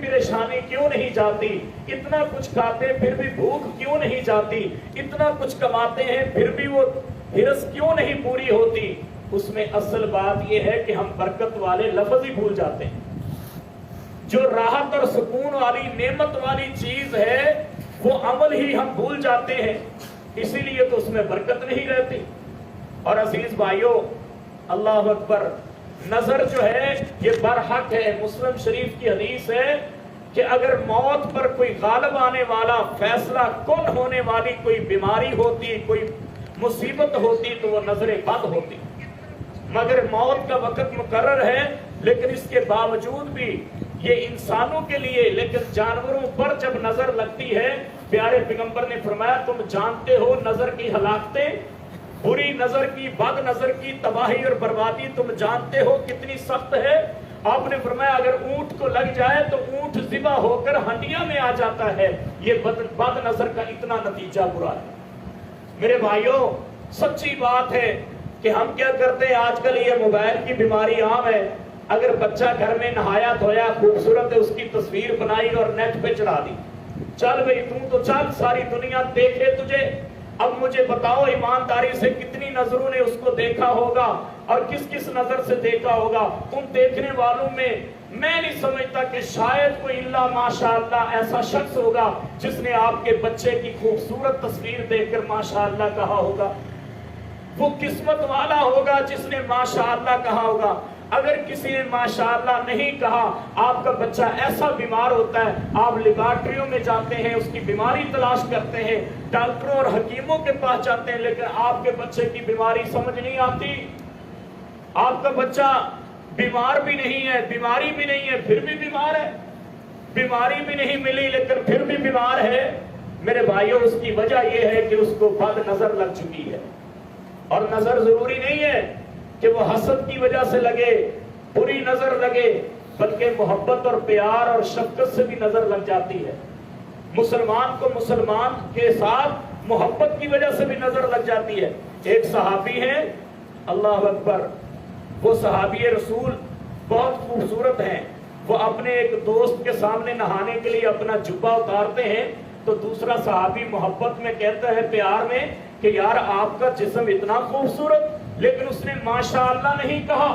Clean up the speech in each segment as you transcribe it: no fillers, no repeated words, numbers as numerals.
پریشانی کیوں نہیں جاتی؟ اتنا کچھ کھاتے پھر بھی بھوک کیوں نہیں جاتی؟ اتنا کچھ کماتے ہیں پھر بھی وہ ہرس کیوں نہیں پوری ہوتی؟ اس میں اصل بات یہ ہے کہ ہم برکت والے لفظ ہی بھول جاتے ہیں. جو راحت اور سکون والی نعمت والی چیز ہے وہ عمل ہی ہم بھول جاتے ہیں، اسی لیے تو اس میں برکت نہیں رہتی. اور عزیز بھائیوں، اللہ اکبر، نظر جو ہے یہ برحق ہے. مسلم شریف کی حدیث ہے کہ اگر موت پر کوئی غالب آنے والا فیصلہ کن ہونے والی کوئی بیماری ہوتی، کوئی مصیبت ہوتی تو وہ نظر بد ہوتی. مگر موت کا وقت مقرر ہے، لیکن اس کے باوجود بھی یہ انسانوں کے لیے، لیکن جانوروں پر جب نظر لگتی ہے، پیارے پیغمبر نے فرمایا تم جانتے ہو نظر کی ہلاکتیں، بری نظر کی، بد نظر کی تباہی اور بربادی تم جانتے ہو کتنی سخت ہے. آپ نے فرمایا اگر اونٹ کو لگ جائے تو اونٹ ذبح ہو کر ہنڈیا میں آ جاتا ہے. یہ بد نظر کا اتنا نتیجہ برا ہے. میرے بھائیوں، سچی بات ہے کہ ہم کیا کرتے ہیں آج کل، یہ موبائل کی بیماری عام ہے. اگر بچہ گھر میں نہایا دھویا خوبصورت ہے، اس کی تصویر بنائی اور نیٹ پہ چڑھا دی. چل بھئی تو چل، ساری دنیا دیکھے تجھے. اب مجھے بتاؤ ایمانداری سے کتنی نظروں نے اس کو دیکھا ہوگا اور کس کس نظر سے دیکھا ہوگا؟ ان دیکھنے والوں میں میں نہیں سمجھتا کہ شاید کوئی اللہ ماشاءاللہ ایسا شخص ہوگا جس نے آپ کے بچے کی خوبصورت تصویر دیکھ کر ماشاءاللہ کہا ہوگا. وہ قسمت والا ہوگا جس نے ماشاءاللہ کہا ہوگا. اگر کسی نے ماشاءاللہ نہیں کہا، آپ کا بچہ ایسا بیمار ہوتا ہے، آپ لیبارٹریوں میں جاتے ہیں، اس کی بیماری تلاش کرتے ہیں، ڈاکٹروں اور حکیموں کے پاس جاتے ہیں، لیکن آپ کے بچے کی بیماری سمجھ نہیں آتی. آپ کا بچہ بیمار بھی نہیں ہے، بیماری بھی نہیں ہے، پھر بھی بیمار ہے. بیماری بھی نہیں ملی لیکن پھر بھی بیمار ہے. میرے بھائیوں، اس کی وجہ یہ ہے کہ اس کو بد نظر لگ چکی ہے. اور نظر ضروری نہیں ہے کہ وہ حسد کی وجہ سے لگے، بری نظر لگے، بلکہ محبت اور پیار اور شفقت سے بھی نظر لگ جاتی ہے. مسلمان کو مسلمان کے ساتھ محبت کی وجہ سے بھی نظر لگ جاتی ہے. ایک صحابی ہیں، اللہ اکبر، وہ صحابی رسول بہت خوبصورت ہیں. وہ اپنے ایک دوست کے سامنے نہانے کے لیے اپنا جبہ اتارتے ہیں تو دوسرا صحابی محبت میں کہتا ہے، پیار میں، کہ یار آپ کا جسم اتنا خوبصورت، لیکن اس نے ماشاءاللہ نہیں کہا.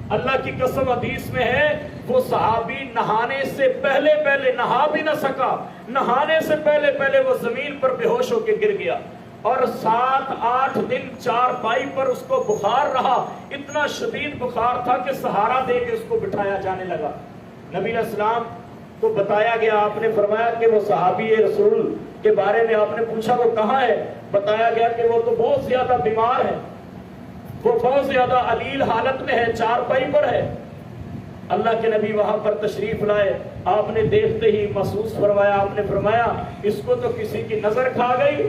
اللہ کی قسم حدیث میں ہے وہ صحابی نہانے سے پہلے نہا بھی نہ سکا. نہانے سے پہلے وہ زمین پر بے ہوش ہو کے گر گیا اور 7-8 دن چارپائی پر اس کو بخار رہا. اتنا شدید بخار تھا کہ سہارا دے کے اس کو بٹھایا جانے لگا. نبی علیہ السلام کو بتایا گیا، آپ نے فرمایا کہ وہ صحابی رسول کے بارے میں آپ نے پوچھا وہ کہاں ہے؟ بتایا گیا کہ وہ تو بہت زیادہ بیمار ہے، وہ بہت زیادہ علیل حالت میں ہے، چارپائی پر ہے. اللہ کے نبی وہاں پر تشریف لائے، آپ نے دیکھتے ہی محسوس فرمایا، آپ نے فرمایا اس کو تو کسی کی نظر کھا گئی.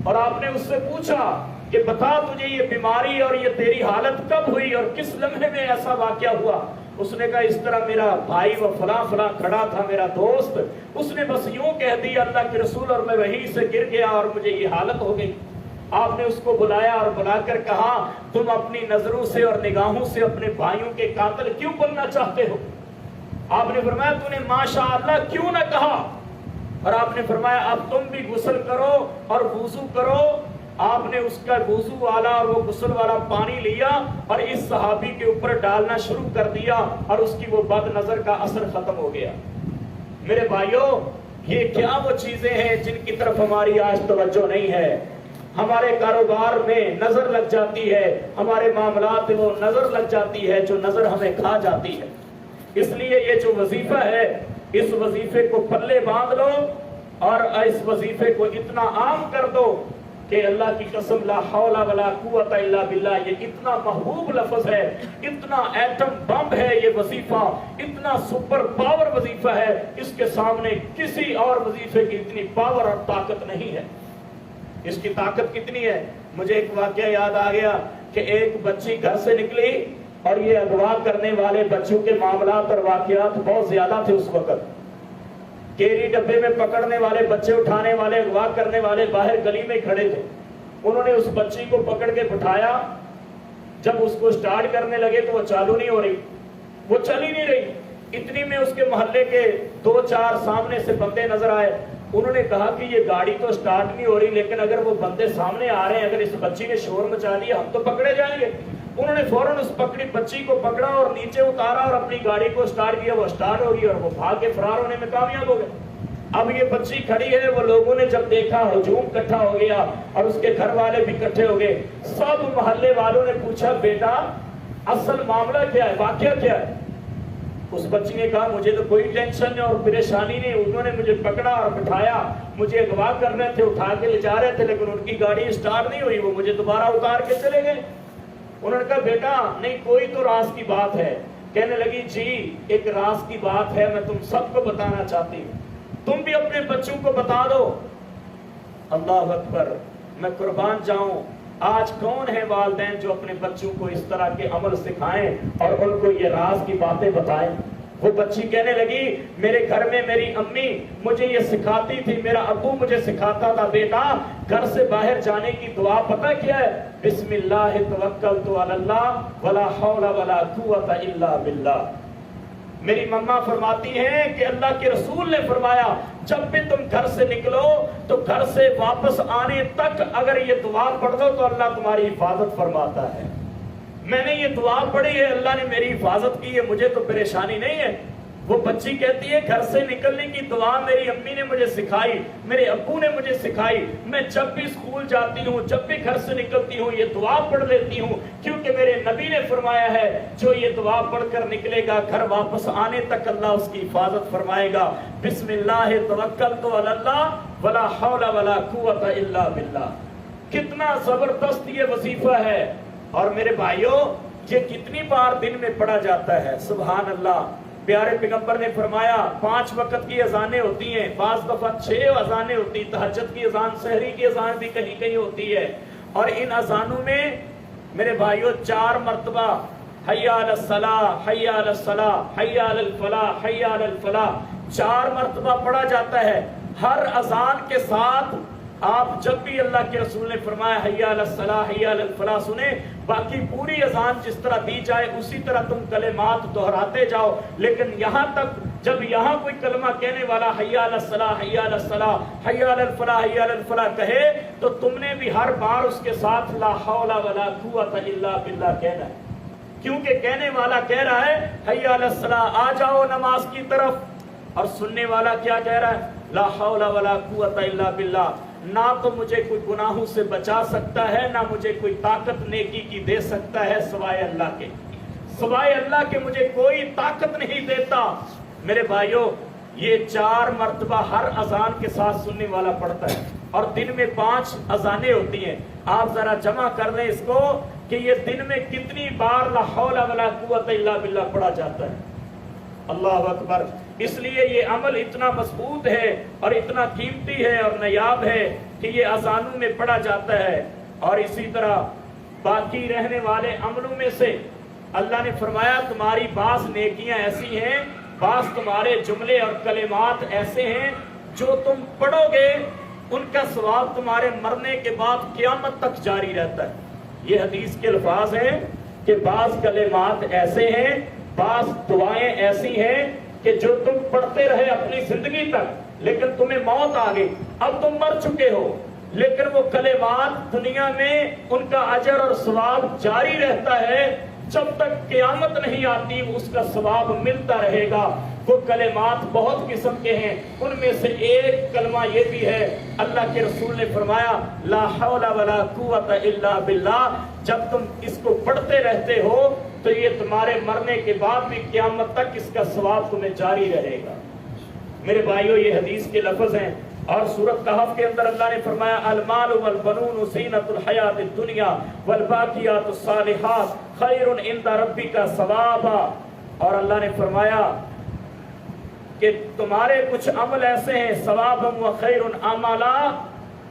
اور آپ نے اس سے پوچھا کہ بتا تجھے یہ بیماری اور یہ تیری حالت کب ہوئی اور کس لمحے میں ایسا واقعہ ہوا؟ اس نے کہا اس طرح میرا بھائی وہ فلاں کھڑا تھا، میرا دوست، اس نے بس یوں کہہ دیا اللہ کے رسول اور میں وہیں سے گر گیا اور مجھے یہ حالت ہو گئی. آپ نے اس کو بلایا اور بلا کر کہا تم اپنی نظروں سے اور نگاہوں سے اپنے بھائیوں کے قاتل کیوں بننا چاہتے ہو؟ آپ نے فرمایا تو نے ماشاءاللہ کیوں نہ کہا؟ اور آپ نے فرمایا اب تم بھی غسل کرو اور وضو کرو. آپ نے اس کا وضو والا اور وہ غسل والا پانی لیا اور اس صحابی کے اوپر ڈالنا شروع کر دیا اور اس کی وہ بد نظر کا اثر ختم ہو گیا. میرے بھائیوں، یہ کیا وہ چیزیں ہیں جن کی طرف ہماری آج توجہ نہیں ہے؟ ہمارے کاروبار میں نظر لگ جاتی ہے، ہمارے معاملات میں وہ نظر لگ جاتی ہے جو نظر ہمیں کھا جاتی ہے. اس لیے یہ جو وظیفہ ہے، اس وظیفے کو پلے باندھ لو اور اس وظیفے کو اتنا عام کر دو کہ اللہ کی قسم لا حول ولا قوت الا باللہ، یہ اتنا محبوب لفظ ہے، اتنا ایٹم بم ہے یہ وظیفہ، اتنا سپر پاور وظیفہ ہے، اس کے سامنے کسی اور وظیفے کی اتنی پاور اور طاقت نہیں ہے. اس کی طاقت کتنی ہے؟ مجھے ایک واقعہ یاد آ گیا کہ ایک بچی گھر سے نکلی اور یہ اغوا کرنے والے بچوں کے معاملات اور واقعات بہت زیادہ تھے اس وقت. کیری ڈبے میں پکڑنے والے، بچے اٹھانے والے، اغوا کرنے والے باہر گلی میں کھڑے تھے. انہوں نے اس بچی کو پکڑ کے بٹھایا. جب اس کو سٹارٹ کرنے لگے تو وہ چالو نہیں ہو رہی، وہ چل ہی نہیں رہی. اتنی میں اس کے محلے کے 2-4 سامنے سے بندے نظر آئے. انہوں نے کہا کہ یہ گاڑی تو سٹارٹ نہیں ہو رہی، لیکن اگر وہ بندے سامنے آ رہے ہیں، اگر اس بچی نے شور مچا دیا ہم تو پکڑے جائیں گے. انہوں نے فوراً اس بچی کو پکڑا اور نیچے اتارا اور اپنی گاڑی کو سٹارٹ کیا. وہ سٹارٹ ہو گئی اور وہ بھاگ کے فرار ہونے میں کامیاب ہو گئے. اب یہ بچی کھڑی ہے، وہ لوگوں نے جب دیکھا ہجوم اکٹھا ہو گیا اور اس کے گھر والے بھی اکٹھے ہو گئے. سب محلے والوں نے پوچھا بیٹا اصل معاملہ کیا ہے، واقعہ کیا ہے؟ اس بچی نے کہا مجھے تو کوئی ٹینشن اور پریشانی نہیں، انہوں نے مجھے پکڑا اور بٹھایا، مجھے اغوا کر رہے تھے، اٹھا کے لے جا رہے تھے، لیکن ان کی گاڑی سٹارٹ نہیں ہوئی، وہ مجھے دوبارہ اتار کے چلے گئے. انہوں نے کہا بیٹا نہیں کوئی تو راز کی بات ہے. کہنے لگی جی ایک راز کی بات ہے، میں تم سب کو بتانا چاہتی ہوں، تم بھی اپنے بچوں کو بتا دو. اللہ اکبر، میں قربان جاؤں، آج کون ہے والدین جو اپنے بچوں کو اس طرح کے عمل سکھائیں اور ان کو یہ راز کی باتیں بتائیں. وہ بچی کہنے لگی میرے گھر میں میری امی مجھے یہ سکھاتی تھی، میرا ابو مجھے سکھاتا تھا بیٹا گھر سے باہر جانے کی دعا پتہ کیا ہے؟ بسم اللہ توکلت علی اللہ ولا حول ولا قوت الا باللہ. میری مما فرماتی ہیں کہ اللہ کے رسول نے فرمایا جب بھی تم گھر سے نکلو تو گھر سے واپس آنے تک اگر یہ دعا پڑھ دو تو اللہ تمہاری حفاظت فرماتا ہے. میں نے یہ دعا پڑھی ہے، اللہ نے میری حفاظت کی ہے، مجھے تو پریشانی نہیں ہے. وہ بچی کہتی ہے گھر سے نکلنے کی دعا میری امی نے مجھے سکھائی، میرے ابو نے مجھے سکھائی. میں جب بھی اسکول جاتی ہوں، جب بھی گھر سے نکلتی ہوں یہ دعا پڑھ لیتی ہوں، کیونکہ میرے نبی نے فرمایا ہے جو یہ دعا پڑھ کر نکلے گا گھر واپس آنے تک اللہ اس کی حفاظت فرمائے گا. بسم اللہ توکلت علی اللہ ولا حول ولا قوت الا باللہ. کتنا زبردست یہ وظیفہ ہے. اور میرے بھائیوں یہ کتنی بار دن میں پڑھا جاتا ہے؟ سبحان اللہ. پیارے پیغمبر نے فرمایا 5 وقت کی اذانیں ہوتی ہیں، بعض دفعہ 6 اذانیں ہوتی ہیں، تہجد کی اذان، سحری کی اذان بھی کہیں کہیں ہوتی ہے. اور ان اذانوں میں میرے بھائیوں 4 مرتبہ حی علی الصلاۃ، حی علی الصلاۃ، حی علی الفلاح، حی علی الفلاح 4 مرتبہ پڑھا جاتا ہے. ہر اذان کے ساتھ آپ جب بھی اللہ کے رسول نے فرمایا حی علی الصلاۃ، حی علی الفلاح سنیں، باقی پوری اذان جس طرح دی جائے اسی طرح تم کلمات دہراتے جاؤ. لیکن یہاں تک جب یہاں کوئی کلمہ کہنے والا حی علی الصلاۃ، حی علی الصلاۃ، حی علی الفلاح، حی علی الفلاح کہے تو تم نے بھی ہر بار اس کے ساتھ لا حول ولا قوت الا باللہ کہنا ہے. کیونکہ کہنے والا کہہ رہا ہے حی علی الصلاۃ آ جاؤ نماز کی طرف، اور سننے والا کیا کہہ رہا ہے؟ لا حول ولا قوت الا باللہ. نہ تو مجھے کوئی گناہوں سے بچا سکتا ہے، نہ مجھے کوئی طاقت نیکی کی دے سکتا ہے سوائے اللہ کے. سوائے اللہ کے مجھے کوئی طاقت نہیں دیتا. میرے بھائیوں یہ 4 مرتبہ ہر اذان کے ساتھ سننے والا پڑھتا ہے، اور دن میں 5 اذانیں ہوتی ہیں. آپ ذرا جمع کر لیں اس کو کہ یہ دن میں کتنی بار لا حول ولا قوت الا باللہ پڑھا جاتا ہے. اللہ اکبر. اس لیے یہ عمل اتنا مضبوط ہے اور اتنا قیمتی ہے اور نایاب ہے کہ یہ اذانوں میں پڑھا جاتا ہے. اور اسی طرح باقی رہنے والے عملوں میں سے اللہ نے فرمایا تمہاری بعض نیکیاں ایسی ہیں، بعض تمہارے جملے اور کلمات ایسے ہیں جو تم پڑھو گے ان کا ثواب تمہارے مرنے کے بعد قیامت تک جاری رہتا ہے. یہ حدیث کے الفاظ ہیں کہ بعض کلمات ایسے ہیں، بعض دعائیں ایسی ہیں کہ جو تم پڑھتے رہے اپنی زندگی تک، لیکن تمہیں موت آ گئی، اب تم مر چکے ہو، لیکن وہ کلمات دنیا میں ان کا اجر اور ثواب جاری رہتا ہے. جب تک قیامت نہیں آتی اس کا ثواب ملتا رہے گا. وہ کلمات بہت قسم کے ہیں، ان میں سے ایک کلمہ یہ بھی ہے، اللہ کے رسول نے فرمایا لا حول ولا قوت الا باللہ. جب تم اس کو پڑھتے رہتے ہو تو یہ تمہارے مرنے کے بعد بھی قیامت تک اس کا ثواب تمہیں جاری رہے گا. میرے بھائیوں یہ حدیث کے لفظ ہیں. اور سورۃ کہف کے اندر اللہ نے فرمایا المال والبنون زینۃ الحیات الدنیا والباقیات الصالحات خیر عند ربک ثوابا. اور اللہ نے فرمایا کہ تمہارے کچھ عمل ایسے ہیں ثوابا وخیر عملا.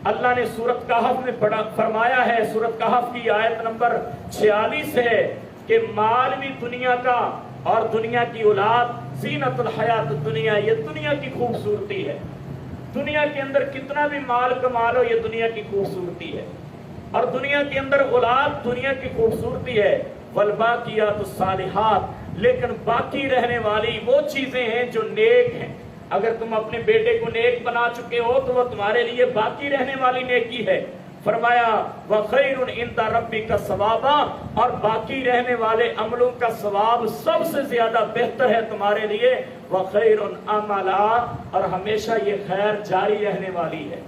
اللہ نے سورۃ کہف میں فرمایا ہے، سورۃ کہف کی آیت نمبر 46 ہے کہ مال بھی دنیا کا اور دنیا کی اولاد زینت الحیات الدنیا، یہ دنیا کی خوبصورتی ہے. دنیا کے اندر کتنا بھی مال کما لو یہ دنیا کی خوبصورتی ہے، اور دنیا کے اندر اولاد دنیا کی خوبصورتی ہے. والباقیات الصالحات، لیکن باقی رہنے والی وہ چیزیں ہیں جو نیک ہیں. اگر تم اپنے بیٹے کو نیک بنا چکے ہو تو وہ تمہارے لیے باقی رہنے والی نیکی ہے. فرمایا وَخَيْرٌ عِندَ رَبِّكَ ثَوَابًا، اور باقی رہنے والے عملوں کا ثواب سب سے زیادہ بہتر ہے تمہارے لیے. وَخَيْرٌ عَمَلًا، اور ہمیشہ یہ خیر جاری رہنے والی ہے.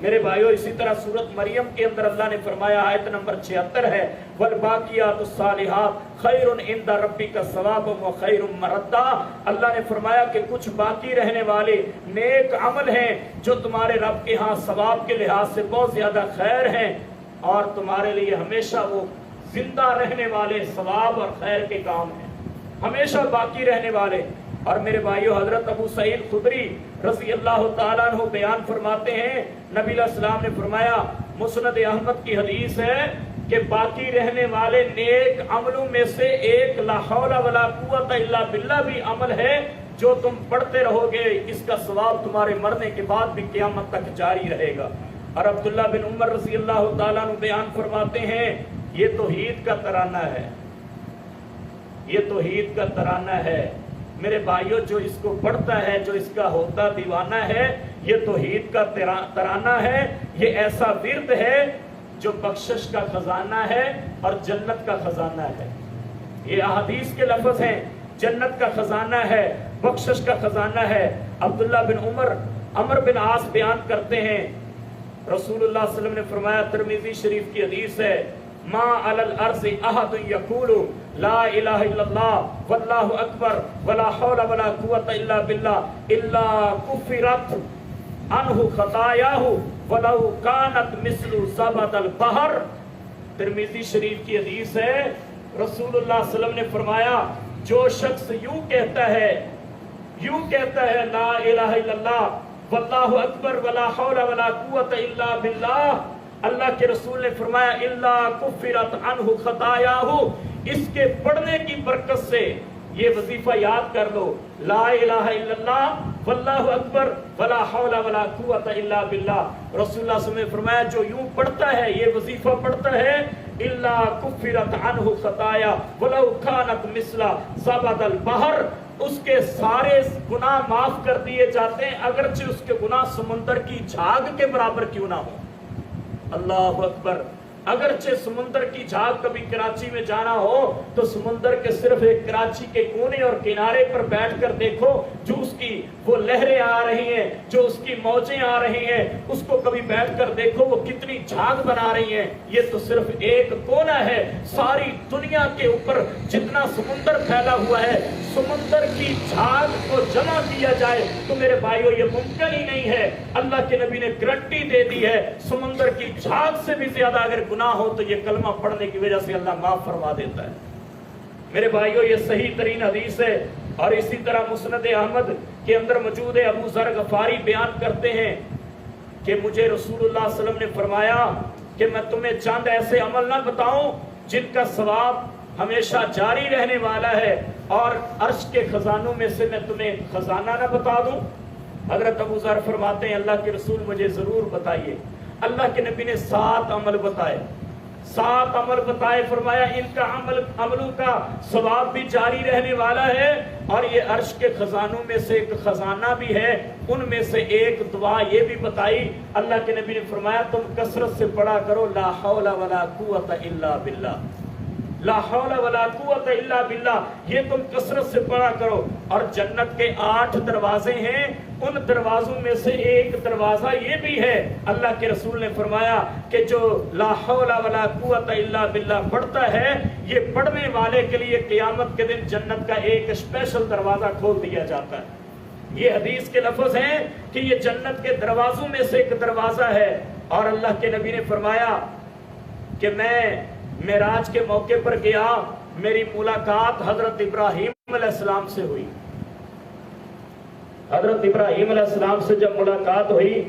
میرے بھائیو، اسی طرح سورۃ مریم کے اندر اللہ نے فرمایا، آیت نمبر 76 ہے، وَالْبَاقِيَاتُ الصَّالِحَاتُ خَيْرٌ عِندَ رَبِّكَ ثَوَابًا وَخَيْرٌ مَرَدًّا. اللہ نے فرمایا کہ کچھ باقی رہنے والے نیک عمل ہیں جو تمہارے رب کے ہاں ثواب کے لحاظ سے بہت زیادہ خیر ہیں، اور تمہارے لیے ہمیشہ وہ زندہ رہنے والے ثواب اور خیر کے کام ہیں، ہمیشہ باقی رہنے والے. اور میرے بھائیو، حضرت ابو سعید خدری رضی اللہ تعالیٰ عنہ بیان فرماتے ہیں، نبی علیہ السلام نے فرمایا، مسند احمد کی حدیث ہے کہ باقی رہنے والے نیک عملوں میں سے ایک لا حول ولا قوت الا باللہ بھی عمل ہے جو تم پڑھتے رہو گے، اس کا ثواب تمہارے مرنے کے بعد بھی قیامت تک جاری رہے گا. اور عبداللہ بن عمر رضی اللہ تعالیٰ عنہ بیان فرماتے ہیں، یہ توحید کا ترانہ ہے، یہ توحید کا ترانہ ہے. میرے بھائیوں، جو اس کو پڑھتا ہے، جو اس کا ہوتا دیوانہ ہے، یہ توحید کا ترانہ ہے. یہ ایسا ورد ہے جو بخشش کا خزانہ ہے اور جنت کا خزانہ ہے. یہ احادیث کے لفظ ہیں، جنت کا خزانہ ہے، بخشش کا خزانہ ہے. عبداللہ بن عمر بن عاص بیان کرتے ہیں، رسول اللہ صلی اللہ علیہ وسلم نے فرمایا، ترمذی شریف کی حدیث ہے، ما علی الارض احد یقول لا الہ الا اللہ واللہ اکبر ولا حول ولا قوت الا باللہ الا کفرت عنہ خطایاہ ولو کانت مثل زبد البحر. ترمذی شریف کی حدیث ہے، رسول اللہ صلی اللہ علیہ وسلم نے فرمایا، جو شخص یوں کہتا ہے لا الہ الا اللہ واللہ اکبر ولا حول ولا قوت الا باللہ، اللہ کے رسول نے فرمایا الا کفرت عنہ خطایاہ، اس کے پڑھنے کی برکت سے یہ وظیفہ یاد کر لو، لا الہ الا اللہ واللہ اکبر ولا حول ولا قوت الا باللہ. رسول اللہ صلی اللہ علیہ وسلم نے فرمایا، جو یوں پڑھتا ہے، یہ وظیفہ پڑھتا ہے، الا کفرت عنہ خطایاہ ولو کانت مثل زبد البحر، اس کے سارے گناہ معاف کر دیے جاتے ہیں، اگرچہ اس کے گناہ سمندر کی جھاگ کے برابر کیوں نہ ہو. اللہ اکبر. اگرچہ سمندر کی جھاگ، کبھی کراچی میں جانا ہو تو سمندر کے صرف ایک کراچی کے کونے اور کنارے پر بیٹھ کر دیکھو، جو اس کی وہ لہریں آ رہی ہیں، جو اس کی موجیں آ رہی ہیں، اس کو کبھی بیٹھ کر دیکھو وہ کتنی جھاگ بنا رہی ہیں. یہ تو صرف ایک کونا ہے، ساری دنیا کے اوپر جتنا سمندر پھیلا ہوا ہے، سمندر کی جھاگ کو جمع کیا جائے تو میرے بھائیو یہ ممکن ہی نہیں ہے. اللہ کے نبی نے گارنٹی دے دی ہے، سمندر کی جھاگ سے بھی زیادہ اگر گناہ ہو تو یہ کلمہ پڑھنے کی وجہ سے اللہ معاف فرما دیتا ہے. میرے بھائیو، یہ صحیح ترین حدیث ہے. اور اسی طرح مسند احمد کے اندر موجود ہے، ابو ذر غفاری بیان کرتے ہیں کہ مجھے رسول اللہ صلی اللہ علیہ وسلم نے فرمایا کہ میں تمہیں چند ایسے عمل نہ بتاؤں جن کا ثواب ہمیشہ جاری رہنے والا ہے، اور عرش کے خزانوں میں سے میں تمہیں خزانہ نہ بتا دوں. حضرت ابو ذر فرماتے ہیں، اللہ کے رسول مجھے ضرور بتائیے. اللہ کے نبی نے 7 عمل بتائے، 7 عمل بتائے. فرمایا ان کا عملوں کا ثواب بھی جاری رہنے والا ہے، اور یہ عرش کے خزانوں میں سے ایک خزانہ بھی ہے. ان میں سے ایک دعا یہ بھی بتائی، اللہ کے نبی نے فرمایا تم کثرت سے پڑھا کرو لا حول ولا قوت الا باللہ، لا حول ولا قوت الا باللہ، یہ تم کثرت سے پڑھا کرو. اور جنت کے 8 دروازے ہیں، ان دروازوں میں سے ایک دروازہ یہ بھی ہے، اللہ کے رسول نے فرمایا کہ جو لا حول ولا قوت الا باللہ پڑھتا ہے، یہ پڑھنے والے کے لیے قیامت کے دن جنت کا ایک اسپیشل دروازہ کھول دیا جاتا ہے. یہ حدیث کے لفظ ہیں کہ یہ جنت کے دروازوں میں سے ایک دروازہ ہے. اور اللہ کے نبی نے فرمایا کہ میں معراج کے موقع پر گیا، میری ملاقات حضرت ابراہیم علیہ السلام سے ہوئی. حضرت ابراہیم علیہ السلام سے جب ملاقات ہوئی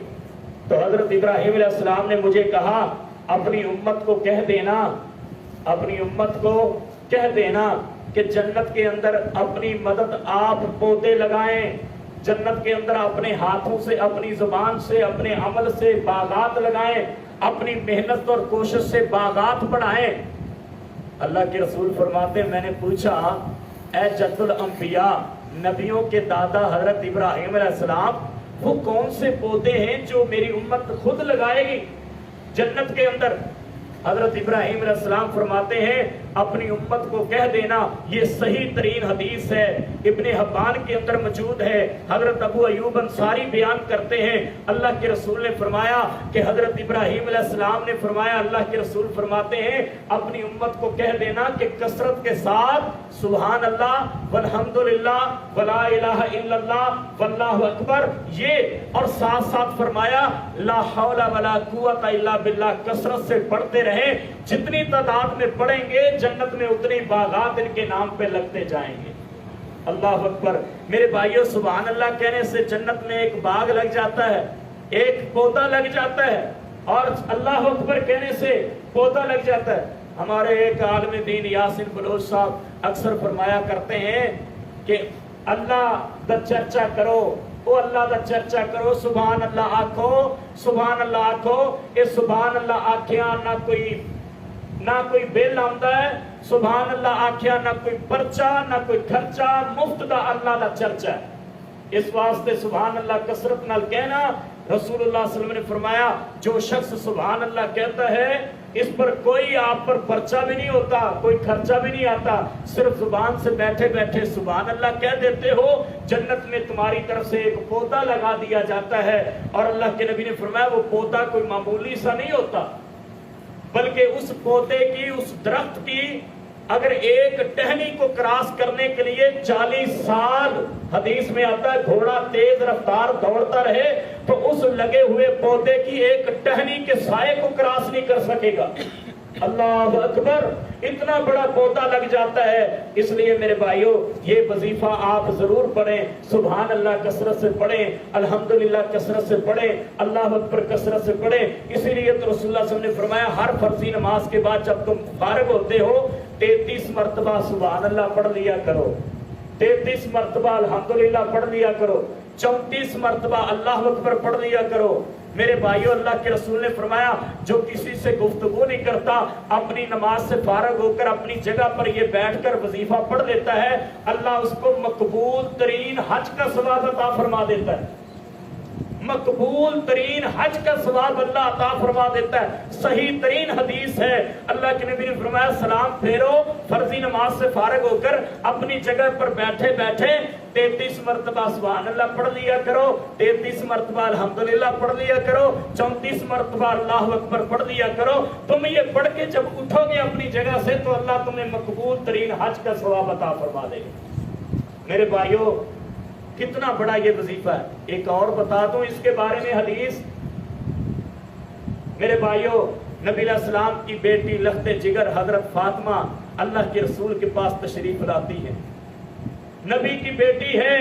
تو حضرت ابراہیم علیہ السلام نے مجھے کہا، اپنی امت کو کہہ دینا، اپنی امت کو کہہ دینا کہ جنت کے اندر اپنی مدد آپ پودے لگائیں، جنت کے اندر اپنے ہاتھوں سے، اپنی زبان سے، اپنے عمل سے باغات لگائیں، اپنی محنت اور کوشش سے باغات بڑھائیں. اللہ کے رسول فرماتے ہیں، میں نے پوچھا اے جد الانبیاء، نبیوں کے دادا حضرت ابراہیم علیہ السلام وہ کون سے پودے ہیں جو میری امت خود لگائے گی جنت کے اندر؟ حضرت ابراہیم علیہ السلام فرماتے ہیں اپنی امت کو کہہ دینا، یہ صحیح ترین حدیث ہے، ابن حبان کے اندر موجود ہے، حضرت ابو ایوب انصاری بیان کرتے ہیں، اللہ کے رسول نے فرمایا کہ حضرت ابراہیم علیہ السلام نے فرمایا، اللہ کے رسول فرماتے ہیں اپنی امت کو کہہ دینا کہ کثرت کے ساتھ سبحان اللہ والحمدللہ ولا الہ الا اللہ واللہ اکبر، یہ اور ساتھ ساتھ فرمایا لا حول ولا قوت الا باللہ کثرت سے پڑھتے رہیں، جتنی تعداد میں پڑھیں گے جنت میں اتنی باغات ان کے نام پہ لگتے جائیں گے۔ اللہ اکبر۔ میرے بھائیو، سبحان اللہ کہنے سے جنت میں ایک باغ لگ جاتا ہے، ایک پودا لگ جاتا ہے، اور اللہ اکبر کہنے سے پودا لگ جاتا ہے۔ ہمارے ایک عالم دین یاسین بلوچ صاحب اکثر فرمایا کرتے ہیں کہ اللہ دا چرچا کرو، او اللہ دا چرچا کرو، سبحان اللہ آکھو، سبحان اللہ آکھو۔ اے سبحان اللہ آکھیاں نہ کوئی بل آمدہ ہے، سبحان اللہ آکھیاں نہ کوئی پرچہ نہ کوئی خرچہ، مفت دا اللہ دا چرچا ہے۔ اس واسطے سبحان اللہ کثرت نال کہنا، رسول اللہ صلی اللہ علیہ وسلم نے فرمایا جو شخص سبحان اللہ کہتا ہے اس پر کوئی آپ پر پرچہ بھی نہیں ہوتا، کوئی خرچہ بھی نہیں آتا، صرف زبان سے بیٹھے بیٹھے سبحان اللہ کہہ دیتے ہو، جنت میں تمہاری طرف سے ایک پودا لگا دیا جاتا ہے۔ اور اللہ کے نبی نے فرمایا وہ پودا کوئی معمولی سا نہیں ہوتا، بلکہ اس پودے کی، اس درخت کی اگر ایک ٹہنی کو کراس کرنے کے لیے 40 سال، حدیث میں آتا ہے گھوڑا تیز رفتار دوڑتا رہے تو اس لگے ہوئے پودے کی ایک ٹہنی کے سائے کو کراس نہیں کر سکے گا۔ اللہ اکبر، اتنا بڑا پودا لگ جاتا ہے۔ اس لیے میرے بھائیوں یہ وظیفہ آپ ضرور پڑھیں، سبحان اللہ کثرت سے پڑھیں، الحمدللہ کثرت سے پڑھیں، اللہ اکبر کثرت سے پڑھیں۔ اسی لیے تو رسول اللہ صلی اللہ علیہ وسلم نے فرمایا ہر فرضی نماز کے بعد جب تم فارغ ہوتے ہو 33 مرتبہ سبحان اللہ پڑھ لیا کرو، 33 مرتبہ الحمدللہ پڑھ لیا کرو، 34 مرتبہ اللہ اکبر پڑھ لیا کرو۔ میرے بھائیو، اللہ کے رسول نے فرمایا جو کسی سے گفتگو نہیں کرتا، اپنی نماز سے فارغ ہو کر اپنی جگہ پر یہ بیٹھ کر وظیفہ پڑھ لیتا ہے، اللہ اس کو مقبول ترین حج کا ثواب عطا فرما دیتا ہے، مقبول ترین حج کا ثواب اللہ عطا فرما دیتا ہے۔ صحیح ترین حدیث ہے، اللہ کے نبی نے فرمایا سلام پھیرو فرضی نماز سے فارغ ہو کر اپنی جگہ پر بیٹھے بیٹھے 33 مرتبہ سبحان اللہ پڑھ لیا کرو، 33 مرتبہ الحمدللہ پڑھ لیا کرو، 34 مرتبہ اللہ اکبر پڑھ لیا کرو۔ تم یہ پڑھ کے جب اٹھو گے اپنی جگہ سے تو اللہ تمہیں مقبول ترین حج کا ثواب عطا فرما دے گا۔ میرے بھائیو، کتنا بڑا یہ وظیفہ ہے۔ ایک اور بتا دوں اس کے بارے میں حدیث، میرے بھائیو، نبی علیہ السلام کی بیٹی لخت جگر حضرت فاطمہ اللہ کے رسول کے پاس تشریف لاتی ہے، نبی کی بیٹی ہے،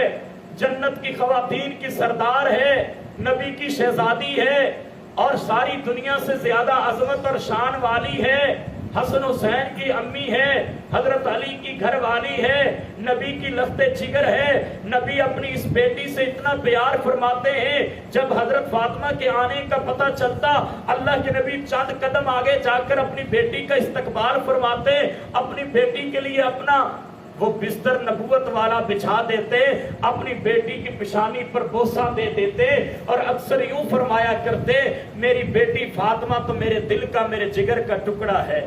جنت کی خواتین کی سردار ہے، نبی کی شہزادی ہے اور ساری دنیا سے زیادہ عظمت اور شان والی ہے، حسن حسین کی امی ہے، حضرت علی کی گھر والی ہے، نبی کی لخت جگر ہے۔ نبی اپنی اس بیٹی سے اتنا پیار فرماتے ہیں، جب حضرت فاطمہ کے آنے کا پتہ چلتا اللہ کے نبی چند قدم آگے جا کر اپنی بیٹی کا استقبال فرماتے، اپنی بیٹی کے لیے اپنا وہ بستر نبوت والا بچھا دیتے، اپنی بیٹی کی پیشانی پر بوسہ دے دیتے اور اکثر یوں فرمایا کرتے میری بیٹی فاطمہ تو میرے دل کا، میرے جگر کا ٹکڑا ہے۔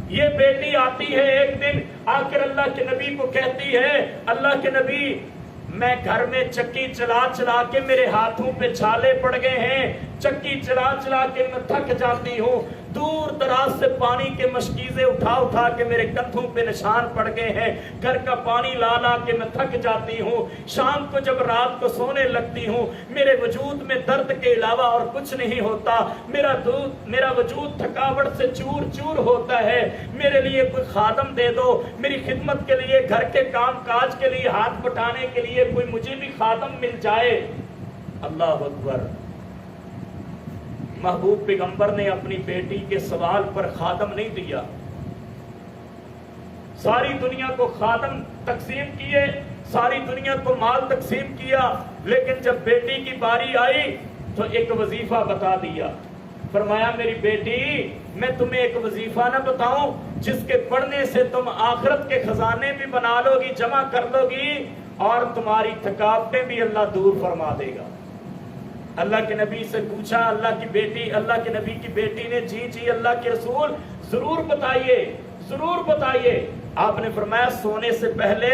یہ بیٹی آتی ہے ایک دن آ کر اللہ کے نبی کو کہتی ہے اللہ کے نبی میں گھر میں چکی چلا چلا کے میرے ہاتھوں پہ چھالے پڑ گئے ہیں، چکی چلا چلا کے میں تھک جاتی ہوں، دور دراز سے پانی کے مشکیزیں اٹھا اٹھا کے میرے کندھوں پہ نشان پڑ گئے ہیں، گھر کا پانی لا لا کے میں تھک جاتی ہوں، شام کو جب رات کو سونے لگتی ہوں میرے وجود میں درد کے علاوہ اور کچھ نہیں ہوتا، میرا وجود تھکاوٹ سے چور چور ہوتا ہے، میرے لیے کوئی خادم دے دو، میری خدمت کے لیے، گھر کے کام کاج کے لیے، ہاتھ بٹانے کے لیے کوئی مجھے بھی خادم مل جائے۔ اللہ اکبر۔ محبوب پیغمبر نے اپنی بیٹی کے سوال پر خادم نہیں دیا، ساری دنیا کو خادم تقسیم کیے، ساری دنیا کو مال تقسیم کیا، لیکن جب بیٹی کی باری آئی تو ایک وظیفہ بتا دیا، فرمایا میری بیٹی میں تمہیں ایک وظیفہ نہ بتاؤں جس کے پڑھنے سے تم آخرت کے خزانے بھی بنا لو گی، جمع کر لو گی، اور تمہاری تھکاوٹیں بھی اللہ دور فرما دے گا۔ اللہ کے نبی سے پوچھا، اللہ کے نبی کی بیٹی نے جی اللہ کے رسول ضرور بتائیے ضرور بتائیے۔ آپ نے فرمایا سونے سے پہلے،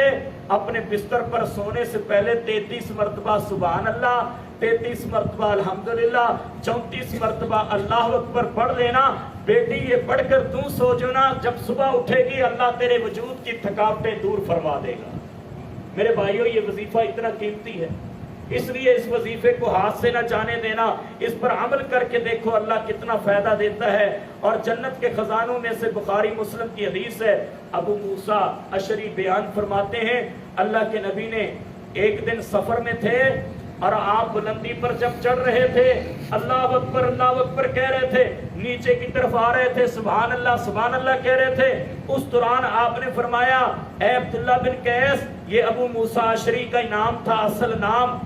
اپنے بستر پر سونے سے پہلے 33 مرتبہ سبحان اللہ، 33 مرتبہ الحمدللہ، 34 مرتبہ اللہ اکبر پڑھ لینا۔ بیٹی یہ پڑھ کر تو سو جانا، جب صبح اٹھے گی اللہ تیرے وجود کی تھکاوٹیں دور فرما دے گا۔ میرے بھائیوں یہ وظیفہ اتنا قیمتی ہے، اس لیے اس وظیفے کو ہاتھ سے نہ جانے دینا، اس پر عمل کر کے دیکھو اللہ کتنا فائدہ دیتا ہے۔ اور جنت کے خزانوں میں سے بخاری مسلم کی حدیث ہے، ابو موسیٰ اشعری بیان فرماتے ہیں اللہ کے نبی نے ایک دن سفر میں تھے اور آپ بلندی پر جب چڑھ رہے تھے اللہ اکبر کہہ رہے تھے، نیچے کی طرف آ رہے تھے سبحان اللہ کہہ رہے تھے۔ اس دوران آپ نے فرمایا اے عبداللہ بن قیس، یہ ابو موسیٰ اشعری کا نام تھا اصل نام،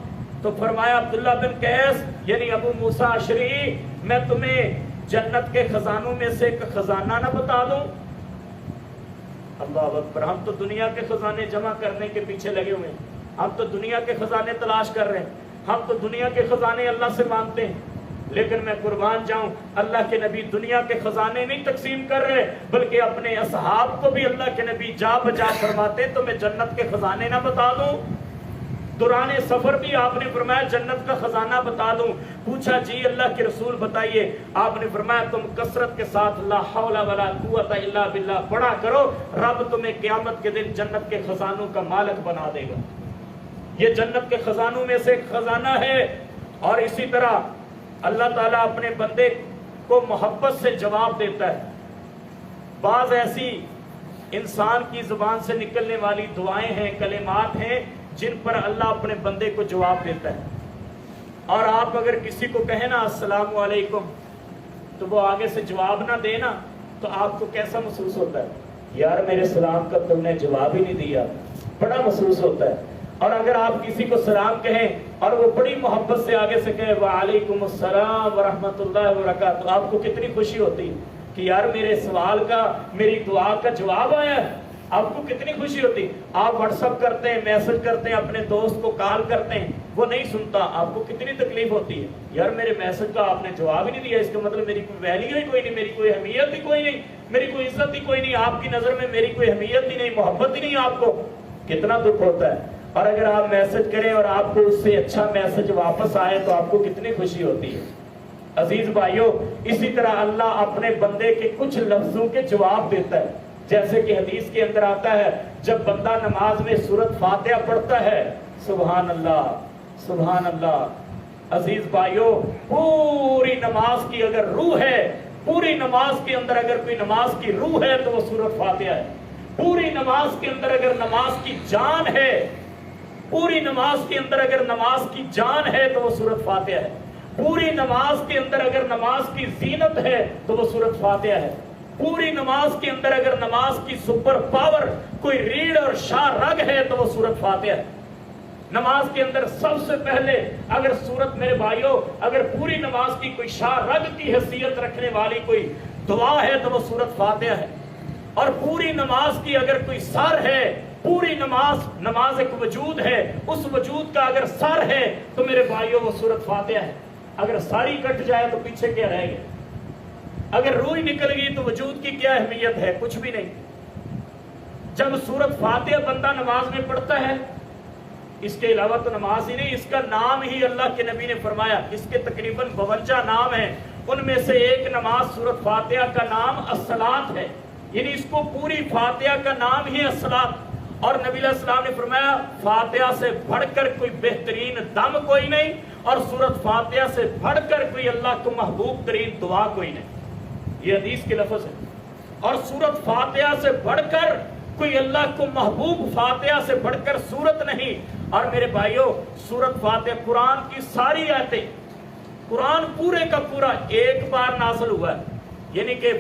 تو فرمایا عبداللہ بن قیس یعنی ابو موسیٰ اشعری، میں تمہیں جنت کے خزانوں میں سے ایک خزانہ نہ بتا دوں؟ اللہ اکبر، ہم تو دنیا کے خزانے جمع کرنے کے پیچھے لگے ہوئے ہیں، ہم تو دنیا کے خزانے تلاش کر رہے ہیں، ہم تو دنیا کے خزانے اللہ سے مانگتے ہیں۔ لیکن میں قربان جاؤں، اللہ کے نبی دنیا کے خزانے نہیں تقسیم کر رہے، بلکہ اپنے اصحاب کو بھی اللہ کے نبی جا بجا فرماتے تو میں جنت کے خزانے نہ بتا دوں؟ دوران سفر بھی آپ نے فرمایا جنت کا خزانہ بتا دوں؟ پوچھا جی اللہ کے رسول بتائیے۔ آپ نے فرمایا تم کثرت کے ساتھ لا حول ولا قوت الا باللہ پڑھا کرو، رب تمہیں قیامت کے دن جنت کے خزانوں کا مالک بنا دے گا۔ یہ جنت کے خزانوں میں سے ایک خزانہ ہے۔ اور اسی طرح اللہ تعالیٰ اپنے بندے کو محبت سے جواب دیتا ہے۔ بعض ایسی انسان کی زبان سے نکلنے والی دعائیں ہیں، کلمات ہیں جن پر اللہ اپنے بندے کو جواب دیتا ہے۔ اور آپ اگر کسی کو کہیں نا السلام علیکم تو وہ آگے سے جواب نہ دینا تو آپ کو کیسا محسوس ہوتا ہے؟ یار میرے سلام کا تم نے جواب ہی نہیں دیا، بڑا محسوس ہوتا ہے۔ اور اگر آپ کسی کو سلام کہیں اور وہ بڑی محبت سے آگے سے کہیں وعلیکم السلام ورحمۃ اللہ وبرکاتہ، آپ کو کتنی خوشی ہوتی ہے کہ یار میرے سوال کا، میری دعا کا جواب آیا ہے۔ آپ کو کتنی خوشی ہوتی، آپ واٹس ایپ کرتے ہیں، میسج کرتے ہیں، اپنے دوست کو کال کرتے ہیں، وہ نہیں سنتا، آپ کو کتنی تکلیف ہوتی ہے، یار میرے میسج کا آپ نے جواب ہی نہیں دیا، اس کا مطلب میری کوئی ویلیو ہی کوئی نہیں، میری کوئی اہمیت ہی کوئی نہیں، میری کوئی عزت ہی کوئی نہیں، آپ کی نظر میں میری کوئی اہمیت ہی نہیں، محبت ہی نہیں آپ کو، کتنا دکھ ہوتا ہے۔ اور اگر آپ میسج کریں اور آپ کو اس سے اچھا میسج واپس آئے تو آپ کو کتنی خوشی ہوتی ہے۔ عزیز بھائیوں، اسی طرح اللہ اپنے بندے کے کچھ لفظوں کے جواب دیتا ہے، جیسے کہ حدیث کے اندر آتا ہے جب بندہ نماز میں سورۃ فاتحہ پڑھتا ہے، سبحان اللہ سبحان اللہ۔ عزیز بھائیوں، پوری نماز کی اگر روح ہے، پوری نماز کے اندر اگر کوئی نماز کی روح ہے تو وہ سورۃ فاتحہ ہے۔ پوری نماز کے اندر اگر نماز کی جان ہے، پوری نماز کے اندر اگر نماز کی جان ہے تو وہ سورۃ فاتحہ ہے۔ پوری نماز کے اندر اگر نماز کی زینت ہے تو وہ سورۃ فاتحہ ہے۔ پوری نماز کے اندر اگر نماز کی سپر پاور کوئی ریڑھ اور شاہ رگ ہے تو وہ سورۃ فاتحہ ہے۔ نماز کے اندر سب سے پہلے اگر سورت، میرے بھائیوں، اگر پوری نماز کی کوئی شاہ رگ کی حیثیت رکھنے والی کوئی دعا ہے تو وہ سورۃ فاتحہ ہے۔ اور پوری نماز کی اگر کوئی سر ہے، پوری نماز ایک وجود ہے، اس وجود کا اگر سر ہے تو میرے بھائیوں وہ سورۃ فاتحہ ہے۔ اگر ساری کٹ جائے تو پیچھے کیا رہ گیا؟ اگر روح نکل گئی تو وجود کی کیا اہمیت ہے؟ کچھ بھی نہیں۔ جب سورۃ فاتحہ بندہ نماز میں پڑھتا ہے، اس کے علاوہ تو نماز ہی نہیں، اس کا نام ہی اللہ کے نبی نے فرمایا، اس کے تقریباً 52 نام ہیں، ان میں سے ایک نماز سورۃ فاتحہ کا نام الصلاۃ ہے، یعنی اس کو پوری فاتحہ کا نام ہی الصلاۃ۔ اور نبی علیہ السلام نے فرمایا فاتحہ سے بڑھ کر کوئی بہترین دم کوئی نہیں، اور سورۃ فاتحہ سے بڑھ کر کوئی اللہ کو محبوب ترین دعا کوئی نہیں، یہ حدیث کے لفظ ہے۔ اور سورۃ فاتحہ سے بڑھ کر کوئی اللہ کو محبوب، فاتحہ سے بڑھ کر سورت نہیں۔ اور میرے بھائیوں، سورۃ فاتحہ قرآن کی ساری آیتیں، قرآن پورے کا پورا ایک بار نازل ہوا ہے، یعنی کہ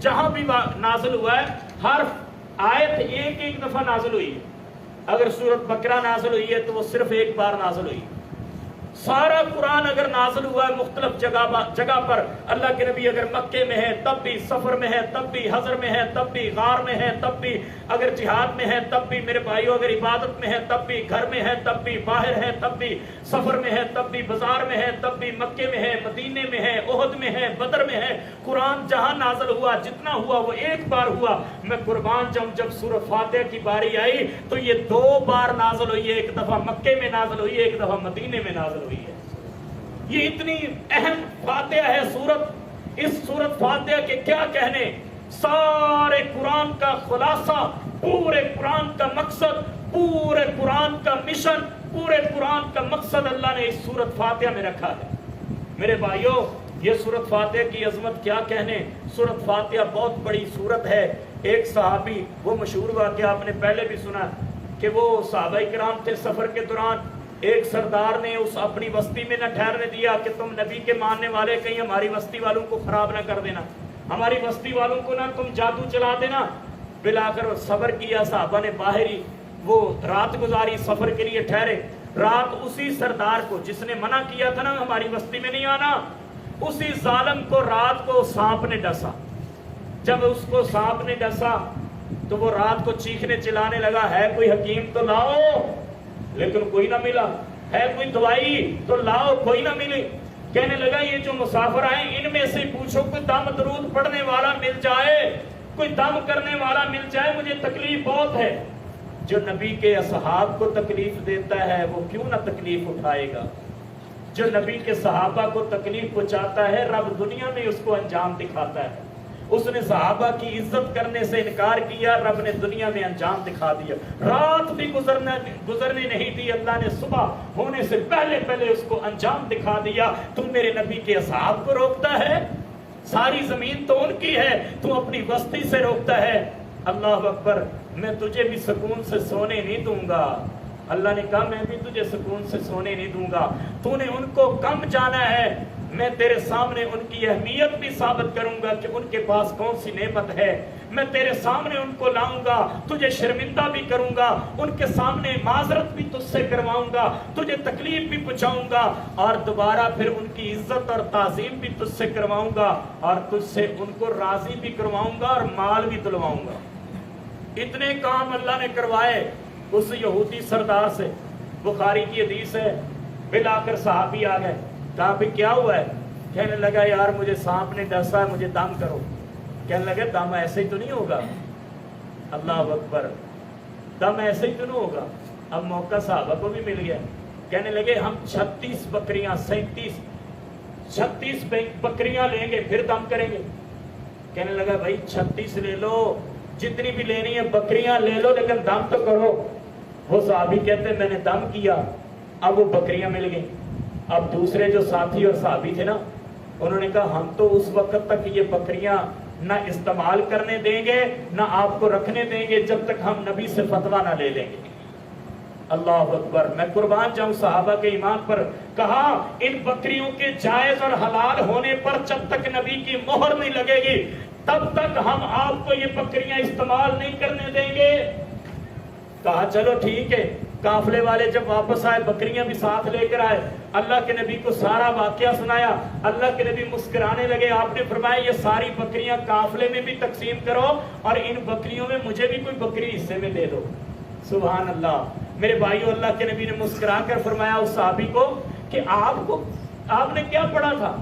جہاں بھی نازل ہوا ہے ہر آیت ایک دفعہ نازل ہوئی ہے۔ اگر سورۃ بقرہ نازل ہوئی ہے تو وہ صرف ایک بار نازل ہوئی، سارا قرآن اگر نازل ہوا ہے مختلف جگہ پر، اللہ کے نبی اگر مکے میں ہے تب بھی، سفر میں ہے تب بھی، حضر میں ہے تب بھی، غار میں ہے تب بھی، اگر جہاد میں ہے تب بھی، میرے بھائیوں اگر عبادت میں ہے تب بھی، گھر میں ہے تب بھی، باہر ہے تب بھی، سفر میں ہے تب بھی، بازار میں ہے تب بھی، مکے میں ہے، مدینے میں ہے، احد میں ہے، بدر میں ہے، قرآن جہاں نازل ہوا جتنا ہوا وہ ایک بار ہوا۔ میں قربان جاؤں، جب سورۃ فاتحہ کی باری آئی تو یہ 2 بار نازل ہوئی ہے، ایک دفعہ مکے میں نازل ہوئی ہے، ایک دفعہ مدینے میں نازل ہوئی ہے۔ یہ اتنی اہم فاتحہ ہے سورت، اس سورت فاتحہ کے کیا کہنے، سارے قرآن کا خلاصہ، پورے قرآن کا مقصد، پورے قرآن کا مشن، پورے قرآن کا مقصد اللہ نے اس سورت فاتحہ میں رکھا ہے۔ میرے بھائیوں، یہ سورت فاتحہ کی عظمت کیا کہنے، سورت فاتحہ بہت بڑی سورت ہے۔ ایک صحابی، وہ مشہور واقعہ آپ نے پہلے بھی سنا کہ وہ صحابہ کرام تھے، سفر کے دوران ایک سردار نے اس اپنی بستی میں نہ ٹھہرنے دیا کہ تم نبی کے ماننے والے کہیں ہماری بستی والوں کو خراب نہ کر دینا، ہماری بستی والوں کو نہ تم جادو چلا دینا۔ بلا کر صبر کیا، صحابہ نے باہر ہی وہ رات گزاری، سفر کے لیے ٹھہرے۔ رات اسی سردار کو جس نے منع کیا تھا نا ہماری بستی میں نہیں آنا، اسی ظالم کو رات کو سانپ نے ڈسا۔ جب اس کو سانپ نے ڈسا تو وہ رات کو چیخنے چلانے لگا، ہے کوئی حکیم تو لاؤ، لیکن کوئی نہ ملا، ہے کوئی دوائی تو لاؤ، کوئی نہ ملی۔ کہنے لگا یہ جو مسافر آئے ان میں سے پوچھو کوئی دم درود پڑھنے والا مل جائے، کوئی دم کرنے والا مل جائے، مجھے تکلیف بہت ہے۔ جو نبی کے اصحاب کو تکلیف دیتا ہے وہ کیوں نہ تکلیف اٹھائے گا؟ جو نبی کے صحابہ کو تکلیف پہنچاتا ہے رب دنیا میں اس کو انجام دکھاتا ہے۔ اس نے صحابہ کی عزت کرنے سے انکار کیا، رب نے دنیا میں انجام دکھا دیا۔ رات بھی گزرنے نہیں دی، اللہ نے صبح ہونے سے پہلے پہلے اس کو انجام دکھا دیا۔ تم میرے نبی کے اصحاب کو روکتا ہے، ساری زمین تو ان کی ہے، تو اپنی بستی سے روکتا ہے۔ اللہ اکبر، میں تجھے بھی سکون سے سونے نہیں دوں گا۔ اللہ نے کہا میں بھی تجھے سکون سے سونے نہیں دوں گا، تو نے ان کو کم جانا ہے، میں تیرے سامنے ان کی اہمیت بھی ثابت کروں گا کہ ان کے پاس کون سی نعمت ہے، میں تیرے سامنے ان کو لاؤں گا، تجھے شرمندہ بھی کروں گا، ان کے سامنے معذرت بھی تجھ سے کرواؤں گا، تجھے تکلیف بھی پہنچاؤں گا، اور دوبارہ پھر ان کی عزت اور تعظیم بھی تجھ سے کرواؤں گا، اور تجھ سے ان کو راضی بھی کرواؤں گا اور مال بھی دلواؤں گا۔ اتنے کام اللہ نے کروائے اس یہودی سردار سے۔ بخاری کی حدیث ہے، بلا کر صحابی آ گئے، کہا بھی کیا ہوا ہے؟ کہنے لگا یار مجھے سانپ نے ڈسا ہے، مجھے دم کرو۔ کہنے لگے دم ایسے ہی تو نہیں ہوگا۔ اللہ اکبر، دم ایسے ہی تو نہیں ہوگا۔ اب موقع صحابہ کو بھی مل گیا، کہنے لگے ہم 36 بکریاں 36 بکریاں لیں گے پھر دم کریں گے۔ کہنے لگا بھائی 36 لے لو، جتنی بھی لینی ہے بکریاں لے لو، لیکن دم تو کرو۔ وہ صحابی کہتے ہیں میں نے دم کیا، اب وہ بکریاں مل گئیں۔ اب دوسرے جو ساتھی اور صحابی تھے نا، انہوں نے کہا ہم تو اس وقت تک یہ بکریاں نہ استعمال کرنے دیں گے نہ آپ کو رکھنے دیں گے جب تک ہم نبی سے فتویٰ نہ لے لیں گے۔ اللہ اکبر، میں قربان جاؤں صحابہ کے ایمان پر۔ کہا ان بکریوں کے جائز اور حلال ہونے پر جب تک نبی کی مہر نہیں لگے گی تب تک ہم آپ کو یہ بکریاں استعمال نہیں کرنے دیں گے۔ کہا چلو ٹھیک ہے۔ قافلے والے جب واپس آئے بکریاں بھی ساتھ لے کر آئے، اللہ کے نبی کو سارا واقعہ سنایا، اللہ کے نبی مسکرانے لگے۔ آپ نے فرمایا یہ ساری بکریاں قافلے میں بھی تقسیم کرو اور ان بکریوں میں مجھے بھی کوئی بکری حصے میں دے دو۔ سبحان اللہ۔ میرے بھائیو، اللہ کے نبی نے مسکرا کر فرمایا اس صحابی کو کہ آپ نے کیا پڑھا تھا،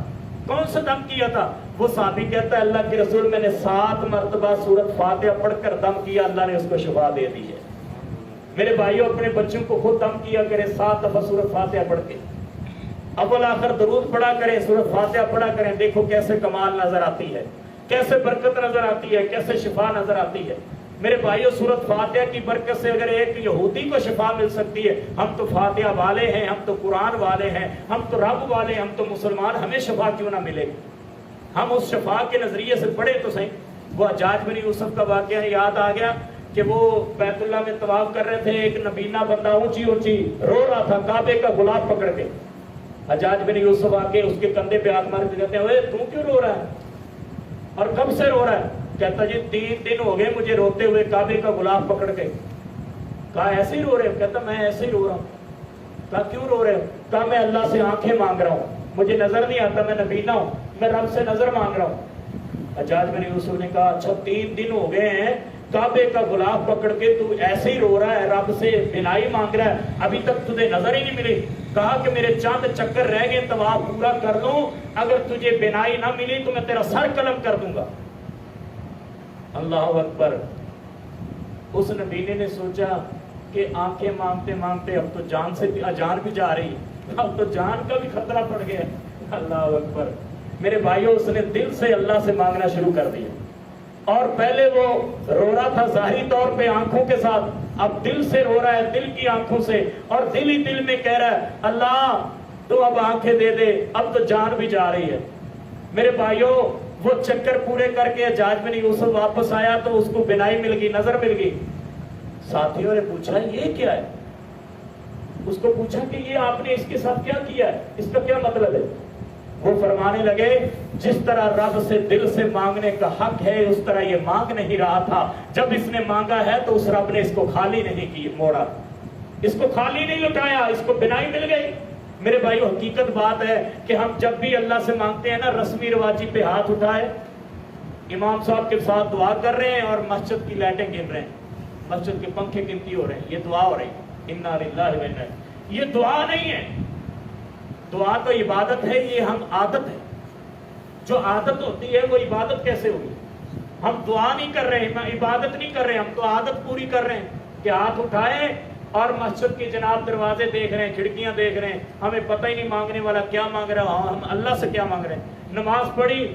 کون سا دم کیا تھا؟ وہ صحابی کہتا ہے اللہ کے رسول میں نے 7 مرتبہ سورۃ فاتحہ پڑھ کر دم کیا، اللہ نے اس کو شفا دے دی ہے۔ میرے بھائیوں، اپنے بچوں کو خود دم کیا کریں 7 دفعہ سورۃ فاتحہ پڑھ کے، اول آخر درود پڑھا کریں، سورۃ فاتحہ پڑھا کریں، دیکھو کیسے کمال نظر آتی ہے، کیسے برکت نظر آتی ہے، کیسے شفا نظر آتی ہے۔ میرے بھائیوں، سورۃ فاتحہ کی برکت سے اگر ایک یہودی کو شفا مل سکتی ہے، ہم تو فاتحہ والے ہیں، ہم تو قرآن والے ہیں، ہم تو رب والے، ہم تو مسلمان، ہمیں شفا کیوں نہ ملے؟ ہم اس شفا کے نظریے سے پڑھے تو صحیح۔ وہ حجاج بن یوسف کا واقعہ یاد آ گیا کہ وہ بیت اللہ میں طواف کر رہے تھے، ایک نبینا بندہ اونچی رو رہا تھا کعبے کا غلاف پکڑ کے۔ حجاج بن یوسف آ کے اس کے کندھے پہ ہاتھ مار کے کہتے ہیں اوے تو کیوں رو رہا ہے اور کب سے رو رہا ہے؟ کہتا جی 3 دن ہو گئے مجھے روتے ہوئے کعبے کا غلاف پکڑ کے۔ کہا ایسے ہی رو رہے ہو؟ کہتا میں ایسے ہی رو رہا ہوں۔ کہا کیوں رو رہے ہو؟ کہا میں اللہ سے آنکھیں مانگ رہا ہوں، مجھے نظر نہیں آتا، میں نبینا ہوں، میں رب سے نظر مانگ رہا ہوں۔ حجاج بن یوسف نے کہا اچھا 3 دن ہو گئے ہیں کعبے کا غلاف پکڑ کے تو ایسے ہی رو رہا ہے، رب سے بینائی مانگ رہا ہے، ابھی تک تجھے نظر ہی نہیں ملی؟ کہا کہ میرے چاند چکر رہ گئے، طواف پورا کر لوں، اگر تجھے بینائی نہ ملی تو میں تیرا سر قلم کر دوں گا۔ اللہ اکبر۔ اس نبینے نے سوچا کہ آنکھیں مانگتے مانگتے اب تو جان بھی جا رہی، اب تو جان کا بھی خطرہ پڑ گیا۔ اللہ اکبر۔ میرے بھائیوں، اس نے دل سے اللہ سے مانگنا شروع کر دیا، اور پہلے وہ رو رہا تھا ظاہری طور پہ آنکھوں کے ساتھ، اب دل سے رو رہا ہے، دل کی آنکھوں سے، اور دل ہی دل میں کہہ رہا ہے اللہ تو اب آنکھیں دے دے، اب تو جان بھی جا رہی ہے۔ میرے بھائیوں، وہ چکر پورے کر کے حجاج بن یوسف واپس آیا تو اس کو بینائی مل گئی، نظر مل گئی۔ ساتھیوں نے پوچھا یہ کیا ہے؟ اس کو پوچھا کہ یہ آپ نے اس کے ساتھ کیا کیا ہے، اس کا کیا مطلب ہے؟ وہ فرمانے لگے جس طرح رب سے دل سے مانگنے کا حق ہے اس طرح یہ مانگ نہیں رہا تھا، جب اس نے مانگا ہے تو اس رب نے اس کو خالی نہیں کی موڑا، اس کو خالی نہیں لٹایا، اس کو بینائی مل گئی۔ میرے بھائیو، حقیقت بات ہے کہ ہم جب بھی اللہ سے مانگتے ہیں نا، رسمی رواجی پہ ہاتھ اٹھائے، امام صاحب کے ساتھ دعا کر رہے ہیں اور مسجد کی لائٹیں گن رہے ہیں، مسجد کے پنکھے گنتی ہو رہے ہیں، یہ دعا ہو رہی ہے، انا للہ و انا، یہ دعا نہیں ہے۔ دعا تو عبادت ہے، یہ ہم عادت ہے، جو عادت ہوتی ہے وہ عبادت کیسے ہوگی؟ ہم دعا نہیں کر رہے، ہم عبادت نہیں کر رہے، ہم تو عادت پوری کر رہے ہیں کہ ہاتھ اٹھائے اور مسجد کے جناب دروازے دیکھ رہے ہیں، کھڑکیاں دیکھ رہے ہیں، ہمیں پتہ ہی نہیں مانگنے والا کیا مانگ رہا ہے، ہم اللہ سے کیا مانگ رہے ہیں۔ نماز پڑھی،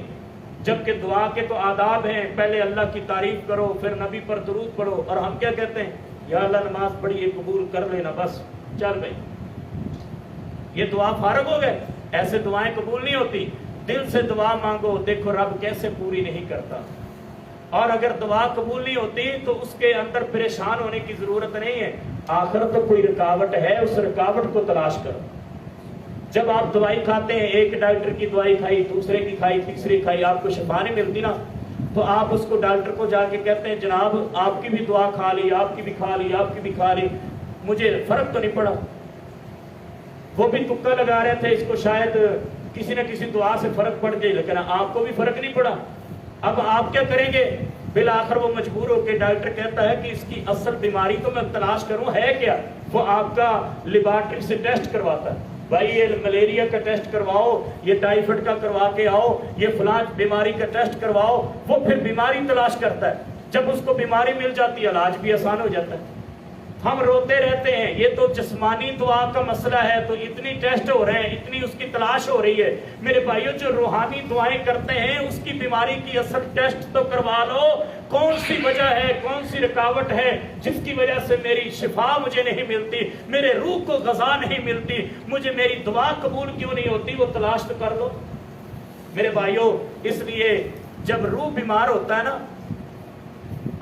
جبکہ دعا کے تو آداب ہیں، پہلے اللہ کی تعریف کرو، پھر نبی پر درود پڑھو، اور ہم کیا کہتے ہیں؟ یا اللہ نماز پڑھی یہ قبول کر لینا، بس چل بھائی، یہ دعا فارغ ہو گئے۔ ایسے دعائیں قبول نہیں ہوتی۔ دل سے دعا مانگو، دیکھو رب کیسے پوری نہیں کرتا۔ اور اگر دعا قبول نہیں ہوتی تو اس کے اندر پریشان ہونے کی ضرورت نہیں ہے، آخر تو کوئی رکاوٹ ہے، اس رکاوٹ کو تلاش کرو۔ جب آپ دوائی کھاتے ہیں، ایک ڈاکٹر کی دوائی کھائی، دوسرے کی کھائی، تیسری کھائی، آپ کو شفا نہیں ملتی نا، تو آپ اس کو ڈاکٹر کو جا کے کہتے ہیں جناب آپ کی بھی دعا کھا لی، آپ کی بھی کھا لی، آپ کی بھی کھا لی، مجھے فرق تو نہیں پڑا۔ وہ بھی تکا لگا رہے تھے، اس کو شاید کسی نہ کسی دعا سے فرق پڑ جائے، لیکن آپ کو بھی فرق نہیں پڑا۔ اب آپ کیا کریں گے؟ بالآخر وہ مجبور ہو کے ڈاکٹر کہتا ہے کہ اس کی اصل بیماری تو میں تلاش کروں ہے کیا؟ وہ آپ کا لیبارٹری سے ٹیسٹ کرواتا ہے، بھائی یہ ملیریا کا ٹیسٹ کرواؤ، یہ ٹائیفائڈ کا کروا کے آؤ، یہ فلاں بیماری کا ٹیسٹ کرواؤ۔ وہ پھر بیماری تلاش کرتا ہے، جب اس کو بیماری مل جاتی ہے علاج بھی آسان ہو جاتا ہے۔ ہم روتے رہتے ہیں، یہ تو جسمانی دعا کا مسئلہ ہے، تو اتنی ٹیسٹ ہو رہے ہیں، اتنی اس کی تلاش ہو رہی ہے۔ میرے بھائیوں، جو روحانی دعائیں کرتے ہیں اس کی بیماری کی اصل ٹیسٹ تو کروا لو، کون سی وجہ ہے، کون سی رکاوٹ ہے جس کی وجہ سے میری شفا مجھے نہیں ملتی، میرے روح کو غذا نہیں ملتی، مجھے میری دعا قبول کیوں نہیں ہوتی، وہ تلاش تو کر لو۔ میرے بھائیوں، اس لیے جب روح بیمار ہوتا ہے نا،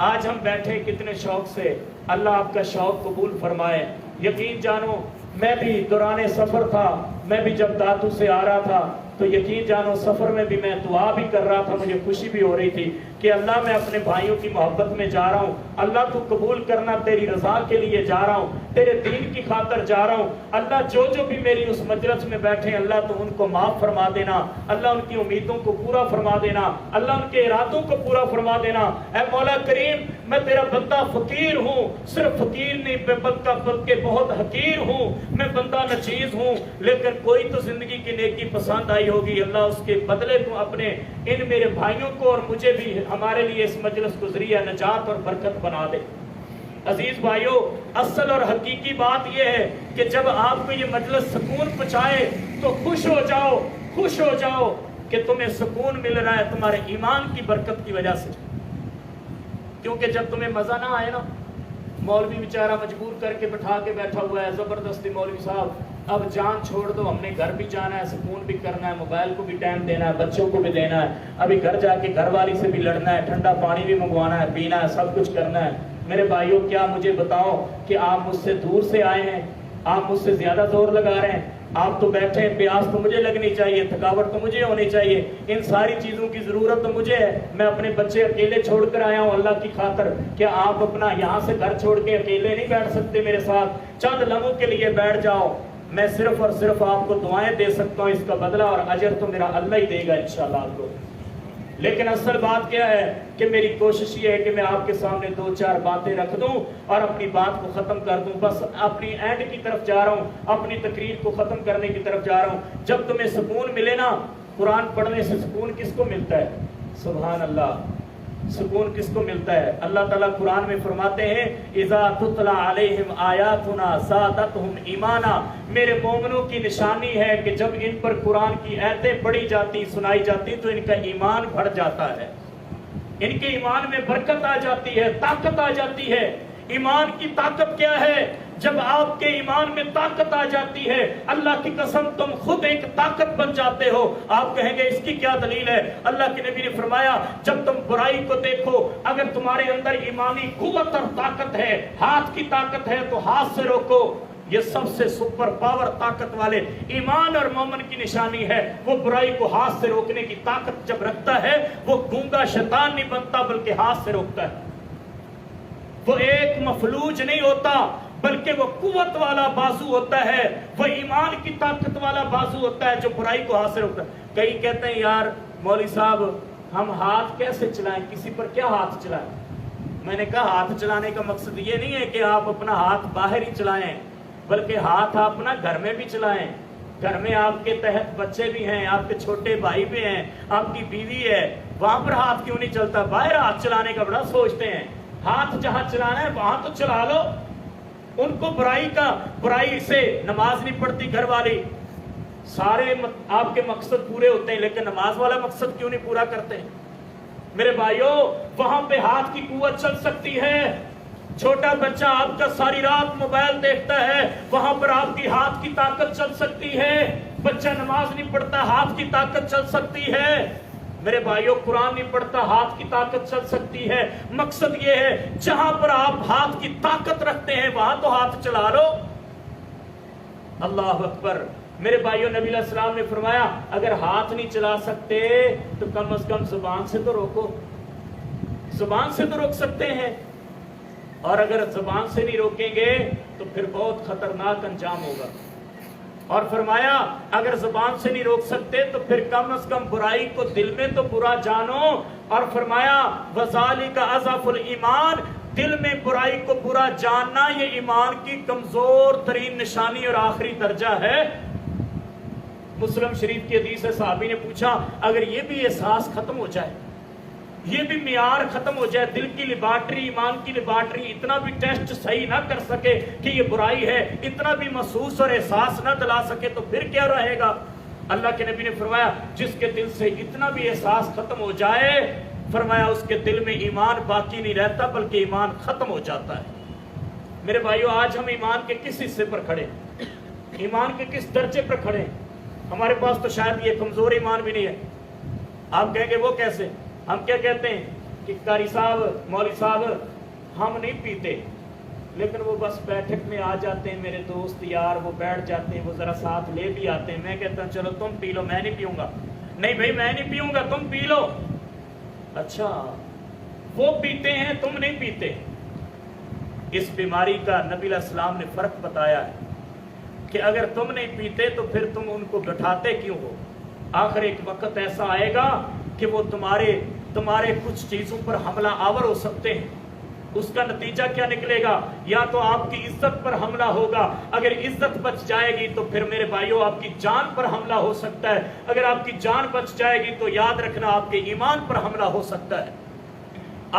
آج ہم بیٹھے کتنے شوق سے، اللہ آپ کا شوق قبول فرمائے۔ یقین جانو، میں بھی دوران سفر تھا، میں بھی جب داتو سے آ رہا تھا تو یقین جانو سفر میں بھی میں دعا بھی کر رہا تھا، مجھے خوشی بھی ہو رہی تھی کہ اللہ میں اپنے بھائیوں کی محبت میں جا رہا ہوں، اللہ تو قبول کرنا، تیری رضا کے لیے جا رہا ہوں، تیرے دین کی خاطر جا رہا ہوں۔ اللہ جو جو بھی میری اس مجلس میں بیٹھے ہیں، اللہ تو ان کو معاف فرما دینا، اللہ ان کی امیدوں کو پورا فرما دینا، اللہ ان کے ارادوں کو پورا فرما دینا۔ اے مولا کریم، میں تیرا بندہ فقیر ہوں، صرف فقیر نہیں بلکہ بہت حقیر ہوں، میں بندہ نچیز ہوں، لیکن کوئی تو زندگی کی نیکی پسند آئی ہوگی، اللہ اس کے بدلے کو اپنے ان میرے بھائیوں کو اور مجھے بھی ہمارے لیے اس مجلس کو ذریعہ نجات اور برکت بنا دے۔ عزیز بھائیوں، اصل اور حقیقی بات یہ ہے کہ جب آپ کو یہ مجلس سکون پہنچائے تو خوش ہو جاؤ، خوش ہو جاؤ کہ تمہیں سکون مل رہا ہے تمہارے ایمان کی برکت کی وجہ سے۔ کیونکہ جب تمہیں مزہ نہ آئے نا، مولوی بیچارہ مجبور کر کے بٹھا کے بیٹھا ہوا ہے، زبردستی مولوی صاحب اب جان چھوڑ دو، ہم نے گھر بھی جانا ہے، سکون بھی کرنا ہے، موبائل کو بھی ٹائم دینا ہے، بچوں کو بھی دینا ہے، ابھی گھر جا کے گھر والی سے بھی لڑنا ہے، ٹھنڈا پانی بھی منگوانا ہے، پینا ہے، سب کچھ کرنا ہے۔ میرے بھائیوں، کیا مجھے بتاؤ کہ آپ مجھ سے دور سے آئے ہیں، آپ مجھ سے زیادہ زور لگا رہے ہیں، آپ تو بیٹھے ہیں، پیاس تو مجھے لگنی چاہیے، تھکاوٹ تو مجھے ہونی چاہیے، ان ساری چیزوں کی ضرورت تو مجھے ہے، میں اپنے بچے اکیلے چھوڑ کر آیا ہوں اللہ کی خاطر۔ کیا آپ اپنا یہاں سے گھر چھوڑ کے اکیلے نہیں بیٹھ سکتے میرے ساتھ؟ چند لمحوں کے لیے بیٹھ جاؤ، میں صرف اور صرف آپ کو دعائیں دے سکتا ہوں، اس کا بدلہ اور اجر تو میرا اللہ ہی دے گا انشاءاللہ آپ کو۔ لیکن اصل بات کیا ہے کہ میری کوشش یہ ہے کہ میں آپ کے سامنے 2-4 باتیں رکھ دوں اور اپنی بات کو ختم کر دوں، بس اپنی اینڈ کی طرف جا رہا ہوں، اپنی تقریر کو ختم کرنے کی طرف جا رہا ہوں۔ جب تمہیں سکون ملے نا، قرآن پڑھنے سے سکون کس کو ملتا ہے؟ سبحان اللہ، سکون کس کو ملتا ہے؟ اللہ تعالیٰ قرآن میں فرماتے ہیں اذا تتلی علیہم آیاتنا زادتہم ایمانا، میرے مومنوں کی نشانی ہے کہ جب ان پر قرآن کی آیتیں پڑھی جاتی، سنائی جاتی تو ان کا ایمان بڑھ جاتا ہے، ان کے ایمان میں برکت آ جاتی ہے، طاقت آ جاتی ہے۔ ایمان کی طاقت کیا ہے؟ جب آپ کے ایمان میں طاقت آ جاتی ہے، اللہ کی قسم تم خود ایک طاقت بن جاتے ہو۔ آپ کہیں گے اس کی کیا دلیل ہے؟ اللہ کے نبی نے فرمایا جب تم برائی کو دیکھو، اگر تمہارے اندر ایمانی قوت اور طاقت ہے، ہاتھ کی طاقت ہے تو ہاتھ سے روکو۔ یہ سب سے سپر پاور طاقت والے ایمان اور مومن کی نشانی ہے، وہ برائی کو ہاتھ سے روکنے کی طاقت جب رکھتا ہے، وہ گونگا شیطان نہیں بنتا بلکہ ہاتھ سے روکتا ہے۔ وہ ایک مفلوج نہیں ہوتا بلکہ وہ قوت والا بازو ہوتا ہے، وہ ایمان کی طاقت والا بازو ہوتا ہے جو برائی کو ہاتھ سے روکتا ہے۔ کئی کہتے ہیں یار مولوی صاحب ہم ہاتھ کیسے چلائیں، کسی پر کیا ہاتھ چلائیں؟ میں نے کہا ہاتھ چلانے کا مقصد یہ نہیں ہے کہ آپ اپنا ہاتھ باہر ہی چلائیں، بلکہ ہاتھ آپ اپنا گھر میں بھی چلائیں۔ گھر میں آپ کے تحت بچے بھی ہیں، آپ کے چھوٹے بھائی بھی ہیں، آپ کی بیوی ہے، وہاں پر ہاتھ کیوں نہیں چلتا؟ باہر ہاتھ چلانے کا بڑا سوچتے ہیں، ہاتھ جہاں چلانا ہے وہاں تو چلا لو۔ ان کو برائی سے نماز نہیں پڑھتی گھر والی، سارے آپ کے مقصد پورے ہوتے ہیں لیکن نماز والا مقصد کیوں نہیں پورا کرتے؟ میرے بھائیوں وہاں پہ ہاتھ کی قوت چل سکتی ہے۔ چھوٹا بچہ آپ کا ساری رات موبائل دیکھتا ہے، وہاں پر آپ کی ہاتھ کی طاقت چل سکتی ہے۔ بچہ نماز نہیں پڑھتا، ہاتھ کی طاقت چل سکتی ہے۔ میرے بھائیوں قرآن نہیں پڑھتا، ہاتھ کی طاقت چل سکتی ہے۔ مقصد یہ ہے جہاں پر آپ ہاتھ کی طاقت رکھتے ہیں وہاں تو ہاتھ چلا لو۔ اللہ اکبر۔ میرے بھائیوں نبی علیہ السلام نے فرمایا اگر ہاتھ نہیں چلا سکتے تو کم از کم زبان سے تو روکو، زبان سے تو روک سکتے ہیں، اور اگر زبان سے نہیں روکیں گے تو پھر بہت خطرناک انجام ہوگا۔ اور فرمایا اگر زبان سے نہیں روک سکتے تو پھر کم از کم برائی کو دل میں تو برا جانو، اور فرمایا وَذَلِكَ أَضْعَفُ الْإِيمَانِ، دل میں برائی کو برا جاننا یہ ایمان کی کمزور ترین نشانی اور آخری درجہ ہے۔ مسلم شریف کی حدیث ہے، صحابی نے پوچھا اگر یہ بھی احساس ختم ہو جائے، یہ بھی معیار ختم ہو جائے، دل کی لیبارٹری، ایمان کی لیبارٹری اتنا بھی ٹیسٹ صحیح نہ کر سکے کہ یہ برائی ہے، اتنا بھی محسوس اور احساس نہ دلا سکے تو پھر کیا رہے گا؟ اللہ کے نبی نے فرمایا جس کے دل سے اتنا بھی احساس ختم ہو جائے، فرمایا اس کے دل میں ایمان باقی نہیں رہتا بلکہ ایمان ختم ہو جاتا ہے۔ میرے بھائیو آج ہم ایمان کے کس حصے پر کھڑے، ایمان کے کس درجے پر کھڑے؟ ہمارے پاس تو شاید یہ کمزور ایمان بھی نہیں ہے۔ آپ کہیں گے وہ کیسے؟ ہم کیا کہتے ہیں کہ قاری صاحب، مولوی صاحب ہم نہیں پیتے، لیکن وہ بس بیٹھک میں آ جاتے ہیں، میرے دوست یار وہ بیٹھ جاتے ہیں، وہ ذرا ساتھ لے بھی آتے ہیں، میں کہتا ہوں چلو تم پی لو، میں نہیں پیوں گا۔ نہیں بھائی میں نہیں پیوں گا، تم پی لو۔ اچھا وہ پیتے ہیں تم نہیں پیتے۔ اس بیماری کا نبی علیہ السلام نے فرق بتایا ہے کہ اگر تم نہیں پیتے تو پھر تم ان کو بٹھاتے کیوں ہو؟ آخر ایک وقت ایسا آئے گا کہ وہ تمہارے کچھ چیزوں پر حملہ آور ہو سکتے ہیں۔ اس کا نتیجہ کیا نکلے گا؟ یا تو آپ کی عزت پر حملہ ہوگا، اگر عزت بچ جائے گی تو پھر میرے بھائیوں آپ کی جان پر حملہ ہو سکتا ہے، اگر آپ کی جان بچ جائے گی تو یاد رکھنا آپ کے ایمان پر حملہ ہو سکتا ہے،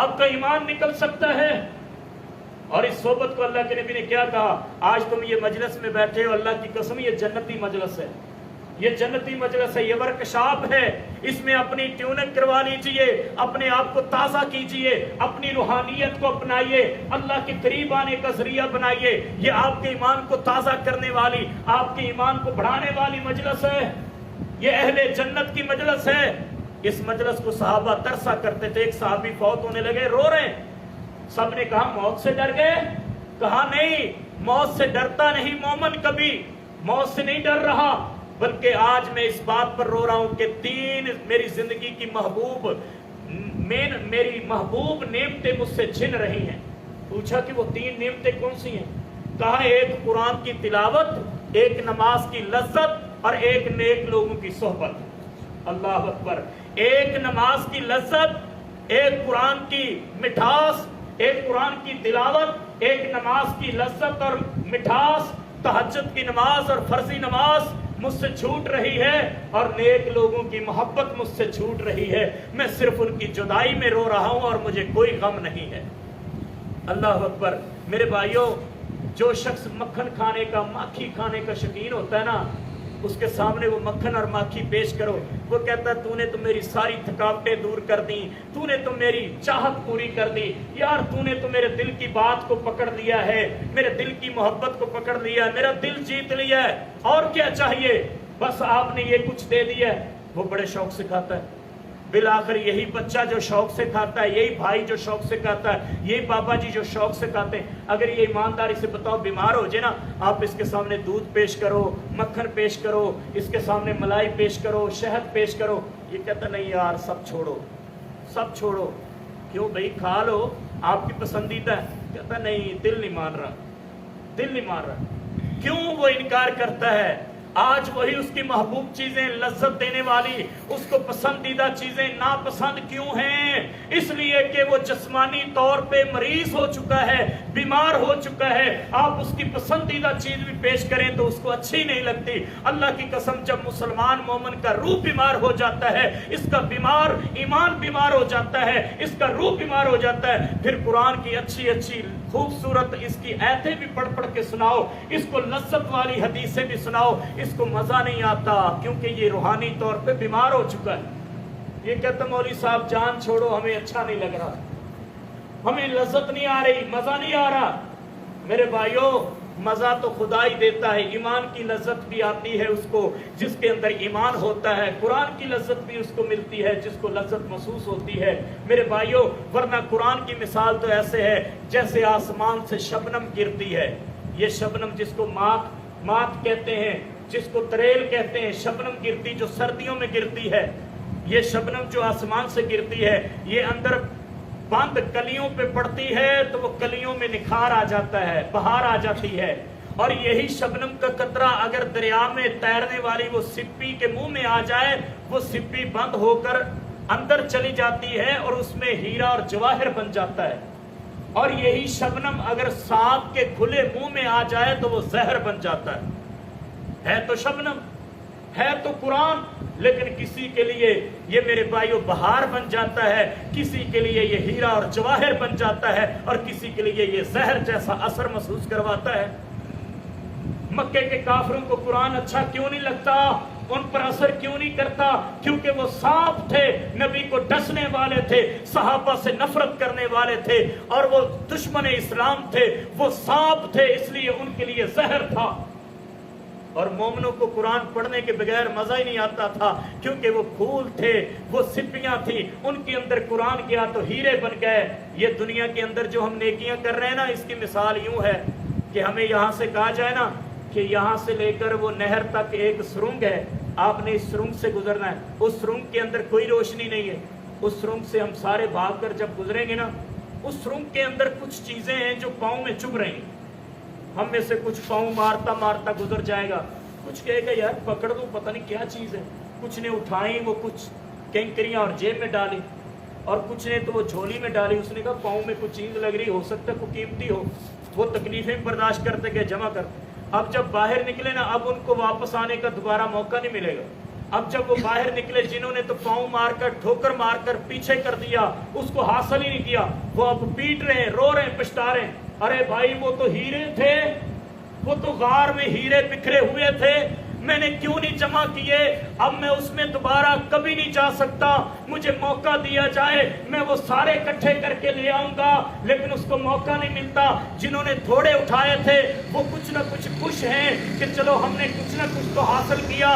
آپ کا ایمان نکل سکتا ہے۔ اور اس صحبت کو اللہ کے نبی نے کیا کہا؟ آج تم یہ مجلس میں بیٹھے ہو، اللہ کی قسم یہ جنتی مجلس ہے، یہ جنتی مجلس ہے، یہ ورکشاپ ہے، اس میں اپنی ٹیوننگ کروا لیجئے، اپنے آپ کو تازہ کیجئے، اپنی روحانیت کو اپنائیے، اللہ کے قریب آنے کا ذریعہ بنائیے۔ یہ آپ کے ایمان کو تازہ کرنے والی، آپ کے ایمان کو بڑھانے والی مجلس ہے، یہ اہل جنت کی مجلس ہے۔ اس مجلس کو صحابہ ترسا کرتے تھے۔ ایک صحابی فوت ہونے لگے، رو رہے ہیں، سب نے کہا موت سے ڈر گئے؟ کہا نہیں، موت سے ڈرتا نہیں مومن کبھی، موت سے نہیں ڈر رہا، بلکہ آج میں اس بات پر رو رہا ہوں کہ تین میری زندگی کی میری محبوب نعمتیں مجھ سے چھن رہی ہیں۔ پوچھا کہ وہ تین نعمتیں کون سی ہیں؟ کہا ایک قرآن کی تلاوت، ایک نماز کی لذت اور ایک نیک لوگوں کی صحبت. اللہ اکبر. ایک نماز کی لذت، ایک قرآن کی مٹھاس، ایک قرآن کی تلاوت، ایک نماز کی لذت اور مٹھاس. تہجد کی نماز اور فرضی نماز مجھ سے چھوٹ رہی ہے اور نیک لوگوں کی محبت مجھ سے چھوٹ رہی ہے. میں صرف ان کی جدائی میں رو رہا ہوں اور مجھے کوئی غم نہیں ہے. اللہ اکبر. میرے بھائیوں، جو شخص مکھن کھانے کا، ماکھی کھانے کا شوقین ہوتا ہے نا، اس کے سامنے وہ مکھن اور ماکھی پیش کرو، وہ کہتا ہے تو نے تو میری ساری تھکاوٹیں دور کر دی، تو نے تو میری چاہت پوری کر دی. یار تو نے تو میرے دل کی بات کو پکڑ لیا ہے، میرے دل کی محبت کو پکڑ لیا ہے، میرا دل جیت لیا ہے، اور کیا چاہیے؟ بس آپ نے یہ کچھ دے دیا ہے. وہ بڑے شوق سے کھاتا ہے. بالآخر یہی بچہ جو شوق سے کھاتا ہے، یہی بھائی جو شوق سے کھاتا ہے، یہی بابا جی جو شوق سے کھاتے ہیں، اگر یہ ایمانداری سے بتاؤ بیمار ہو جائے نا، آپ اس کے سامنے دودھ پیش کرو، مکھن پیش کرو، اس کے سامنے ملائی پیش کرو، شہد پیش کرو، یہ کہتا نہیں یار سب چھوڑو، سب چھوڑو. کیوں بھائی؟ کھا لو، آپ کی پسندیدہ ہے. کہتا نہیں، دل نہیں مان رہا، دل نہیں مان رہا. کیوں وہ انکار کرتا ہے؟ آج وہی اس کی محبوب چیزیں، لذت دینے والی، اس کو پسندیدہ چیزیں ناپسند کیوں ہیں؟ اس لیے کہ وہ جسمانی طور پہ مریض ہو چکا ہے، بیمار ہو چکا ہے. آپ اس کی پسندیدہ چیز بھی پیش کریں تو اس کو اچھی نہیں لگتی. اللہ کی قسم، جب مسلمان مومن کا روح بیمار ہو جاتا ہے، اس کا بیمار ایمان بیمار ہو جاتا ہے، اس کا روح بیمار ہو جاتا ہے، پھر قرآن کی اچھی اچھی خوبصورت اس کی آیتیں بھی پڑھ پڑھ کے سناؤ، اس کو لذت والی حدیثیں بھی سناؤ، اس کو مزہ نہیں آتا، کیونکہ یہ روحانی طور پہ بیمار ہو چکا ہے. یہ کہتا مولوی صاحب جان چھوڑو، ہمیں اچھا نہیں لگ رہا، ہمیں لذت نہیں آ رہی، مزہ نہیں آ رہا. میرے بھائیوں، مزہ تو خدا ہی دیتا ہے. ایمان کی لذت بھی آتی ہے اس کو جس کے اندر ایمان ہوتا ہے. قرآن کی لذت بھی اس کو ملتی ہے جس کو لذت محسوس ہوتی ہے. میرے بھائیوں، ورنہ قرآن کی مثال تو ایسے ہے جیسے آسمان سے شبنم گرتی ہے. یہ شبنم جس کو مات کہتے ہیں، جس کو تریل کہتے ہیں، شبنم گرتی جو سردیوں میں گرتی ہے. یہ شبنم جو آسمان سے گرتی ہے، یہ اندر بند کلیوں پہ پڑتی ہے تو وہ کلیوں میں نکھار آ جاتا ہے، بہار آ جاتی ہے. اور یہی شبنم کا قطرہ اگر دریا میں تیرنے والی وہ سپی کے منہ میں آ جائے، وہ سپی بند ہو کر اندر چلی جاتی ہے اور اس میں ہیرا اور جواہر بن جاتا ہے. اور یہی شبنم اگر سانپ کے کھلے منہ میں آ جائے تو وہ زہر بن جاتا ہے تو شبنم، ہے تو قرآن، لیکن کسی کے لیے یہ میرے بھائیوں بہار بن جاتا ہے، کسی کے لیے یہ ہیرا اور جواہر بن جاتا ہے، اور کسی کے لیے یہ زہر جیسا اثر محسوس کرواتا ہے. مکے کے کافروں کو قرآن اچھا کیوں نہیں لگتا؟ ان پر اثر کیوں نہیں کرتا؟ کیونکہ وہ سانپ تھے، نبی کو ڈسنے والے تھے، صحابہ سے نفرت کرنے والے تھے، اور وہ دشمن اسلام تھے، وہ سانپ تھے، اس لیے ان کے لیے زہر تھا. اور مومنوں کو قرآن پڑھنے کے بغیر مزہ ہی نہیں آتا تھا، کیونکہ وہ پھول تھے، وہ سپیاں تھیں، ان کے اندر قرآن گیا تو ہیرے بن گئے. یہ دنیا کے اندر جو ہم نیکیاں کر رہے ہیں نا، اس کی مثال یوں ہے کہ ہمیں یہاں سے کہا جائے نا کہ یہاں سے لے کر وہ نہر تک ایک سرنگ ہے، آپ نے اس سرنگ سے گزرنا ہے. اس سرنگ کے اندر کوئی روشنی نہیں ہے. اس سرنگ سے ہم سارے بھاگ کر جب گزریں گے نا، اس سرنگ کے اندر کچھ چیزیں ہیں جو پاؤں میں چبھ رہی ہیں. ہم میں سے کچھ پاؤں مارتا مارتا گزر جائے گا، کچھ کہے گا یار پکڑ دوں، پتہ نہیں کیا چیز ہے. کچھ نے اٹھائی وہ کچھ کینکریاں اور جیب میں ڈالی، اور کچھ نے تو وہ جھولی میں ڈالی. اس نے کہا پاؤں میں کچھ چیز لگ رہی، ہو سکتا ہے کوئی قیمتی ہو. وہ تکلیفیں برداشت کرتے گئے، جمع کرتے. اب جب باہر نکلے نا، اب ان کو واپس آنے کا دوبارہ موقع نہیں ملے گا. اب جب وہ باہر نکلے، جنہوں نے تو پاؤں مار کر ٹھوکر مار کر پیچھے کر دیا، اس کو حاصل ہی نہیں کیا، وہ اب پیٹ رہے ہیں، رو رہے ہیں، پچھتا رہے ہیں. ارے بھائی وہ تو ہیرے تھے، وہ تو غار میں ہیرے بکھرے ہوئے تھے، میں نے کیوں نہیں جمع کیے؟ اب میں اس میں دوبارہ کبھی نہیں جا سکتا. مجھے موقع دیا جائے میں وہ سارے اکٹھے کر کے لے آؤں گا، لیکن اس کو موقع نہیں ملتا. جنہوں نے تھوڑے اٹھائے تھے وہ کچھ نہ کچھ خوش ہیں کہ چلو ہم نے کچھ نہ کچھ تو حاصل کیا.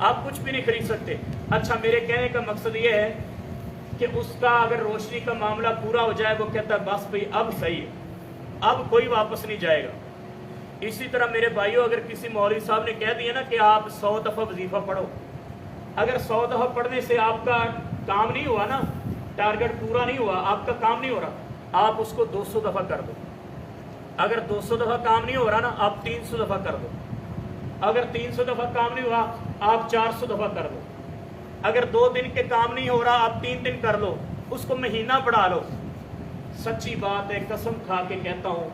آپ کچھ بھی نہیں خرید سکتے۔ اچھا میرے کہنے کا مقصد یہ ہے کہ اس کا اگر روشنی کا معاملہ پورا ہو جائے، وہ کہتا ہے بس بھئی اب صحیح ہے، اب کوئی واپس نہیں جائے گا۔ اسی طرح میرے بھائیوں، اگر کسی مولوی صاحب نے کہہ دیا نا کہ آپ 100 دفعہ وظیفہ پڑھو، اگر 100 دفعہ پڑھنے سے آپ کا کام نہیں ہوا نا، ٹارگٹ پورا نہیں ہوا، آپ کا کام نہیں ہو رہا، آپ اس کو 200 دفعہ کر دو۔ اگر 200 دفعہ کام نہیں ہو رہا نا، آپ 300 دفعہ کر دو۔ اگر 300 دفعہ کام نہیں ہوا، آپ 400 دفعہ کر دو۔ اگر 2 دن کے کام نہیں ہو رہا، آپ 3 دن کر لو، اس کو مہینہ بڑھا لو۔ سچی بات ہے، قسم کھا کے کہتا ہوں،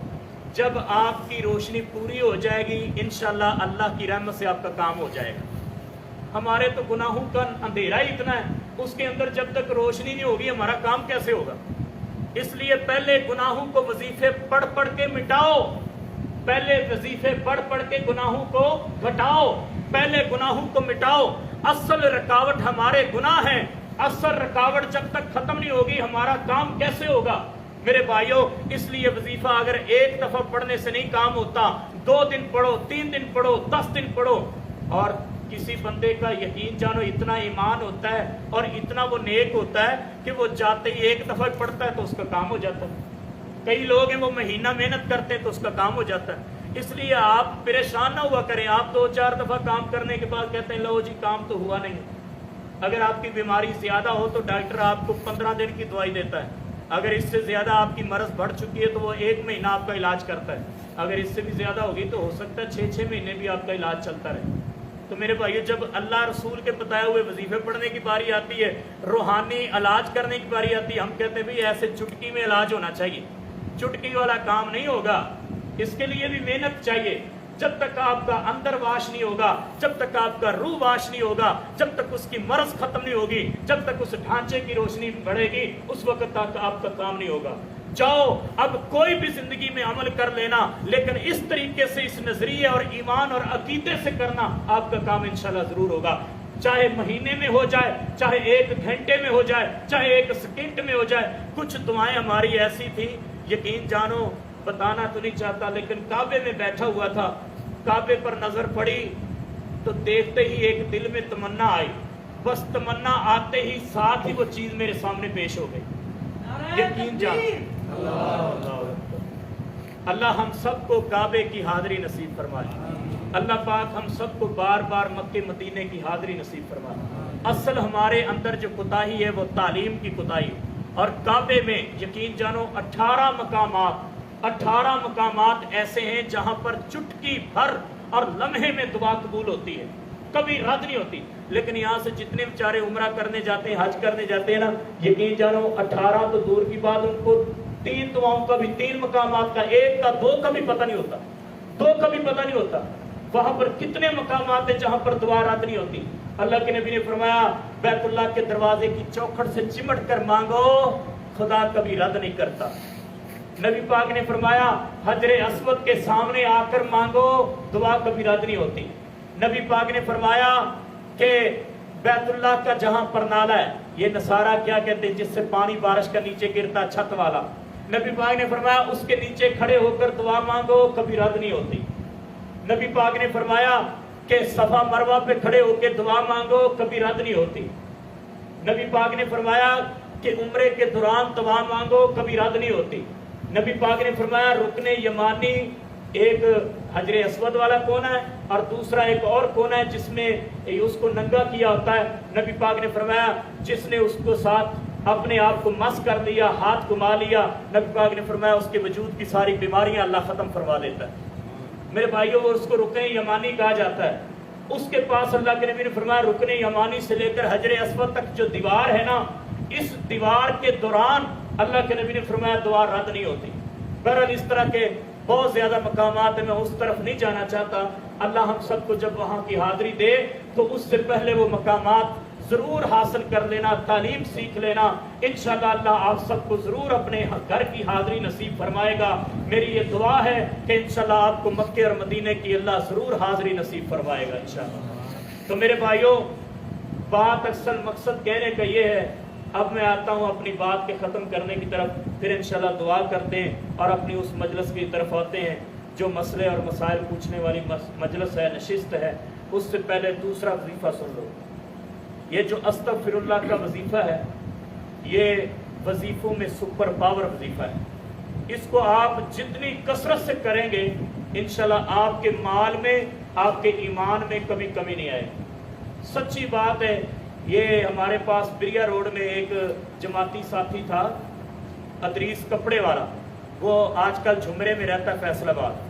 جب آپ کی روشنی پوری ہو جائے گی، انشاءاللہ اللہ کی رحمت سے آپ کا کام ہو جائے گا۔ ہمارے تو گناہوں کا اندھیرا ہی اتنا ہے، اس کے اندر جب تک روشنی نہیں ہوگی ہمارا کام کیسے ہوگا؟ اس لیے پہلے گناہوں کو وظیفے پڑھ پڑھ کے مٹاؤ، پہلے وظیفے پڑھ پڑھ کے گناہوں کو گھٹاؤ، پہلے گناہوں کو مٹاؤ۔ اصل رکاوٹ ہمارے گناہ ہیں، اصل رکاوٹ جب تک ختم نہیں ہوگی ہمارا کام کیسے ہوگا؟ میرے بھائیوں، اس لیے وظیفہ اگر ایک دفعہ پڑھنے سے نہیں کام ہوتا، 2 دن پڑھو، 3 دن پڑھو، 10 دن پڑھو۔ اور کسی بندے کا یقین جانو اتنا ایمان ہوتا ہے اور اتنا وہ نیک ہوتا ہے کہ وہ جاتے ہی ایک دفعہ پڑھتا ہے تو اس کا کام ہو جاتا ہے۔ کئی لوگ ہیں وہ مہینہ محنت کرتے ہیں تو اس کا کام ہو جاتا ہے۔ اس لیے آپ پریشان نہ ہوا کریں، آپ 2-4 دفعہ کام کرنے کے بعد کہتے ہیں لو جی کام تو ہوا نہیں۔ اگر آپ کی بیماری زیادہ ہو تو ڈاکٹر آپ کو 15 دن کی دوائی دیتا ہے، اگر اس سے زیادہ آپ کی مرض بڑھ چکی ہے تو وہ 1 مہینہ آپ کا علاج کرتا ہے، اگر اس سے بھی زیادہ ہوگی تو ہو سکتا ہے 6 مہینے بھی آپ کا علاج چلتا رہے۔ تو میرے بھائیو، جب اللہ رسول کے بتائے ہوئے وظیفے پڑھنے کی باری آتی ہے، روحانی علاج کرنے کی باری آتی ہے، ہم کہتے ہیں بھئی ایسے چٹکی میں علاج ہونا چاہیے۔ چٹکی والا کام نہیں ہوگا، اس کے لیے بھی محنت چاہیے۔ جب تک آپ کا اندر واش نہیں ہوگا، جب تک آپ کا روح واش نہیں ہوگا، جب تک اس کی مرض ختم نہیں ہوگی، جب تک اس ڈھانچے کی روشنی بڑھے گی، اس وقت تک آپ کا کام نہیں ہوگا۔ چاہو اب کوئی بھی زندگی میں عمل کر لینا، لیکن اس طریقے سے، اس نظریے اور ایمان اور عقیدے سے کرنا، آپ کا کام انشاءاللہ ضرور ہوگا۔ چاہے مہینے میں ہو جائے، چاہے 1 گھنٹے میں ہو جائے، چاہے 1 سیکنڈ میں ہو جائے۔ کچھ دعائیں ہماری ایسی تھی، یقین جانو بتانا تو نہیں چاہتا، لیکن کعبے میں بیٹھا ہوا تھا، کعبے پر نظر پڑی تو دیکھتے ہی ایک دل میں تمنا آئی، بس تمنا آتے ہی ساتھ ہی وہ چیز میرے سامنے پیش ہو گئی۔ یقین جان اللہ ہم سب کو کعبے کی حاضری نصیب فرمائے، اللہ پاک ہم سب کو بار بار مکے مدینے کی حاضری نصیب فرمائے۔ اصل ہمارے اندر جو کوتاہی ہے وہ تعلیم کی کوتاہی، اور کعبے میں یقین جانو 18 مقامات ایسے ہیں جہاں پر چٹکی بھر اور لمحے میں دعا قبول ہوتی ہے، کبھی رد نہیں ہوتی۔ لیکن یہاں سے جتنے بیچارے عمرہ کرنے جاتے ہیں، حج کرنے جاتے ہیں نا، یقین جانو 18 تو دور کی بات، ان کو 3 دعاؤں کا بھی، 3 مقامات کا، 1 کا 2 کا بھی پتہ نہیں ہوتا، 2 کا بھی پتہ نہیں ہوتا۔ وہاں پر کتنے مقامات ہیں جہاں پر دعا رد نہیں ہوتی۔ اللہ کے نبی نے فرمایا بیت اللہ کے دروازے کی چوکھٹ سے چمٹ کر مانگو، خدا کبھی رد نہیں کرتا۔ نبی پاک نے فرمایا حجر اسود کے سامنے آ کر مانگو، دعا کبھی رد نہیں ہوتی۔ نبی پاک نے فرمایا کہ بیت اللہ کا جہاں پرنالا ہے، یہ نصارہ کیا کہتے ہیں جس سے پانی بارش کا نیچے گرتا، چھت والا، نبی پاک نے فرمایا اس کے نیچے کھڑے ہو کر دعا مانگو، کبھی رد نہیں ہوتی۔ نبی پاک نے فرمایا کہ صفا مروہ پہ کھڑے ہو کے دعا مانگو، کبھی رد نہیں ہوتی۔ نبی پاک نے فرمایا کہ عمرے کے دوران دعا مانگو، کبھی رد نہیں ہوتی۔ نبی پاک نے فرمایا رکن یمانی، ایک حجر اسود والا کونا ہے اور دوسرا ایک اور کونا ہے جس میں اس کو ننگا کیا ہوتا ہے۔ نبی پاک نے فرمایا جس نے اس کو ساتھ اپنے آپ کو مس کر لیا، ہاتھ گھما لیا، نبی پاک نے فرمایا اس کے وجود کی ساری بیماریاں اللہ ختم فرما دیتا ہے۔ میرے بھائیوں، اس کو رکن یمانی کہا جاتا ہے۔ اس کے پاس اللہ کے نبی نے فرمایا رکن یمانی سے لے کر حجر اسود تک جو دیوار ہے نا، اس دیوار کے دوران اللہ کے نبی نے فرمایا دعا رد نہیں ہوتی۔ بہرحال اس طرح کے بہت زیادہ مقامات ہیں، میں اس طرف نہیں جانا چاہتا۔ اللہ ہم سب کو جب وہاں کی حاضری دے تو اس سے پہلے وہ مقامات ضرور حاصل کر لینا، تعلیم سیکھ لینا۔ انشاءاللہ اللہ آپ سب کو ضرور اپنے گھر کی حاضری نصیب فرمائے گا۔ میری یہ دعا ہے کہ انشاءاللہ آپ کو مکے اور مدینے کی اللہ ضرور حاضری نصیب فرمائے گا انشاءاللہ۔ تو میرے بھائیوں، بات اصل مقصد کہنے کا یہ ہے۔ اب میں آتا ہوں اپنی بات کے ختم کرنے کی طرف، پھر انشاءاللہ دعا کرتے ہیں اور اپنی اس مجلس کی طرف آتے ہیں جو مسئلے اور مسائل پوچھنے والی مجلس ہے، نشست ہے۔ اس سے پہلے دوسرا وظیفہ سن لو. یہ جو استغفراللہ کا وظیفہ ہے یہ وظیفوں میں سپر پاور وظیفہ ہے. اس کو آپ جتنی کثرت سے کریں گے انشاءاللہ آپ کے مال میں آپ کے ایمان میں کبھی کمی نہیں آئے. سچی بات ہے. یہ ہمارے پاس بریا روڈ میں ایک جماعتی ساتھی تھا ادریس کپڑے والا, وہ آج کل جھمرے میں رہتا ہے فیصل آباد.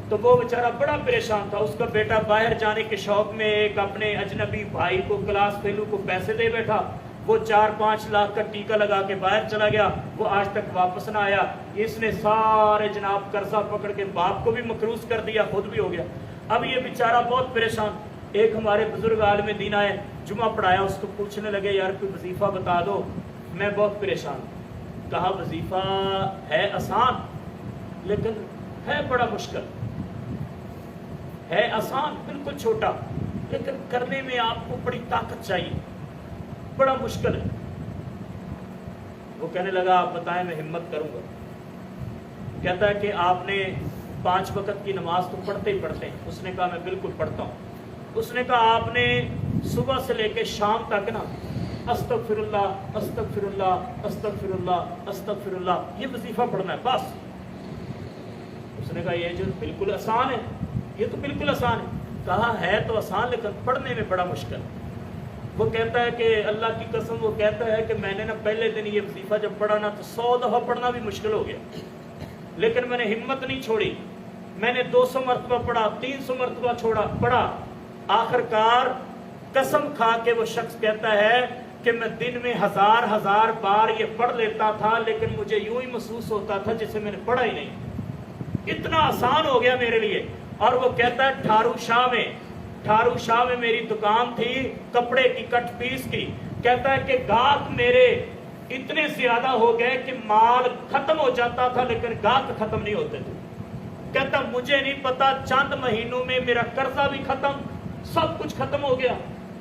تو وہ بیچارہ بڑا پریشان تھا. اس کا بیٹا باہر جانے کے شوق میں ایک اپنے اجنبی بھائی کو کلاس فیلو کو پیسے دے بیٹھا. وہ 4-5 لاکھ کا ٹیکہ لگا کے باہر چلا گیا. وہ آج تک واپس نہ آیا. اس نے سارے جناب قرضہ پکڑ کے باپ کو بھی مقروض کر دیا, خود بھی ہو گیا. اب یہ بیچارہ بہت پریشان. ایک ہمارے بزرگ عالم دین آئے, جمعہ پڑھایا, اس کو پوچھنے لگے یار کوئی وظیفہ بتا دو, میں بہت پریشان. کہا وظیفہ ہے آسان لیکن ہے بڑا مشکل. ہے آسان بالکل چھوٹا لیکن کرنے میں آپ کو بڑی طاقت چاہیے, بڑا مشکل ہے. وہ کہنے لگا آپ بتائیں میں ہمت کروں گا. کہتا ہے کہ آپ نے 5 وقت کی نماز تو پڑھتے ہی پڑھتے ہیں. اس نے کہا میں بالکل پڑھتا ہوں. اس نے کہا آپ نے صبح سے لے کے شام تک نا استغفر اللہ استغفر اللہ استغفر اللہ استغفر اللہ یہ وظیفہ پڑھنا ہے بس. اس نے کہا یہ جو بالکل آسان ہے, یہ تو بالکل آسان ہے. کہا ہے تو آسان لیکن پڑھنے میں بڑا مشکل. وہ کہتا ہے کہ اللہ کی قسم وہ کہتا ہے کہ میں نے نا پہلے دن یہ وظیفہ جب پڑھا نا تو 100 دفعہ پڑھنا بھی مشکل ہو گیا, لیکن میں نے ہمت نہیں چھوڑی. میں نے 200 مرتبہ پڑھا, 300 مرتبہ پڑھا. آخر کار قسم کھا کے وہ شخص کہتا ہے کہ میں دن میں 1000 بار یہ پڑھ لیتا تھا لیکن مجھے یوں ہی محسوس ہوتا تھا جسے میں نے پڑھا ہی نہیں. اتنا آسان ہو گیا میرے لیے. اور وہ کہتا ہے ٹھارو شاہ میں میری دکان تھی کپڑے کی کٹ پیس کی. کہتا ہے کہ گاہک میرے اتنے زیادہ ہو گئے کہ مال ختم ہو جاتا تھا لیکن گاہک ختم نہیں ہوتے تھے. کہتا مجھے نہیں پتا چند مہینوں میں میرا قرضہ بھی ختم, سب کچھ ختم ہو گیا.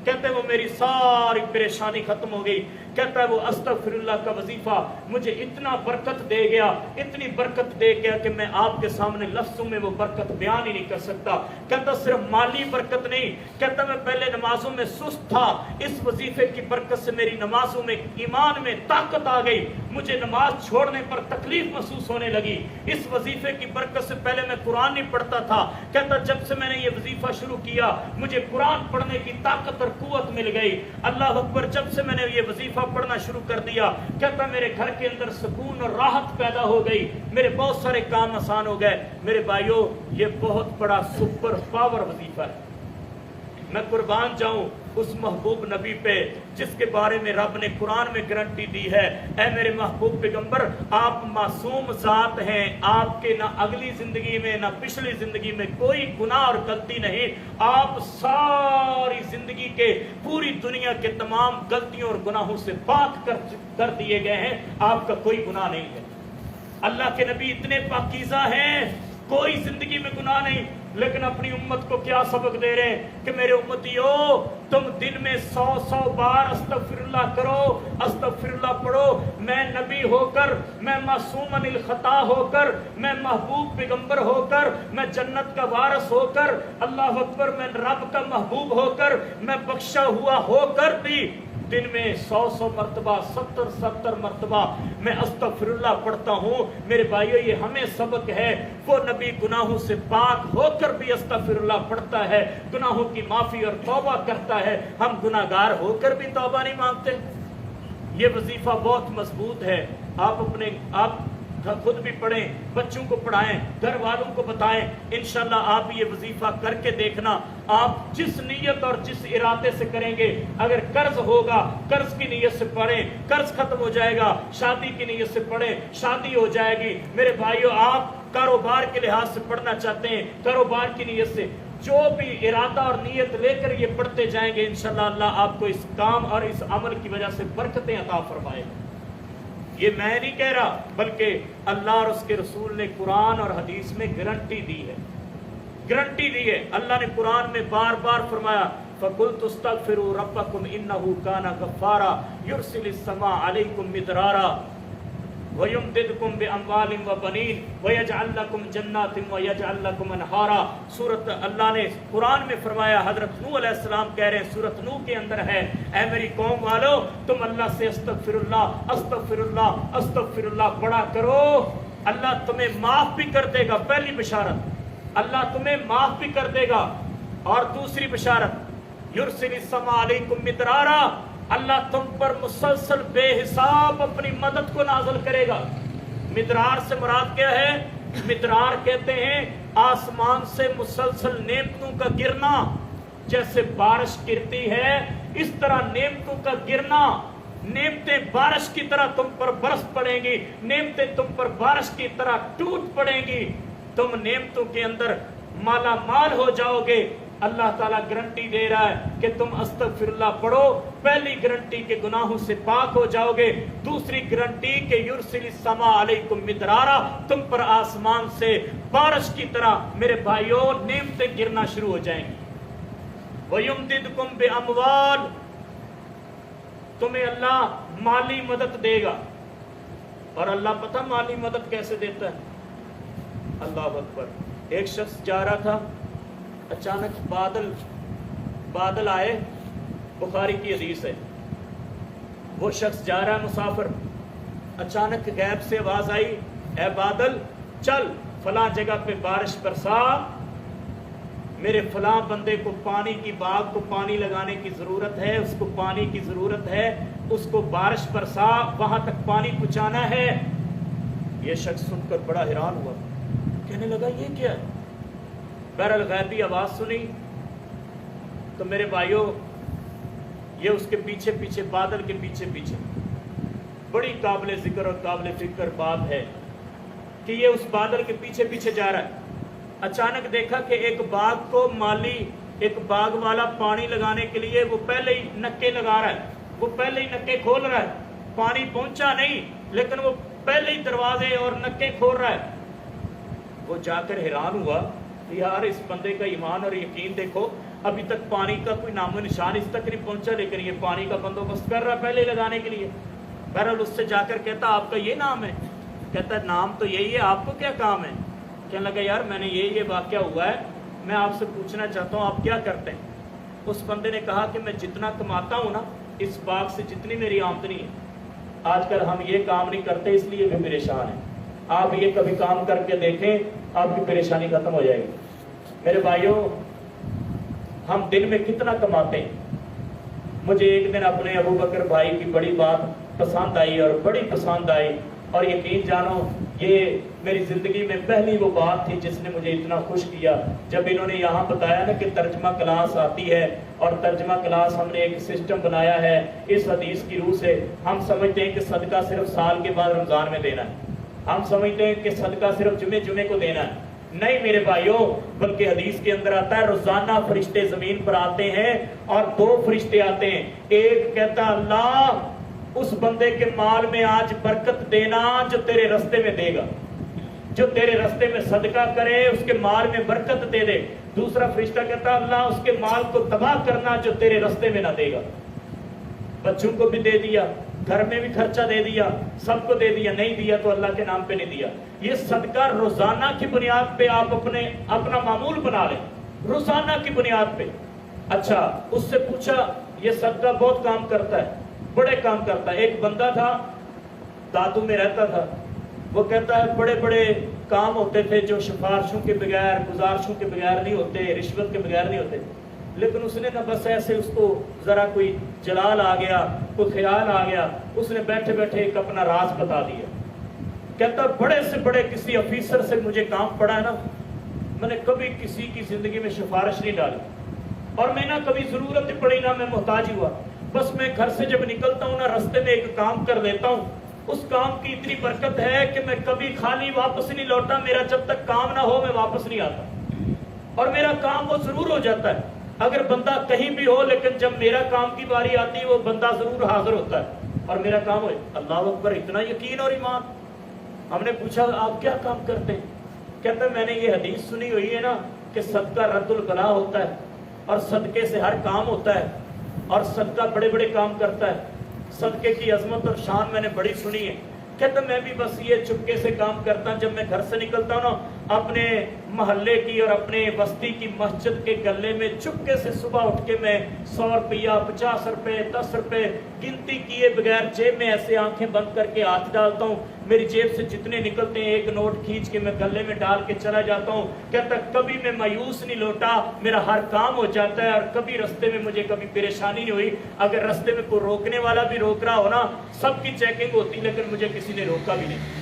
کہتے ہیں وہ میری ساری پریشانی ختم ہو گئی. کہتا ہے وہ استغفر اللہ کا وظیفہ مجھے اتنا برکت دے گیا, اتنی برکت دے گیا کہ میں آپ کے سامنے لفظوں میں وہ برکت بیان ہی نہیں کر سکتا. کہتا صرف مالی برکت نہیں, کہتا میں پہلے نمازوں میں سست تھا, اس وظیفے کی برکت سے میری نمازوں میں ایمان میں طاقت آ گئی, مجھے نماز چھوڑنے پر تکلیف محسوس ہونے لگی. اس وظیفے کی برکت سے پہلے میں قرآن نہیں پڑھتا تھا. کہتا جب سے میں نے یہ وظیفہ شروع کیا مجھے قرآن پڑھنے کی طاقت اور قوت مل گئی. اللہ اکبر. جب سے میں نے یہ وظیفہ پڑھنا شروع کر دیا کہتا میرے گھر کے اندر سکون اور راحت پیدا ہو گئی, میرے بہت سارے کام آسان ہو گئے. میرے بھائیوں یہ بہت بڑا سپر پاور وظیفہ ہے. میں قربان جاؤں اس محبوب نبی پہ جس کے بارے میں رب نے قرآن میں گارنٹی دی ہے. اے میرے محبوب پیغمبر آپ معصوم ذات ہیں, آپ کے نہ اگلی زندگی میں نہ پچھلی زندگی میں کوئی گناہ اور غلطی نہیں. آپ ساری زندگی کے پوری دنیا کے تمام غلطیوں اور گناہوں سے پاک کر دیے گئے ہیں. آپ کا کوئی گناہ نہیں ہے. اللہ کے نبی اتنے پاکیزہ ہیں, کوئی زندگی میں گناہ نہیں. لیکن اپنی امت کو کیا سبق دے رہے ہیں کہ میرے امتیو تم دن میں 100 بار استغفر اللہ کرو, استغفر اللہ پڑھو. میں نبی ہو کر, میں معصوم عن الخطا ہو کر, میں محبوب پیغمبر ہو کر, میں جنت کا وارث ہو کر, اللہ اکبر, میں رب کا محبوب ہو کر, میں بخشا ہوا ہو کر بھی دن میں 100 مرتبہ 70 مرتبہ میں استغفر اللہ پڑھتا ہوں. میرے بھائیو یہ ہمیں سبق ہے. وہ نبی گناہوں سے پاک ہو کر بھی استغفر اللہ پڑھتا ہے, گناہوں کی معافی اور توبہ کرتا ہے. ہم گناہگار ہو کر بھی توبہ نہیں مانگتے. یہ وظیفہ بہت مضبوط ہے. آپ خود بھی پڑھیں, بچوں کو پڑھائیں, گھر والوں کو بتائیں. انشاءاللہ آپ یہ وظیفہ کر کے دیکھنا. آپ جس نیت اور جس ارادے سے کریں گے, اگر قرض ہوگا قرض کی نیت سے پڑھیں, قرض ختم ہو جائے گا. شادی کی نیت سے پڑھیں, شادی ہو جائے گی. میرے بھائیو آپ کاروبار کے لحاظ سے پڑھنا چاہتے ہیں, کاروبار کی نیت سے جو بھی ارادہ اور نیت لے کر یہ پڑھتے جائیں گے انشاءاللہ اللہ آپ کو اس کام اور اس عمل کی وجہ سے برکتیں عطا فرمائے گا. یہ میں نہیں کہہ رہا بلکہ اللہ اور اس کے رسول نے قرآن اور حدیث میں گارنٹی دی ہے, گارنٹی دی ہے. اللہ نے قرآن میں بار بار فرمایا فَقُلْتُ اسْتَغْفِرُوا رَبَّكُمْ إِنَّهُ كَانَ غَفَّارًا يُرْسِلِ السَّمَاءَ عَلَيْكُمْ مِدْرَارًا. وَيُمْدِدْكُمْ بِأَمْوَالٍ وَبَنِينَ وَيَجْعَلْ لَكُمْ جَنَّاتٍ وَيَجْعَلْ لَكُمْ أَنْهَارًا. سورت اللہ نے قرآن میں فرمایا، حضرت نوح علیہ السلام کہہ رہے ہیں، سورت نوح کے اندر ہے، اے میری قوم والو تم اللہ سے استغفر اللہ استغفر اللہ استغفر اللہ پڑھا کرو، اللہ تمہیں معاف بھی کر دے گا. پہلی بشارت، اللہ تمہیں معاف بھی کر دے گا. اور دوسری بشارت، یرسل السماء علیکم مدرارا، اللہ تم پر مسلسل بے حساب اپنی مدد کو نازل کرے گا. مدرار سے مراد کیا ہے؟ مدرار کہتے ہیں آسمان سے مسلسل نعمتوں کا گرنا. جیسے بارش گرتی ہے اس طرح نعمتوں کا گرنا. نعمتیں بارش کی طرح تم پر برس پڑیں گی، نعمتیں تم پر بارش کی طرح ٹوٹ پڑیں گی، تم نعمتوں کے اندر مالا مال ہو جاؤ گے. اللہ تعالیٰ گارنٹی دے رہا ہے کہ تم استغفر اللہ پڑھو، پہلی گارنٹی کہ گناہوں سے پاک ہو جاؤ گے، دوسری گارنٹی کہ یرسل السماء علیکم مدرارا، تم پر آسمان سے بارش کی طرح میرے بھائیوں نعمتیں گرنا شروع ہو جائیں گی. وَيُمْدِدْكُمْ بِأَمْوَالٍ، تمہیں اللہ مالی مدد دے گا. اور اللہ پتہ مالی مدد کیسے دیتا ہے؟ اللہ اکبر. ایک شخص جا رہا تھا، اچانک بادل آئے، بخاری کی حدیث ہے. وہ شخص جا رہا ہے مسافر، اچانک غیب سے آواز آئی، اے بادل چل فلاں جگہ پہ بارش برسا، میرے فلاں بندے کو پانی کی باغ کو پانی لگانے کی ضرورت ہے، اس کو پانی کی ضرورت ہے، اس کو بارش برسا، وہاں تک پانی پہنچانا ہے. یہ شخص سن کر بڑا حیران ہوا، کہنے لگا یہ کیا ہے؟ بہرحال غیبی آواز سنی تو میرے بھائیوں یہ اس کے پیچھے پیچھے، بادل کے پیچھے پیچھے، بڑی قابل ذکر اور قابل فکر بات ہے کہ یہ اس بادل کے پیچھے پیچھے جا رہا ہے. اچانک دیکھا کہ ایک باغ کو مالی، ایک باغ والا پانی لگانے کے لیے وہ پہلے ہی نکے لگا رہا ہے، وہ پہلے ہی نکے کھول رہا ہے. پانی پہنچا نہیں لیکن وہ پہلے ہی دروازے اور نکے کھول رہا ہے. وہ جا کر حیران ہوا، یار اس بندے کا ایمان اور یقین دیکھو، ابھی تک پانی کا کوئی نام و نشان اس تک نہیں پہنچا، لیکن یہ پانی کا بندوبست کر رہا ہے پہلے لگانے کے لیے. بہرحال اس سے جا کر کہتا آپ کا یہ نام ہے؟ کہتا ہے نام تو یہی ہے، آپ کو کیا کام ہے؟ کہنے لگا یار میں نے یہ واقعہ ہوا ہے، میں آپ سے پوچھنا چاہتا ہوں آپ کیا کرتے ہیں؟ اس بندے نے کہا کہ میں جتنا کماتا ہوں نا اس باغ سے جتنی میری آمدنی ہے، آج کل ہم یہ کام نہیں کرتے اس لیے بھی پریشان ہیں، آپ یہ کبھی کام کر کے دیکھیں آپ کی پریشانی ختم ہو جائے گی. میرے بھائیوں ہم دن میں کتنا کماتے ہیں؟ مجھے ایک دن اپنے ابو بکر بھائی کی بڑی بات پسند آئی اور بڑی پسند آئی، اور یقین جانو یہ میری زندگی میں پہلی وہ بات تھی جس نے مجھے اتنا خوش کیا جب انہوں نے یہاں بتایا نا کہ ترجمہ کلاس آتی ہے، اور ترجمہ کلاس ہم نے ایک سسٹم بنایا ہے اس حدیث کی روح سے. ہم سمجھتے ہیں کہ صدقہ صرف سال کے بعد رمضان میں دینا ہے، ہم سمجھتے ہیں کہ صدقہ صرف جمعے کو دینا ہے. نہیں میرے بھائیوں، بلکہ حدیث کے اندر آتا ہے روزانہ فرشتے زمین پر آتے ہیں اور دو فرشتے آتے ہیں. ایک کہتا اللہ اس بندے کے مال میں آج برکت دینا جو تیرے رستے میں دے گا، جو تیرے رستے میں صدقہ کرے اس کے مال میں برکت دے دے. دوسرا فرشتہ کہتا اللہ اس کے مال کو تباہ کرنا جو تیرے رستے میں نہ دے گا. بچوں کو بھی دے دیا، گھر میں بھی خرچہ دے دیا، سب کو دے دیا، نہیں دیا تو اللہ کے نام پہ نہیں دیا. یہ صدقہ روزانہ کی بنیاد پہ آپ اپنا معمول بنا لیں، روزانہ کی بنیاد پہ. اچھا اس سے پوچھا یہ صدقہ بہت کام کرتا ہے، بڑے کام کرتا ہے. ایک بندہ تھا دادو میں رہتا تھا، وہ کہتا ہے بڑے بڑے کام ہوتے تھے جو سفارشوں کے بغیر، گزارشوں کے بغیر نہیں ہوتے، رشوت کے بغیر نہیں ہوتے، لیکن اس نے نہ بس ایسے اس کو ذرا کوئی جلال آ گیا، کوئی خیال آ گیا، اس نے بیٹھے بیٹھے ایک اپنا راز بتا دیا. کہتا بڑے سے بڑے کسی افیسر سے مجھے کام پڑا ہے نا، میں نے کبھی کسی کی زندگی میں سفارش نہیں ڈالی، اور میں نہ کبھی ضرورت پڑی نہ میں محتاج ہوا. بس میں گھر سے جب نکلتا ہوں نا رستے میں ایک کام کر دیتا ہوں، اس کام کی اتنی برکت ہے کہ میں کبھی خالی واپس نہیں لوٹا. میرا جب تک کام نہ ہو میں واپس نہیں آتا، اور میرا کام وہ ضرور ہو جاتا ہے. اگر بندہ کہیں بھی ہو لیکن جب میرا کام کی باری آتی ہے وہ بندہ ضرور حاضر ہوتا ہے اور میرا کام ہوئے. اللہ اکبر، اتنا یقین اور ایمان. ہم نے پوچھا آپ کیا کام کرتے ہیں؟ کہتے ہیں میں نے یہ حدیث سنی ہوئی ہے نا کہ صدقہ رد البلا ہوتا ہے اور صدقے سے ہر کام ہوتا ہے، اور صدقہ بڑے بڑے کام کرتا ہے. صدقے کی عظمت اور شان میں نے بڑی سنی ہے کہتا میں بھی بس یہ چپکے سے کام کرتا ہوں، جب میں گھر سے نکلتا ہوں نا اپنے محلے کی اور اپنے بستی کی مسجد کے گلے میں چپکے سے صبح اٹھ کے میں 100 روپیہ 50 روپے 10 روپے گنتی کیے بغیر جیب میں ایسے آنکھیں بند کر کے ہاتھ ڈالتا ہوں، میری جیب سے جتنے نکلتے ہیں ایک نوٹ کھینچ کے میں گلے میں ڈال کے چلا جاتا ہوں۔ کہتا کبھی میں مایوس نہیں لوٹا، میرا ہر کام ہو جاتا ہے اور کبھی رستے میں مجھے کبھی پریشانی نہیں ہوئی۔ اگر رستے میں کوئی روکنے والا بھی روک رہا ہو نا، سب کی چیکنگ ہوتی لیکن مجھے کسی نے روکا بھی نہیں۔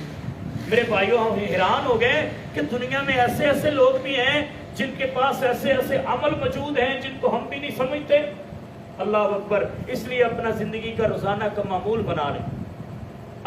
میرے بھائیوں ہم حیران ہو گئے کہ دنیا میں ایسے ایسے لوگ بھی ہیں جن کے پاس ایسے ایسے عمل موجود ہیں جن کو ہم بھی نہیں سمجھتے۔ اللہ اکبر۔ اس لیے اپنا زندگی کا روزانہ کا معمول بنا لیں۔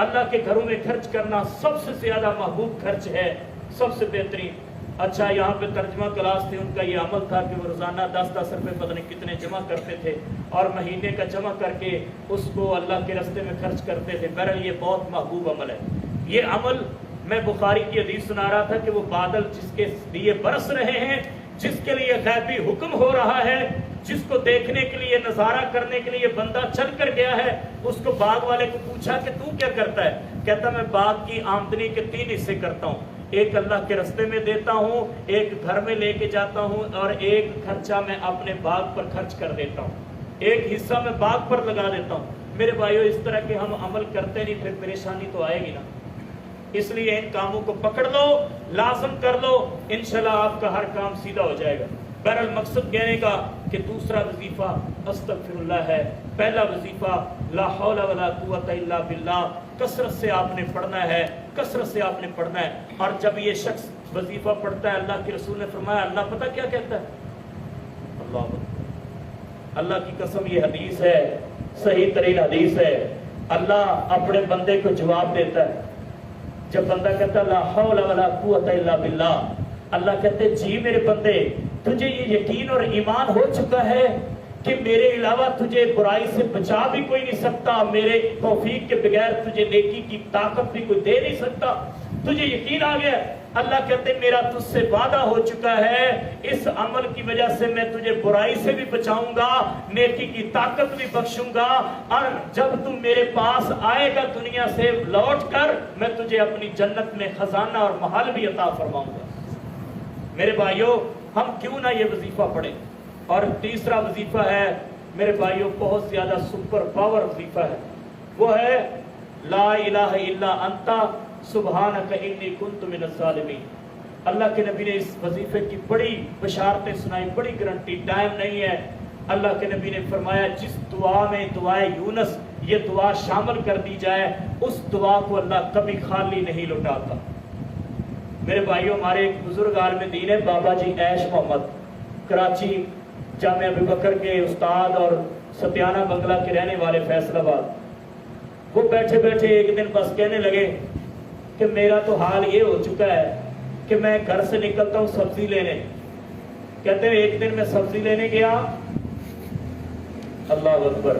اللہ کے گھروں میں خرچ کرنا سب سے زیادہ محبوب خرچ ہے، سب سے بہترین۔ اچھا یہاں پہ ترجمہ کلاس تھے، ان کا یہ عمل تھا کہ وہ روزانہ 10-10 روپے پتہ نہیں کتنے جمع کرتے تھے اور مہینے کا جمع کر کے اس کو اللہ کے راستے میں خرچ کرتے تھے۔ بہرحال یہ بہت محبوب عمل ہے۔ یہ عمل میں بخاری کی حدیث سنا رہا تھا کہ وہ بادل جس کے لیے برس رہے ہیں، جس کے لیے غیبی حکم ہو رہا ہے، جس کو دیکھنے کے لیے نظارہ کرنے کے لیے بندہ چل کر گیا ہے، اس کو باغ والے کو پوچھا کہ تو کیا کرتا ہے؟ کہتا میں باغ کی آمدنی کے 3 حصے کرتا ہوں، ایک اللہ کے راستے میں دیتا ہوں، ایک گھر میں لے کے جاتا ہوں اور ایک خرچہ میں اپنے باغ پر خرچ کر دیتا ہوں، ایک حصہ میں باغ پر لگا دیتا ہوں۔ میرے بھائیو اس طرح کے ہم عمل کرتے نہیں، پھر پریشانی تو آئے گی نا۔ اس لیے ان کاموں کو پکڑ لو، لازم کر لو، انشاءاللہ آپ کا ہر کام سیدھا ہو جائے گا۔ بہرحال مقصد کہنے کا کہ دوسرا وظیفہ استغفر اللہ ہے، پہلا وظیفہ لا حول ولا قوت الا باللہ، کثرت سے آپ نے پڑھنا ہے، کثرت سے آپ نے پڑھنا ہے۔ اور جب یہ شخص وظیفہ پڑھتا ہے، اللہ کے رسول نے فرمایا اللہ پتہ کیا کہتا ہے؟ اللہ کی قسم یہ حدیث ہے، صحیح ترین حدیث ہے۔ اللہ اپنے بندے کو جواب دیتا ہے جب بندہ کہتا لا حول ولا قوت الا باللہ، اللہ کہتے جی میرے بندے تجھے یہ یقین اور ایمان ہو چکا ہے کہ میرے علاوہ تجھے برائی سے بچا بھی کوئی نہیں سکتا، میرے توفیق کے بغیر تجھے نیکی کی طاقت بھی کوئی دے نہیں سکتا، تجھے یقین آ گیا؟ اللہ کہتے میرا تجھ سے وعدہ ہو چکا ہے، اس عمل کی وجہ سے میں تجھے برائی سے بھی بچاؤں گا، نیکی کی طاقت بھی بخشوں گا، اور جب تم میرے پاس آئے گا دنیا سے لوٹ کر، میں تجھے اپنی جنت میں خزانہ اور محل بھی عطا فرماؤں گا۔ میرے بھائیوں ہم کیوں نہ یہ وظیفہ پڑھیں؟ اور تیسرا وظیفہ ہے میرے بھائیوں بہت زیادہ سپر پاور وظیفہ ہے، وہ ہے لا الہ الا انت سبحانک انی کنت من الظالمین۔ اللہ کے نبی نے اس وظیفے کی بڑی بشارتیں سنائی، بڑی گارنٹی، ٹائم نہیں ہے۔ اللہ کے نبی نے فرمایا جس دعا میں دعائے یونس یہ دعا شامل کر دی جائے، اس دعا کو اللہ کبھی خالی نہیں لوٹاتا۔ میرے بھائیوں ہمارے ایک بزرگ عالم دین ہے بابا جی عیش محمد، کراچی جامعہ ابوبکر کے استاد اور ستیانہ بنگلہ کے رہنے والے، فیصل آباد۔ وہ بیٹھے بیٹھے ایک دن بس کہنے لگے کہ میرا تو حال یہ ہو چکا ہے کہ میں گھر سے نکلتا ہوں سبزی لینے، کہتے ہیں ایک دن میں سبزی لینے گیا، اللہ اکبر،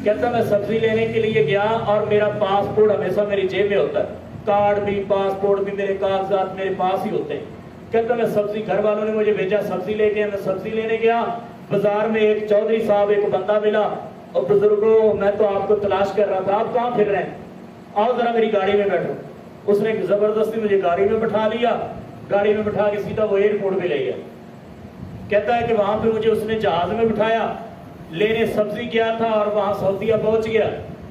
کہتا میں سبزی لینے کے لیے گیا اور میرا پاسپورٹ ہمیشہ میری جیب میں ہوتا ہے، کارڈ بھی پاسپورٹ بھی میرے کاغذات میرے پاس ہی ہوتے ہیں۔ کہتا میں سبزی، گھر والوں نے مجھے بھیجا سبزی لے کے، میں سبزی لینے گیا، بازار میں ایک چودھری صاحب ایک بندہ ملا، اور بزرگوں میں تو آپ کو تلاش کر رہا تھا، آپ کہاں پھر رہے ہیں، آؤ ذرا میری گاڑی میں بیٹھو۔ اس نے زبردستی مجھے گاڑی میں بٹھا لیا، گاڑی میں بٹھا کے سیدھا وہ ایئرپورٹ پہ لے گیا۔ کہتا ہے کہ وہاں پہ مجھے اس نے جہاز میں بٹھایا، لینے سبزی گیا تھا اور وہاں سعودیہ پہنچ گیا۔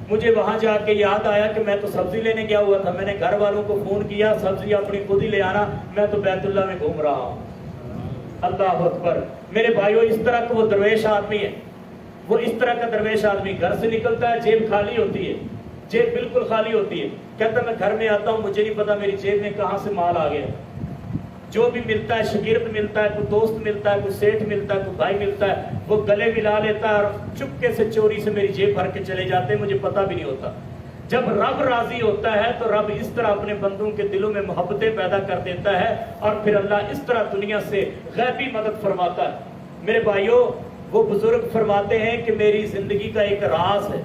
مجھے وہاں جا کے یاد آیا کہ میں تو سبزی لینے گیا ہوا تھا، میں نے گھر والوں کو فون کیا سبزی اپنی خود ہی لے آنا، میں تو بیت اللہ میں گھوم رہا ہوں۔ اللہ اکبر۔ میرے بھائیوں اس طرح کا وہ درویش آدمی ہے، وہ اس طرح کا درویش آدمی گھر سے نکلتا ہے جیب خالی ہوتی ہے، جیب بالکل خالی ہوتی ہے، کہتا میں گھر میں آتا ہوں مجھے نہیں پتا میری جیب میں کہاں سے مال آ گیا، جو بھی ملتا ہے شاگرد ملتا ہے، کوئی دوست ملتا ہے، کوئی سیٹھ ملتا ہے، کوئی بھائی ملتا ہے، وہ گلے ملا لیتا ہے اور چپکے سے چوری سے میری جیب بھر کے چلے جاتے ہیں، مجھے پتا بھی نہیں ہوتا۔ جب رب راضی ہوتا ہے تو رب اس طرح اپنے بندوں کے دلوں میں محبتیں پیدا کر دیتا ہے اور پھر اللہ اس طرح دنیا سے غیبی مدد فرماتا ہے۔ میرے بھائیوں وہ بزرگ فرماتے ہیں کہ میری زندگی کا ایک راز ہے،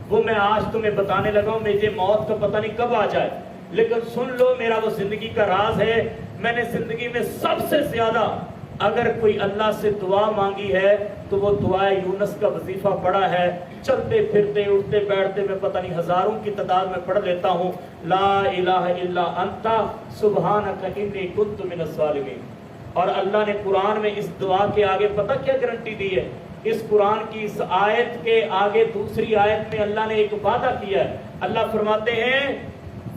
وہ میں آج تمہیں بتانے لگا ہوں، مجھے موت کا پتہ نہیں کب آ جائے، لیکن سن لو میرا وہ زندگی کا راز ہے، میں نے زندگی میں سب سے زیادہ اگر کوئی اللہ سے دعا مانگی ہے تو وہ دعائے یونس کا وظیفہ پڑھا ہے. چلتے پھرتے اٹھتے بیٹھتے میں پتہ نہیں ہزاروں کی تعداد میں پڑھ لیتا ہوں لا الہ الا انت سبحانک انی کنت من الظالمین. اور اللہ نے قرآن میں اس دعا کے آگے پتہ کیا گارنٹی دی ہے؟ اس قرآن کی اس آیت کے آگے دوسری آیت میں اللہ نے ایک وعدہ کیا ہے. اللہ فرماتے ہیں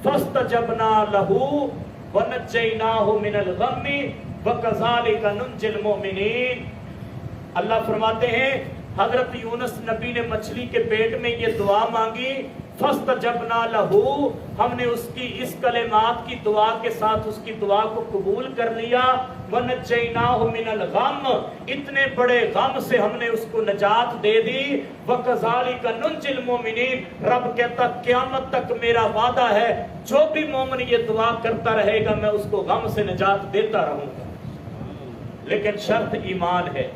فَاسْتَجَبْنَا لَهُ وَنَجَّيْنَاهُ مِنَ الْغَمِّ وَكَذَلِكَ نُنْجِي الْمُؤْمِنِينَ. اللہ فرماتے ہیں حضرت یونس نبی نے مچھلی کے پیٹ میں یہ دعا مانگی فَاسْتَجَبْنَا لَهُ، ہم نے اس کی اس کلمات کی دعا کے ساتھ اس کی دعا کو قبول کر لیا. وَنَجَّيْنَاهُ مِنَ الْغَمِّ، اتنے بڑے غم سے ہم نے اس کو نجات دے دی. وَكَذَلِكَ نُنْجِي الْمُؤْمِنِينَ، رب کہتا قیامت تک میرا وعدہ ہے جو بھی مومن یہ دعا کرتا رہے گا میں اس کو غم سے نجات دیتا رہوں گا. لیکن شرط ایمان ہے.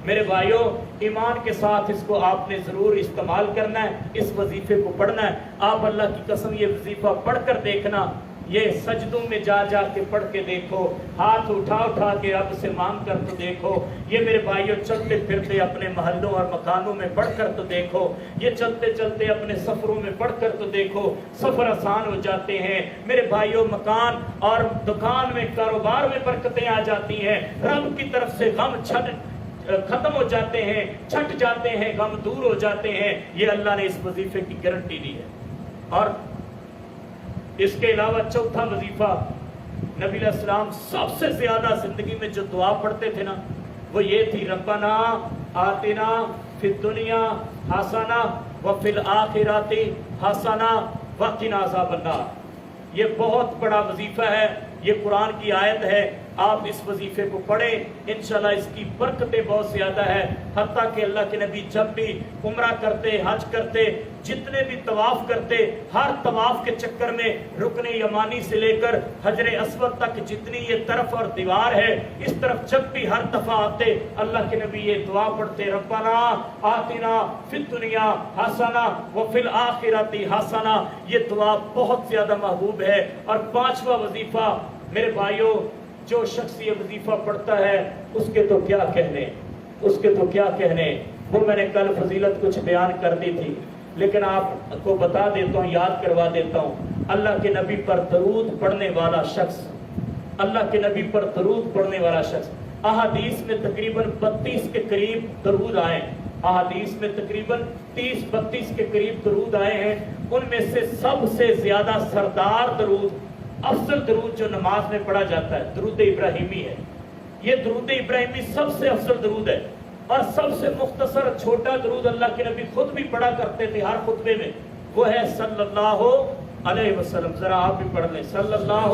میرے بھائیوں ایمان کے ساتھ اس کو آپ نے ضرور استعمال کرنا ہے، اس وظیفے کو پڑھنا ہے. آپ اللہ کی قسم یہ وظیفہ پڑھ کر دیکھنا، یہ سجدوں میں جا جا کے پڑھ کے دیکھو، ہاتھ اٹھا اٹھا کے رب سے مانگ کر تو دیکھو. یہ میرے بھائیوں چلتے پھرتے اپنے محلوں اور مکانوں میں پڑھ کر تو دیکھو، یہ چلتے چلتے اپنے سفروں میں پڑھ کر تو دیکھو. سفر آسان ہو جاتے ہیں میرے بھائیوں، مکان اور دکان میں کاروبار میں برکتیں آ جاتی ہیں، رب کی طرف سے غم ختم ہو جاتے ہیں، چھٹ جاتے ہیں، غم دور ہو جاتے ہیں. یہ اللہ نے اس وظیفے کی گارنٹی دی ہے. اور اس کے علاوہ چوتھا وظیفہ نبی علیہ السلام سب سے زیادہ زندگی میں جو دعا پڑھتے تھے نا وہ یہ تھی ربنا آتنا فی الدنیا حسنہ وفی الآخرۃ حسنہ وقنا عذاب النار. یہ بہت بڑا وظیفہ ہے، یہ قرآن کی آیت ہے. آپ اس وظیفے کو پڑھیں، انشاءاللہ اس کی برکتیں بہت زیادہ ہے. حتیٰ کہ اللہ کے نبی جب بھی عمرہ کرتے، حج کرتے، جتنے بھی طواف کرتے، ہر طواف کے چکر میں رکن یمانی سے لے کر حجر اسود تک جتنی یہ طرف اور دیوار ہے، اس طرف جب بھی ہر دفعہ آتے اللہ کے نبی یہ دعا پڑھتے ربنا آتنا فی الدنیا حسنہ وفی الآخرۃ حسنہ. یہ دعا بہت زیادہ محبوب ہے. اور پانچواں وظیفہ میرے بھائیوں، جو شخص یہ وظیفہ پڑھتا ہے اس کے تو کیا کہنے، اس کے تو کیا کہنے. وہ میں نے کل فضیلت کچھ بیان کر دی تھی لیکن آپ کو بتا دیتا ہوں، یاد کروا دیتا ہوں. اللہ کے نبی پر درود پڑھنے والا شخص، اللہ کے نبی پر درود پڑھنے والا شخص، احادیث میں تقریباً 32 کے قریب درود آئے، احادیث میں تقریباً 30-32 کے قریب درود آئے ہیں. ان میں سے سب سے زیادہ سردار درود، افضل درود جو نماز میں پڑھا جاتا ہے درود ابراہیمی ہے. یہ درود ابراہیمی سب سے افضل درود ہے اور سب سے مختصر چھوٹا درود اللہ کے نبی خود بھی پڑھا کرتے تھے ہر خطبے میں، وہ ہے صلی اللہ علیہ وسلم. ذرا آپ بھی پڑھ لیں صلی اللہ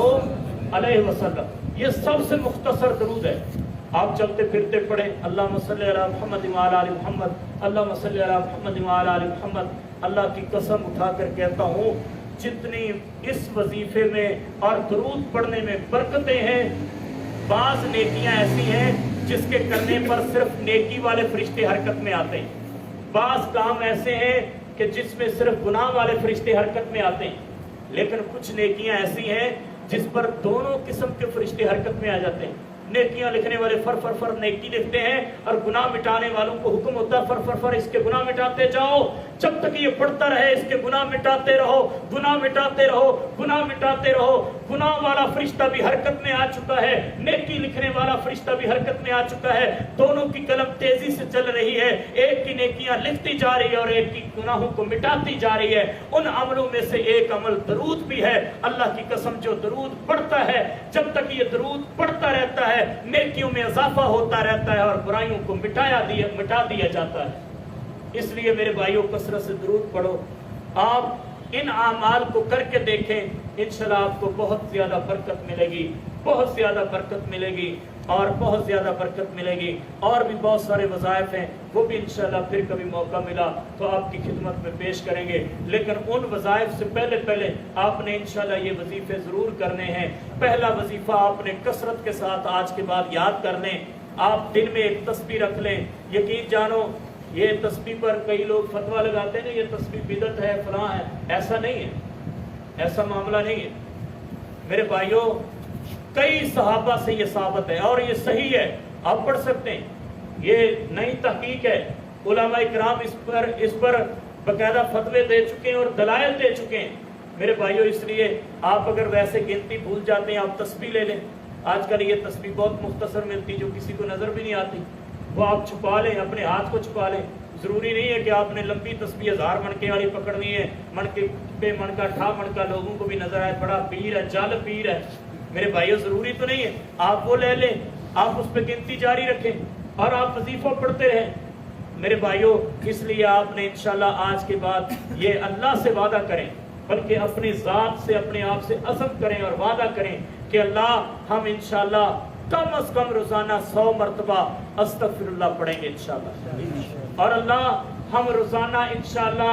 علیہ وسلم. یہ سب سے مختصر درود ہے. آپ چلتے پھرتے پڑھیں اللہم صلی علی محمد وعلی آل محمد، اللہم صلی علی محمد وعلی آل محمد. اللہ کی قسم اٹھا کر کہتا ہوں جتنی اس وظیفے میں اور درود پڑھنے میں برکتیں ہیں، بعض نیکیاں ایسی ہیں جس کے کرنے پر صرف نیکی والے فرشتے حرکت میں آتے ہیں، بعض کام ایسے ہیں کہ جس میں صرف گناہ والے فرشتے حرکت میں آتے ہیں. لیکن کچھ نیکیاں ایسی ہیں جس پر دونوں قسم کے فرشتے حرکت میں آ جاتے ہیں. نیکیاں لکھنے والے فر فر فر نیکی لکھتے ہیں اور گناہ مٹانے والوں کو حکم ہوتا ہے فر فر فر اس کے گناہ مٹاتے جاؤ. جب تک یہ پڑھتا رہے اس کے گناہ مٹاتے رہو، گناہ مٹاتے رہو، گناہ مٹاتے رہو. گناہ والا فرشتہ بھی حرکت میں آ چکا ہے، نیکی لکھنے والا فرشتہ بھی حرکت میں آ چکا ہے. دونوں کی قلم تیزی سے چل رہی ہے، ایک کی نیکیاں لکھتی جا رہی ہے اور ایک کی گناہوں کو مٹاتی جا رہی ہے. ان عملوں میں سے ایک عمل درود بھی ہے. اللہ کی قسم جو درود پڑھتا ہے، جب تک یہ درود پڑھتا رہتا ہے نیکیوں میں اضافہ ہوتا رہتا ہے اور برائیوں کو مٹا دیا جاتا ہے. اس لیے میرے بھائیوں کثرت سے درود پڑھو. آپ ان اعمال کو کر کے دیکھیں، انشاءاللہ آپ کو بہت زیادہ برکت ملے گی، بہت زیادہ برکت ملے گی اور بہت زیادہ برکت ملے گی. اور بھی بہت سارے وظائف ہیں، وہ بھی انشاءاللہ پھر کبھی موقع ملا تو آپ کی خدمت میں پیش کریں گے. لیکن ان وظائف سے پہلے آپ نے انشاءاللہ یہ وظیفے ضرور کرنے ہیں. پہلا وظیفہ آپ نے کثرت کے ساتھ آج کے بعد یاد کر لیں. آپ دن میں ایک تسبیح رکھ لیں. یقین جانو یہ تسبیح پر کئی لوگ فتویٰ لگاتے ہیں یہ تسبیح بدعت ہے، فلاں ہے. ایسا نہیں ہے، ایسا معاملہ نہیں ہے میرے بھائیوں. کئی صحابہ سے یہ ثابت ہے اور یہ صحیح ہے آپ پڑھ سکتے ہیں، یہ نئی تحقیق ہے، علماء اکرام اس پر باقاعدہ فتوے دے چکے ہیں اور دلائل دے چکے ہیں میرے بھائیوں۔ اس لیے آپ اگر ویسے گنتی بھول جاتے ہیں آپ تسبیح لے لیں، آج کل یہ تسبیح بہت مختصر ملتی جو کسی کو نظر بھی نہیں آتی، وہ آپ چھپا لیں، اپنے ہاتھ کو چھپا لیں۔ ضروری نہیں ہے کہ آپ نے لمبی تسبیح 1000 منکے والی پکڑنی ہے، منکے پہ منکا ٹھا منکا لوگوں کو بھی نظر آئے بڑا پیر ہے، جل پیر ہے، میرے بھائیوں ضروری تو نہیں ہے، آپ وہ لے لیں، آپ اس پہ گنتی جاری رکھیں اور آپ وظیفہ پڑھتے رہیں میرے بھائیوں۔ اس لیے آپ نے انشاءاللہ آج کے بعد یہ اللہ سے وعدہ کریں، بلکہ اپنی ذات سے اپنے آپ سے عزم کریں اور وعدہ کریں کہ اللہ ہم انشاءاللہ کم از کم روزانہ 100 مرتبہ استغفر اللہ پڑھیں گے انشاءاللہ، اور اللہ ہم روزانہ انشاءاللہ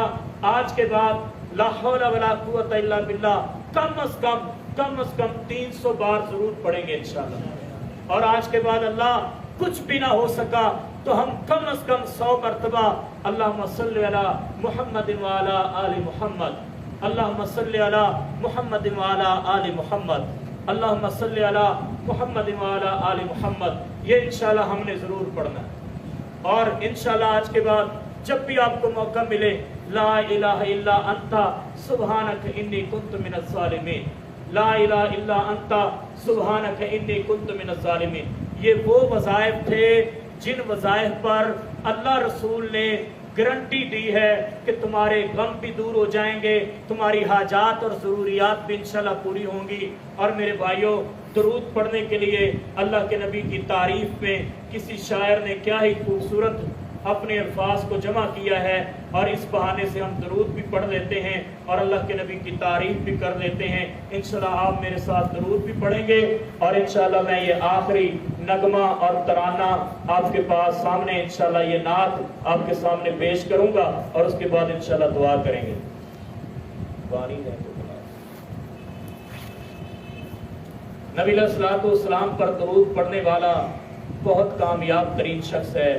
آج کے بعد لا حول ولا قوت الا باللہ کم از کم 300 بار ضرور پڑھیں گے انشاءاللہ، اور آج کے بعد اللہ کچھ بھی نہ ہو سکا تو ہم کم از کم 100 مرتبہ اللہم صلی علی محمد وعلی آل محمد، اللہم صلی علی محمد وعلی آل محمد، اللہم صلی علی محمد وعلی آل محمد، یہ انشاءاللہ ہم نے ضرور پڑھنا ہے۔ اور انشاءاللہ آج کے بعد جب بھی آپ کو موقع ملے لا الہ الا انت سبحانک انی کنت من الظالمین، لا الہ الا انت سبحانک انی کنت من الظالمین، یہ وہ وظائف تھے جن وظائف پر اللہ رسول نے گارنٹی دی ہے کہ تمہارے غم بھی دور ہو جائیں گے، تمہاری حاجات اور ضروریات بھی انشاءاللہ پوری ہوں گی۔ اور میرے بھائیوں درود پڑھنے کے لیے اللہ کے نبی کی تعریف میں کسی شاعر نے کیا ہی خوبصورت اپنے الفاظ کو جمع کیا ہے، اور اس بہانے سے ہم درود بھی پڑھ لیتے ہیں اور اللہ کے نبی کی تعریف بھی کر لیتے ہیں۔ انشاءاللہ آپ میرے ساتھ درود بھی پڑھیں گے، اور انشاءاللہ میں یہ آخری نغمہ اور ترانہ آپ کے پاس سامنے انشاءاللہ یہ نعت آپ کے سامنے پیش کروں گا، اور اس کے بعد انشاءاللہ دعا کریں گے۔ نبی علیہ الصلوۃ والسلام پر درود پڑھنے والا بہت کامیاب ترین شخص ہے،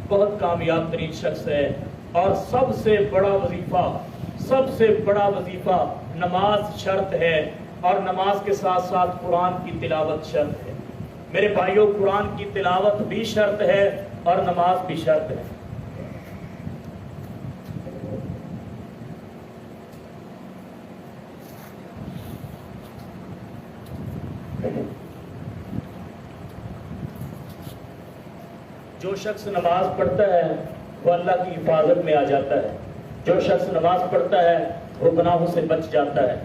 بہت کامیاب ترین شخص ہے، اور سب سے بڑا وظیفہ نماز شرط ہے، اور نماز کے ساتھ ساتھ قرآن کی تلاوت شرط ہے میرے بھائیوں۔ قرآن کی تلاوت بھی شرط ہے اور نماز بھی شرط ہے۔ جو شخص نماز پڑھتا ہے وہ اللہ کی حفاظت میں آ جاتا ہے، جو شخص نماز پڑھتا ہے وہ گناہوں سے بچ جاتا ہے۔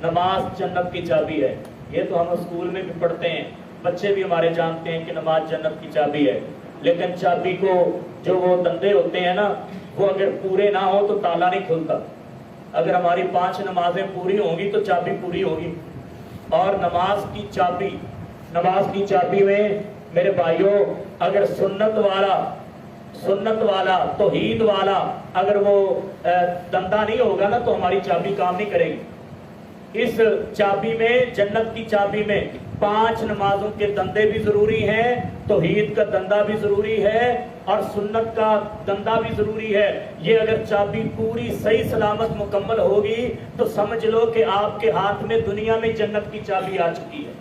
نماز جنت کی چابی ہے، یہ تو ہم اسکول میں بھی پڑھتے ہیں، بچے بھی ہمارے جانتے ہیں کہ نماز جنت کی چابی ہے، لیکن چابی کو جو وہ دندے ہوتے ہیں نا وہ اگر پورے نہ ہو تو تالا نہیں کھلتا۔ اگر ہماری 5 نمازیں پوری ہوں گی تو چابی پوری ہوگی، اور نماز کی چابی میں میرے بھائیوں اگر سنت والا توحید والا اگر وہ دندہ نہیں ہوگا نا تو ہماری چابی کام نہیں کرے گی۔ اس چابی میں، جنت کی چابی میں 5 نمازوں کے دندے بھی ضروری ہیں، توحید کا دندہ بھی ضروری ہے اور سنت کا دندہ بھی ضروری ہے۔ یہ اگر چابی پوری صحیح سلامت مکمل ہوگی تو سمجھ لو کہ آپ کے ہاتھ میں دنیا میں جنت کی چابی آ چکی ہے۔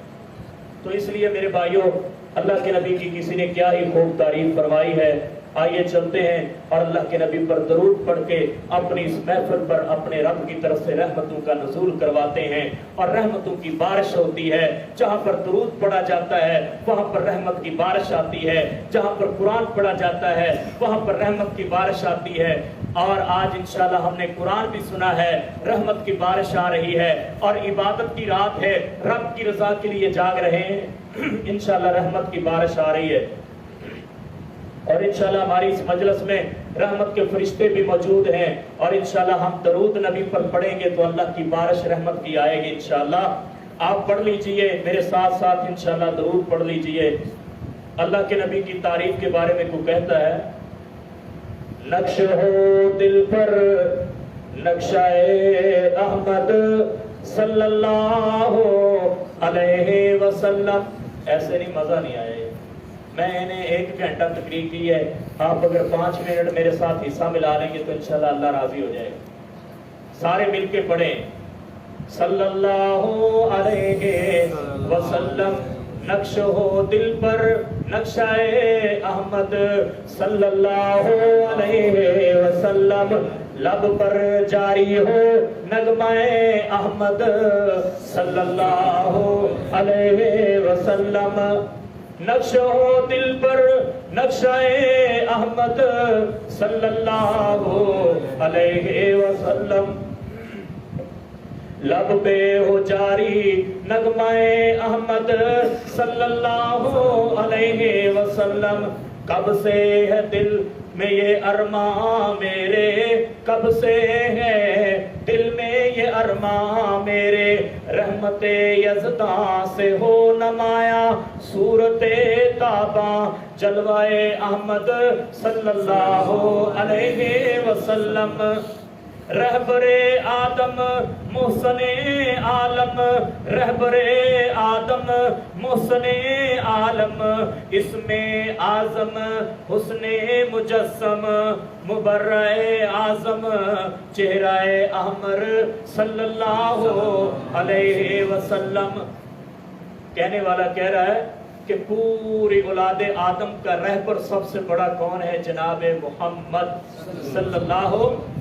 تو اس لیے میرے بھائیوں اللہ کے نبی کی کسی نے کیا ہی خوب تعریف فرمائی ہے۔ آئیے چلتے ہیں اور اللہ کے نبی پر درود پڑھ کے اپنی اس محفل پر اپنے رب کی طرف سے رحمتوں کا نزول کرواتے ہیں، اور رحمتوں کی بارش ہوتی ہے۔ جہاں پر درود پڑھا جاتا ہے وہاں پر رحمت کی بارش آتی ہے، جہاں پر قرآن پڑھا جاتا ہے وہاں پر رحمت کی بارش آتی ہے۔ اور آج انشاءاللہ ہم نے قرآن بھی سنا ہے، رحمت کی بارش آ رہی ہے، اور عبادت کی رات ہے، رب کی رضا کے لیے جاگ رہے ہیں، انشاءاللہ رحمت کی بارش آ رہی ہے۔ اور انشاءاللہ ہماری اس مجلس میں رحمت کے فرشتے بھی موجود ہیں، اور انشاءاللہ ہم درود نبی پر پڑھیں گے تو اللہ کی بارش رحمت کی آئے گی انشاءاللہ۔ آپ پڑھ لیجئے میرے ساتھ ساتھ انشاءاللہ درود پڑھ لیجئے۔ اللہ کے نبی کی تعریف کے بارے میں کوئی کہتا ہے، نقش ہو دل پر نقشہ احمد صلی اللہ علیہ وسلم۔ ایسے نہیں، مزہ نہیں آئے۔ میں نے 1 گھنٹہ تقریر کی ہے، آپ اگر 5 منٹ میرے ساتھ حصہ ملا لیں گے تو انشاءاللہ اللہ راضی ہو جائے گا۔ سارے مل کے پڑھیں، صلی اللہ علیہ وسلم نقش ہو دل پر نقشہ احمد صلی اللہ علیہ وسلم، لب پر جاری ہو نغمہ احمد صلی اللہ علیہ وسلم، نقش ہو دل پر نقشہ احمد صلی اللہ علیہ وسلم، لب پہ ہو جاری نغمہ احمد صلی اللہ علیہ وسلم، کب سے ہے دل میں یہ ارماں میرے، کب سے ہے دل میں یہ ارماں میرے، رحمت یزداں سے ہو نمایاں صورت تاباں جلوائے احمد صلی اللہ علیہ وسلم، رہبر آدم محسن عالم، رہبر آدم محسن عالم، اسم اعظم حسن مجسم، مبرع اعظم چہرہ احمر صلی اللہ علیہ وسلم۔ کہنے والا کہہ رہا ہے کہ پوری اولاد آدم کا رہبر سب سے بڑا کون ہے؟ جناب محمد صلی اللہ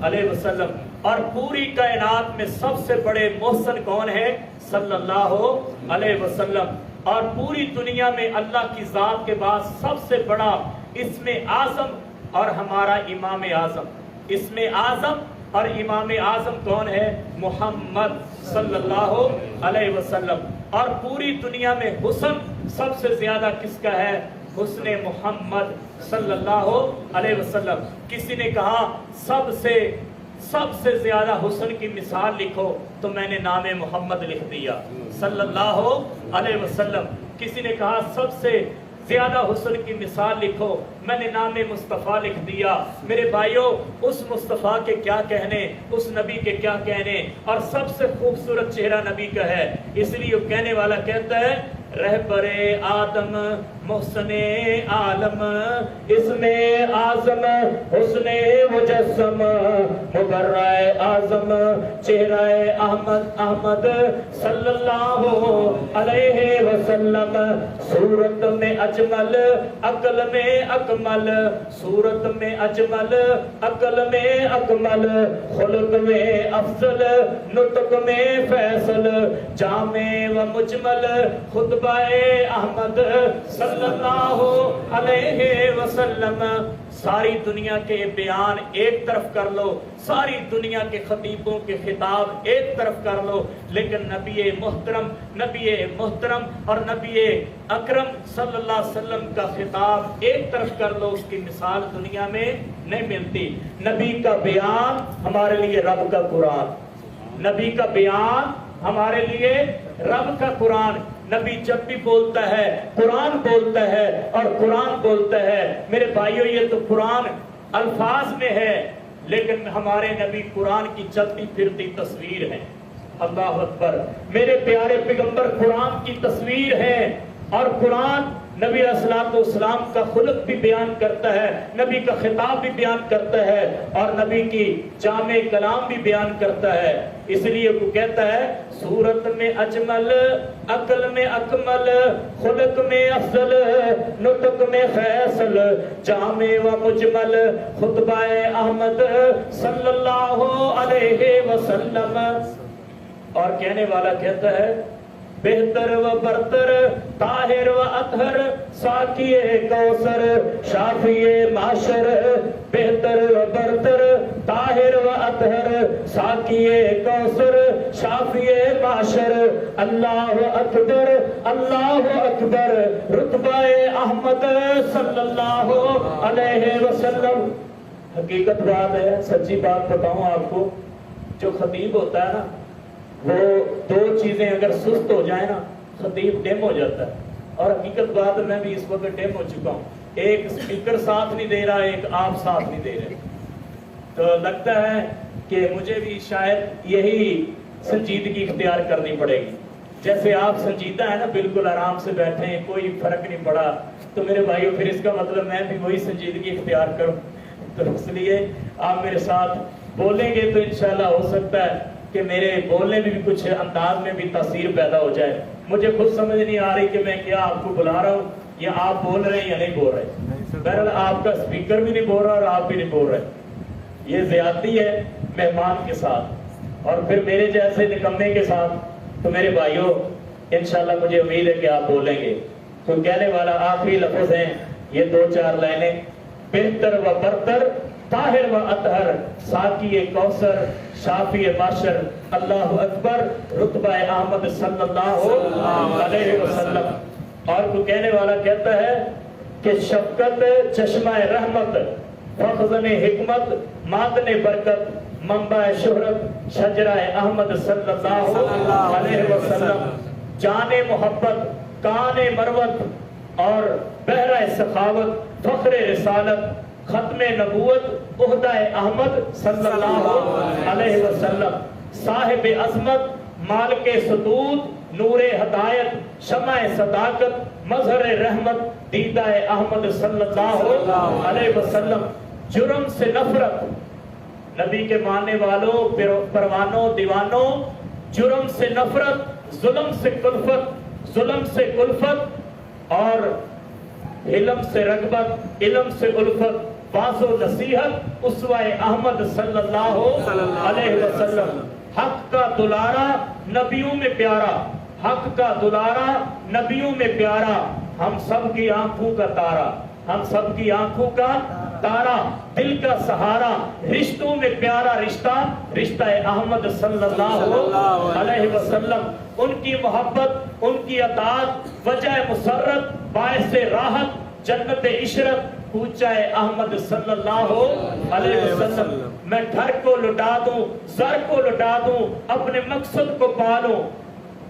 علیہ وسلم۔ اور پوری کائنات میں سب سے بڑے محسن کون ہے؟ صلی اللہ علیہ وسلم۔ اور پوری دنیا میں اللہ کی ذات کے بعد سب سے بڑا اسم اعظم اور ہمارا امام اعظم، اسم اعظم اور امام اعظم کون ہے؟ محمد صلی اللہ علیہ وسلم۔ اور پوری دنیا میں حسن سب سے زیادہ کس کا ہے؟ حسن محمد صلی اللہ علیہ وسلم۔ کسی نے کہا سب سے زیادہ حسن کی مثال لکھو تو میں نے نام محمد لکھ دیا صلی اللہ علیہ وسلم۔ کسی نے کہا سب سے زیادہ حسن کی مثال لکھو، میں نے نام مصطفیٰ لکھ دیا۔ میرے بھائیوں، اس مصطفیٰ کے کیا کہنے، اس نبی کے کیا کہنے، اور سب سے خوبصورت چہرہ نبی کا ہے۔ اس لیے وہ کہنے والا کہتا ہے رہبر آدم محسن عالم، اسم اعظم حسن مجسم، مبرع اعظم چہرہ احمد صلی اللہ علیہ وسلم، صورت میں اجمل عقل میں اکمل، صورت میں اجمل عقل میں اکمل، خلق میں افضل نطق میں فیصل، جامع و مجمل خطبہ احمد صلی اللہ علیہ وسلم۔ ساری دنیا کے بیان ایک طرف کر لو، ساری دنیا کے خطیبوں کے خطاب ایک طرف کر لو، لیکن نبی محترم اور نبی اکرم صلی اللہ علیہ وسلم کا خطاب ایک طرف کر لو، اس کی مثال دنیا میں نہیں ملتی۔ نبی کا بیان ہمارے لیے رب کا قرآن، نبی کا بیان ہمارے لیے رب کا قرآن۔ نبی جب بھی بولتا ہے قرآن بولتا ہے، اور قرآن بولتا ہے۔ میرے بھائیوں، یہ تو قرآن الفاظ میں ہے، لیکن ہمارے نبی قرآن کی چلتی پھرتی تصویر ہے۔ اللہ اکبر! میرے پیارے پیغمبر قرآن کی تصویر ہے، اور قرآن نبی علیہ السلام کا خلق بھی بیان کرتا ہے، نبی کا خطاب بھی بیان کرتا ہے، اور نبی کی جامع کلام بھی بیان کرتا ہے۔ اس لیے وہ کہتا ہے صورت میں اجمل عقل میں اکمل، خلق میں افضل نطق میں فیصل، جامع و مجمل خطبہ احمد صلی اللہ علیہ وسلم۔ اور کہنے والا کہتا ہے بہتر و برتر طاہر و اطہر ساقی کوثر شافی معاشر، بہتر و برتر طاہر و اطہر ساقی کوثر شافی معاشر، اللہ اکبر اللہ اکبر رتبہ احمد صلی اللہ علیہ وسلم۔ حقیقت بات ہے، سچی بات بتاؤں آپ کو، جو خطیب ہوتا ہے نا، وہ دو چیزیں اگر سست ہو جائیں نا، خطیب ڈیم ہو جاتا ہے۔ اور حقیقت بات میں بھی اس وقت ڈیم ہو چکا ہوں، ایک اسپیکر ساتھ نہیں دے رہا، ایک آپ ساتھ نہیں دے رہے، تو لگتا ہے کہ مجھے بھی شاید یہی سنجیدگی اختیار کرنی پڑے گی۔ جیسے آپ سنجیدہ ہے نا، بالکل آرام سے بیٹھے ہیں، کوئی فرق نہیں پڑا، تو میرے بھائیوں پھر اس کا مطلب میں بھی وہی سنجیدگی اختیار کروں۔ تو اس لیے آپ میرے ساتھ بولیں گے تو انشاءاللہ ہو سکتا ہے کہ میرے بولنے میں بھی کچھ انداز میں بھی تاثیر پیدا ہو جائے. مجھے خود سمجھ نہیں آ رہی کہ میں کیا آپ کو بلا رہا ہوں یا آپ بول رہے ہیں یا نہیں بول رہے. بہرحال آپ کا اسپیکر بھی نہیں بول رہا اور آپ بھی نہیں بول رہے. یہ زیادتی ہے مہمان کے ساتھ اور پھر میرے جیسے نکمے کے ساتھ. تو میرے بھائیوں انشاءاللہ مجھے امید ہے کہ آپ بولیں گے. تو کہنے والا آخری لفظ ہیں یہ 2-4 لائنیں. بہتر و برتر طاہر و اطہر ساقی کوثر شافی معشر اللہ اکبر رتبہ احمد صلی اللہ علیہ وسلم. اور تو کہنے والا کہتا ہے کہ شفقت چشمہ رحمت فخزن حکمت معدن برکت منبع شہرت شجرہ احمد صلی اللہ علیہ وسلم. جان محبت کان مروت اور بحرہ سخاوت فخر رسالت ختم نبوت عہدہ احمد صلی اللہ علیہ وسلم. صاحب عظمت مالک سدود نور ہدایت شمع صداقت مظہر رحمت دیدہ احمد صلی اللہ علیہ وسلم. جرم سے نفرت نبی کے ماننے والوں پروانوں دیوانوں. جرم سے نفرت ظلم سے کلفت ظلم سے کلفت اور علم سے رغبت علم سے الفت واض و نصیحت اسوہ احمد صلی اللہ علیہ وسلم. حق کا دلارا نبیوں میں پیارا حق کا دلارا نبیوں میں پیارا. ہم سب کی آنکھوں کا تارا ہم سب کی آنکھوں کا تارا دل کا سہارا رشتوں میں پیارا رشتہ رشتہ احمد صلی اللہ علیہ وسلم. ان کی محبت ان کی اطاعت وجہ مسرت باعث راحت جنت عشرت کوچہ احمد صلی اللہ علیہ وسلم. میں گھر کو لٹا دوں زر کو لٹا دوں اپنے مقصد کو پالوں.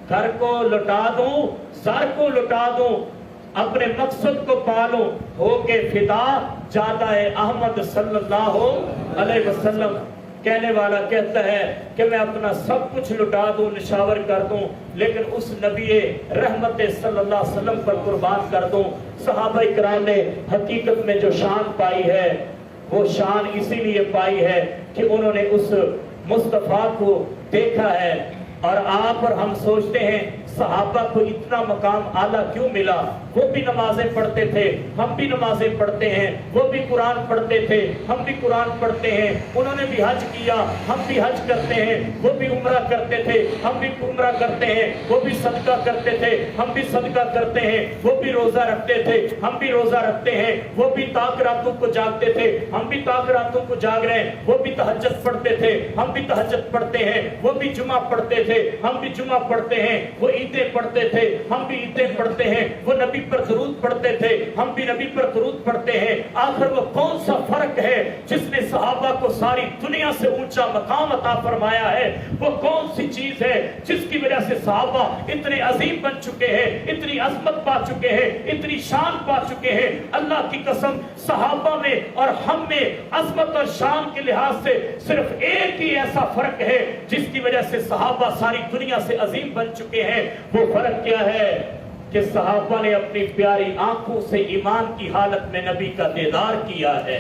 گھر کو لٹا دوں زر کو لٹا دوں اپنے مقصد کو پالوں ہو کے فدا جادہ احمد صلی اللہ علیہ وسلم. کہنے والا کہتا ہے کہ میں اپنا سب کچھ لٹا دوں نشاور کر دوں لیکن اس نبی رحمت صلی اللہ علیہ وسلم پر قربان کر دوں. صحابہ کرام نے حقیقت میں جو شان پائی ہے وہ شان اسی لیے پائی ہے کہ انہوں نے اس مصطفیٰ کو دیکھا ہے. اور آپ اور ہم سوچتے ہیں صحابہ کو اتنا مقام اعلیٰ کیوں ملا. وہ بھی نمازیں پڑھتے تھے ہم بھی نمازیں پڑھتے ہیں. وہ بھی قرآن پڑھتے تھے ہم بھی قرآن پڑھتے ہیں. انہوں نے بھی حج کیا ہم بھی حج کرتے ہیں. وہ بھی عمرہ کرتے تھے ہم بھی عمرہ کرتے ہیں. وہ بھی صدقہ کرتے تھے ہم بھی صدقہ کرتے ہیں. وہ بھی روزہ رکھتے تھے ہم بھی روزہ رکھتے ہیں. وہ بھی طاق راتوں کو جاگتے تھے ہم بھی طاق راتوں کو جاگ رہے ہیں. وہ بھی تہجد پڑھتے تھے ہم بھی تہجد پڑھتے ہیں. وہ بھی جمعہ پڑھتے تھے ہم بھی جمعہ پڑھتے ہیں. وہ عیدیں پڑھتے تھے ہم بھی عیدیں پڑھتے ہیں. وہ نبی پر درود پڑھتے تھے ہم بھی نبی پر درود پڑھتے ہیں. آخر وہ کون سا فرق ہے جس نے صحابہ کو ساری دنیا سے اونچا مقام عطا فرمایا ہے؟ وہ کون سی چیز ہے جس کی وجہ سے صحابہ اتنے عظیم بن چکے ہیں اتنی عظمت پا چکے ہیں اتنی شان پا چکے ہیں؟ اللہ کی قسم صحابہ میں اور ہم میں عظمت اور شان کے لحاظ سے صرف ایک ہی ایسا فرق ہے جس کی وجہ سے صحابہ ساری دنیا سے عظیم بن چکے ہیں. وہ فرق کیا ہے کہ صحابہ نے اپنی پیاری آنکھوں سے ایمان کی حالت میں نبی کا دیدار کیا ہے.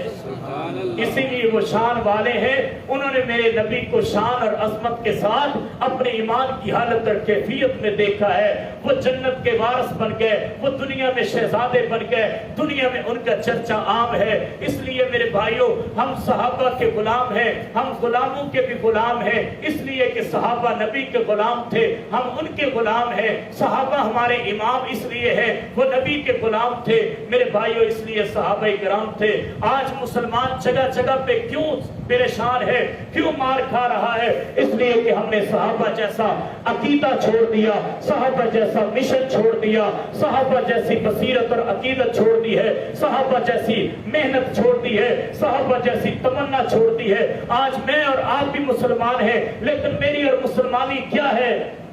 اسی لیے وہ شان والے ہیں. انہوں نے میرے نبی کو شان اور عظمت کے ساتھ اپنے ایمان کی حالت اور کیفیت میں دیکھا ہے. وہ جنت کے وارث بن گئے وہ دنیا میں شہزادے بن گئے. دنیا میں ان کا چرچا عام ہے. اس لیے میرے بھائیوں ہم صحابہ کے غلام ہیں. ہم غلاموں کے بھی غلام ہیں اس لیے کہ صحابہ نبی کے غلام تھے ہم ان کے غلام ہیں. صحابہ ہمارے امام اس لیے ہے وہ نبی کے غلام تھے. میرے بھائیوں اس لیے صحابہ کرام تھے. آج مسلمان جگہ جگہ پہ کیوں پریشان ہے کیوں مار کھا رہا ہے؟ اس لیے کہ ہم نے صحابہ جیسا عقیدہ چھوڑ دیا صحابہ جیسا مشن چھوڑ دیا صحابہ جیسی بصیرت اور عقیدت چھوڑ دی ہے صحابہ جیسی محنت چھوڑ دی ہے صحابہ جیسی تمنا چھوڑ دی ہے. آج میں اور آپ بھی مسلمان ہیں لیکن میری اور مسلمانی کیا ہے؟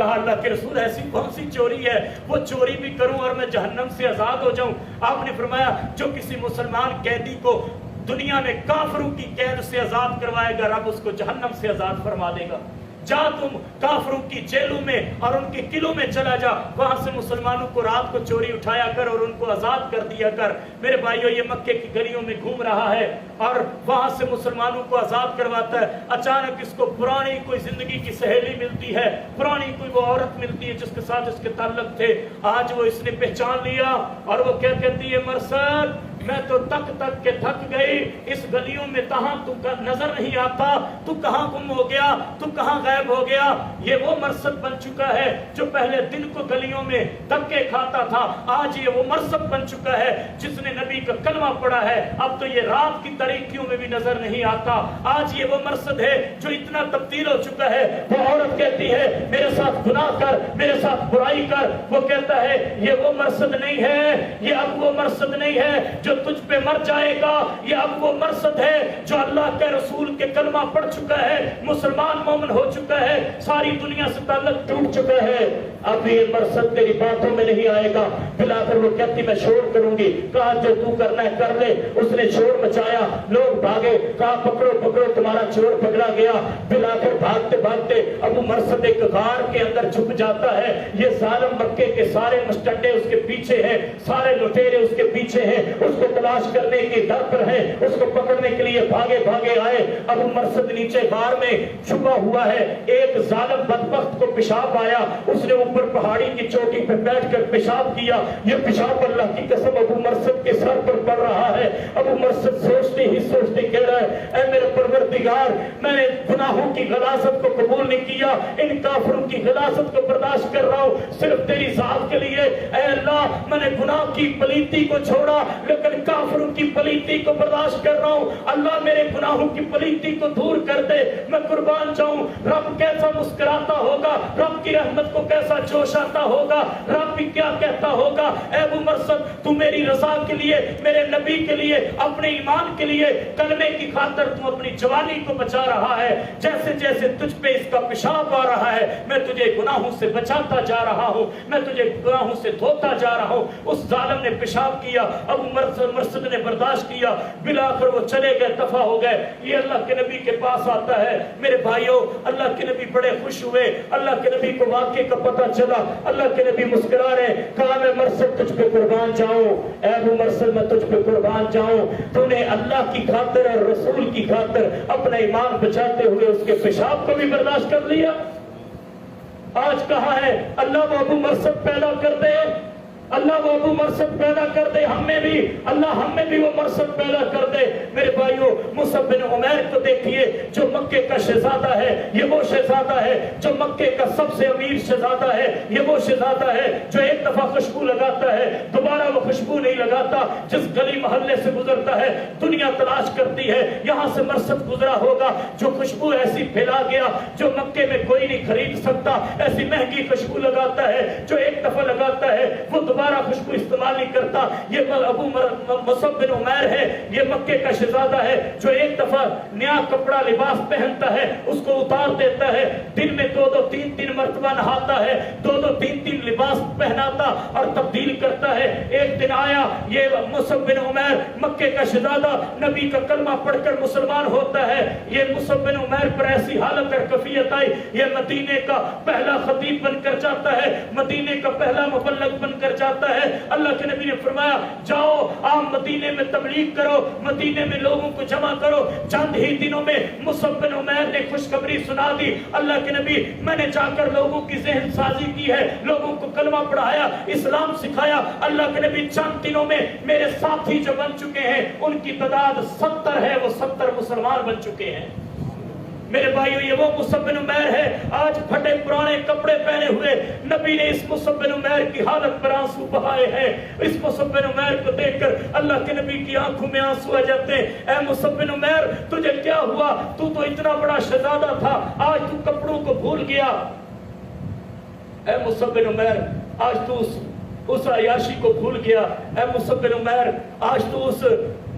کہا اللہ کے رسول ایسی کون سی چوری ہے وہ چوری بھی کروں اور میں جہنم سے آزاد ہو جاؤں؟ آپ نے فرمایا جو کسی مسلمان قیدی کو دنیا میں کافروں کی قید سے آزاد کروائے گا رب اس کو جہنم سے آزاد فرما دے گا۔ جا تم کافروں کی جیلوں میں اور ان کے قلعوں میں چلا جا، وہاں سے مسلمانوں کو رات کو چوری اٹھایا کر اور ان کو آزاد کر دیا کر۔ میرے بھائیوں یہ مکے کی گلیوں میں گھوم رہا ہے اور وہاں سے مسلمانوں کو آزاد کرواتا ہے۔ اچانک اس کو پرانی کوئی زندگی کی سہیلی ملتی ہے، پرانی کوئی وہ عورت ملتی ہے جس کے ساتھ اس کے تعلق تھے۔ آج وہ اس نے پہچان لیا اور وہ کیا کہتی ہے، مرسد میں تو تک تک کے تھک گئی، اس گلیوں میں تہاں تو نظر نہیں آتا، تو کہاں گم ہو گیا، تو کہاں غائب ہو گیا۔ یہ وہ مرصد بن چکا ہے جو پہلے دن کو گلیوں میں دھکے کھاتا تھا، آج یہ وہ مرصد بن چکا ہے جس نے نبی کا کلمہ پڑھا ہے، اب تو یہ رات کی تاریکیوں میں بھی نظر نہیں آتا۔ آج یہ وہ مرصد ہے جو اتنا تبدیل ہو چکا ہے۔ وہ عورت کہتی ہے میرے ساتھ گناہ کر، میرے ساتھ برائی کر، وہ کہتا ہے یہ وہ مرصد نہیں ہے، یہ اب وہ مرصد نہیں ہے جو تجھ پہ مر جائے گا، یہ اب وہ مرصد ہے جو اللہ کے رسول کے کلمہ پڑھ چکا ہے، مسلمان مومن ہو چکا ہے، ساری دنیا سے تعلق ٹوٹ چکا ہے۔ اب یہ مرصد تیری باتوں میں نہیں آئے گا۔ بلا کر وہ کہتی میں شور کروں گی، کہا جو تو کرنا ہے کر لے۔ اس نے شور مچایا، لوگ بھاگے، کہا پکڑو پکڑو تمہارا چور پکڑا گیا۔ بلا کر بھاگتے بھاگتے ابو مرصد ایک غار کے اندر چھپ جاتا ہے۔ یہ ظالم مکے کے سارے مستنڈے اس کے پیچھے ہیں، سارے لٹیرے اس کے پیچھے ہیں، اس کو تلاش کرنے کی در پر ہے، اس کو پکڑنے کے لیے بھاگے بھاگے آئے۔ ابو مرصد نیچے غار میں چھپا ہوا ہے۔ ایک ظالم بدبخت کو پیشاب آیا، اس نے اوپر پہاڑی کی چوٹی پہ بیٹھ کر پیشاب کیا۔ یہ پیشاب اللہ کی قسم ابو مرصد کے سر پر پڑ رہا ہے۔ ابو مرصد سوچتے ہی سوچتے کہہ رہا ہے اے میرے پروردگار، میں نے گناہوں کی غلاظت کو قبول نہیں کیا، ان کافروں کی غلاظت کو برداشت کر رہا ہوں صرف تیری ذات کے لیے۔ اے اللہ میں نے گناہ کی پلیتی کو چھوڑا لیکن کافروں کی پلیتی کو برداشت کر رہا ہوں۔ اللہ میرے گناہوں کی پلیتی کو دور کر دے، میں قربان جاؤں۔ رب کیسا مسکراتا ہوگا، رب کی رحمت کو کیسا جوش آتا ہوگا، رب بھی کیا کہتا ہوگا اے ابو مرصد تو میری رضا کے لیے، میرے نبی کے لیے، اپنے ایمان کے لیے، کلمے کی خاطر تو اپنی جوانی کو بچا رہا ہے۔ جیسے جیسے تجھ پہ اس کا پیشاب آ رہا ہے میں تجھے گناہوں سے بچاتا جا رہا ہوں، میں تجھے گناہوں سے دھوتا جا رہا ہوں۔ اس ظالم نے پیشاب کیا، ابو مرصد نے برداشت کیا، بلا کر وہ چلے گئے، دفع ہو گئے۔ یہ اللہ کے نبی کے پاس آتا ہے۔ میرے بھائیوں اللہ کے نبی بڑے خوش ہوئے، اللہ کے نبی کو واقعے کا پتہ چلا، اللہ کے نبی مسکرا رہے، کہا میں مرصد تجھ پہ قربان جاؤں، اے ابو مرصد میں تجھ پہ قربان جاؤں، تو نے اللہ کی خاطر اور رسول کی خاطر اپنا ایمان بچاتے ہوئے اس کے پیشاب کو بھی برداشت کر لیا۔ آج کہاں ہے اللہ وہ ابو مرصد پیدا کر دے، اللہ وہ ابو مرصد پیدا کر دے، ہم میں بھی اللہ ہم میں بھی وہ مرصد پیدا کر دے۔ میرے بھائیوں مصعب بن عمیر کو دیکھیے جو مکے کا شہزادہ ہے، یہ وہ شہزادہ ہے جو مکے کا سب سے امیر شہزادہ ہے، یہ وہ شہزادہ ہے جو ایک دفعہ خوشبو لگاتا ہے دوبارہ وہ خوشبو نہیں لگاتا، جس گلی محلے سے گزرتا ہے دنیا تلاش کرتی ہے یہاں سے مرصد گزرا ہوگا جو خوشبو ایسی پھیلا گیا جو مکے میں کوئی نہیں خرید سکتا، ایسی مہنگی خوشبو لگاتا ہے جو ایک دفعہ لگاتا ہے وہ دوبارہ خوشبو استعمال نہیں کرتا۔ یہ ابو مصعب بن عمیر ہے، یہ مکے کا شہزادہ ہے جو ایک دفعہ نیا کپڑا لباس پہنتا ہے اس کو اتار دیتا ہے، دن میں دو تین مرتبہ نہاتا ہے، دو تین لباس پہناتا اور تبدیل کرتا ہے۔ ایک دن آیا یہ مصعب بن عمیر مکے کا شہزادہ نبی کا کلمہ پڑھ کر مسلمان ہوتا ہے۔ یہ مصعب بن عمیر پر ایسی حالت اور کیفیت آئی یہ مدینے کا پہلا خطیب بن کر جاتا ہے، مدینے کا پہلا مبلغ بن کر جاتا ہے۔ اللہ کے نبی نے فرمایا جاؤ آپ مدینے میں تبلیغ کرو، مدینے میں لوگوں کو جمع کرو۔ چند ہی دنوں میں مصعب بن عمیر نے خوشخبری سنا دی، اللہ کے نبی میں نے جا کر لوگوں کی ذہن سازی کی ہے، لوگوں کو کلمہ پڑھایا، اسلام سکھایا۔ اللہ کے نبی چند دنوں میں میرے ساتھی جو بن چکے ہیں ان کی تعداد 70 ہے، وہ 70 مسلمان بن چکے ہیں۔ میرے بھائیو یہ وہ مصعب بن عمیر ہے، آج پھٹے پرانے کپڑے پہنے ہوئے نبی نے اس مصعب بن عمیر کی حالت پر آنسو بہائے ہیں۔ اس مصعب بن عمیر کو دیکھ کر اللہ کے نبی کی آنکھوں میں آنسو آ جاتے ہیں۔ اے مصعب بن عمیر تجھے کیا ہوا، تو اتنا بڑا شہزادہ تھا آج تو کپڑوں کو بھول گیا۔ اے مصعب بن عمیر آج تو اس عیاشی کو بھول گیا۔ اے مصعب بن عمیر آج تو اس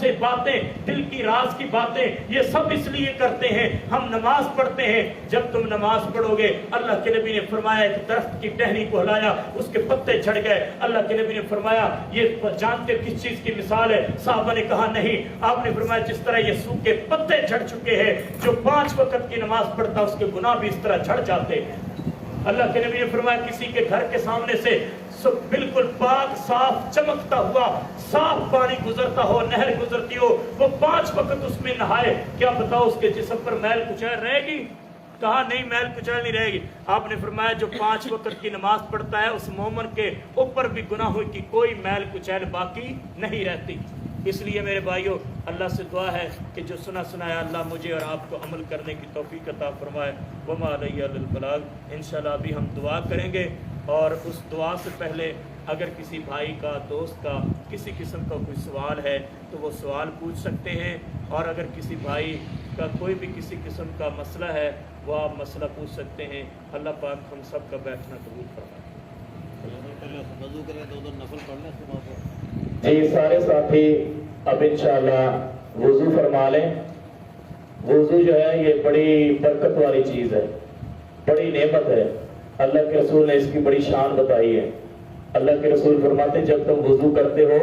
سے باتیں، دل کی راز کی باتیں، یہ سب اس لیے کرتے ہیں۔ ہم نماز پڑھتے ہیں، جب تم نماز پڑھو گے اللہ کے نبی نے فرمایا ایک درخت کی ٹہنی کو ہلایا، اس کے پتے جھڑ گئے۔ اللہ کے نبی نے فرمایا یہ جانتے کس چیز کی مثال ہے؟ صحابہ نے کہا نہیں۔ آپ نے فرمایا جس طرح یہ سوکھے پتے جھڑ چکے ہیں، جو 5 وقت کی نماز پڑھتا اس کے گناہ بھی اس طرح جھڑ جاتے ہیں۔ اللہ کے نبی نے فرمایا کسی کے گھر کے سامنے سے بالکل پاک صاف چمکتا ہوا صاف پانی گزرتا ہو، نہر گزرتی ہو، وہ 5 وقت اس میں نہائے، کیا بتاؤ اس کے جسم پر میل کچیل رہے گی؟ کہا نہیں، میل کچیل نہیں رہے گی۔ آپ نے فرمایا جو 5 وقت کی نماز پڑھتا ہے اس مومن کے اوپر بھی گناہوں کی کوئی میل کچیل باقی نہیں رہتی۔ اس لیے میرے بھائیوں اللہ سے دعا ہے کہ جو سنا سنایا اللہ مجھے اور آپ کو عمل کرنے کی توفیق عطا فرمائے۔ وما علیہ الا البلاغ۔ انشاءاللہ ابھی ہم دعا کریں گے، اور اس دعا سے پہلے اگر کسی بھائی کا، دوست کا کسی قسم کا کوئی سوال ہے تو وہ سوال پوچھ سکتے ہیں، اور اگر کسی بھائی کا کوئی بھی کسی قسم کا مسئلہ ہے وہ آپ مسئلہ پوچھ سکتے ہیں۔ اللہ پاک ہم سب کا بیٹھنا قبول فرمائے۔ جی سارے ساتھی اب انشاءاللہ وضو فرما لیں۔ وضو جو ہے یہ بڑی برکت والی چیز ہے، بڑی نعمت ہے۔ اللہ کے رسول نے اس کی بڑی شان بتائی ہے۔ اللہ کے رسول فرماتے جب تم وضو کرتے ہو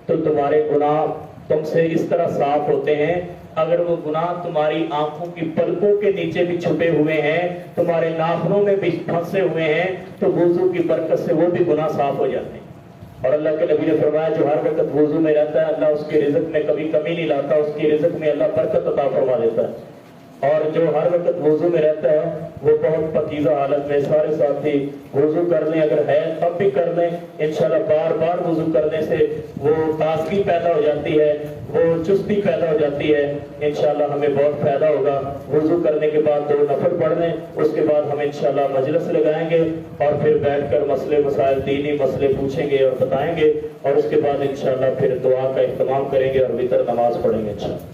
تو تمہارے گناہ تم سے اس طرح صاف ہوتے ہیں، اگر وہ گناہ تمہاری آنکھوں کی پلکوں کے نیچے بھی چھپے ہوئے ہیں، تمہارے ناخنوں میں بھی پھنسے ہوئے ہیں، تو وضو کی برکت سے وہ بھی گناہ صاف ہو جاتے ہیں۔ اور اللہ کے نبی نے فرمایا جو ہر وقت وضو میں رہتا ہے اللہ اس کے رزق میں کبھی کمی نہیں لاتا، اس کی رزق میں اللہ برکت عطا فرما دیتا ہے۔ اور جو ہر وقت وضو میں رہتا ہے وہ بہت پاکیزہ حالت میں۔ سارے ساتھی وضو کر لیں، اگر ہے تب بھی کر لیں۔ انشاءاللہ بار بار وضو کرنے سے وہ تازگی پیدا ہو جاتی ہے، وہ چستی پیدا ہو جاتی ہے، انشاءاللہ ہمیں بہت فائدہ ہوگا۔ وضو کرنے کے بعد 2 نفل پڑھ لیں، اس کے بعد ہم انشاءاللہ مجلس لگائیں گے اور پھر بیٹھ کر مسئلے مسائل دینی مسئلے پوچھیں گے اور بتائیں گے، اور اس کے بعد انشاءاللہ پھر دعا کا اہتمام کریں گے اور وتر نماز پڑھیں گے انشاءاللہ۔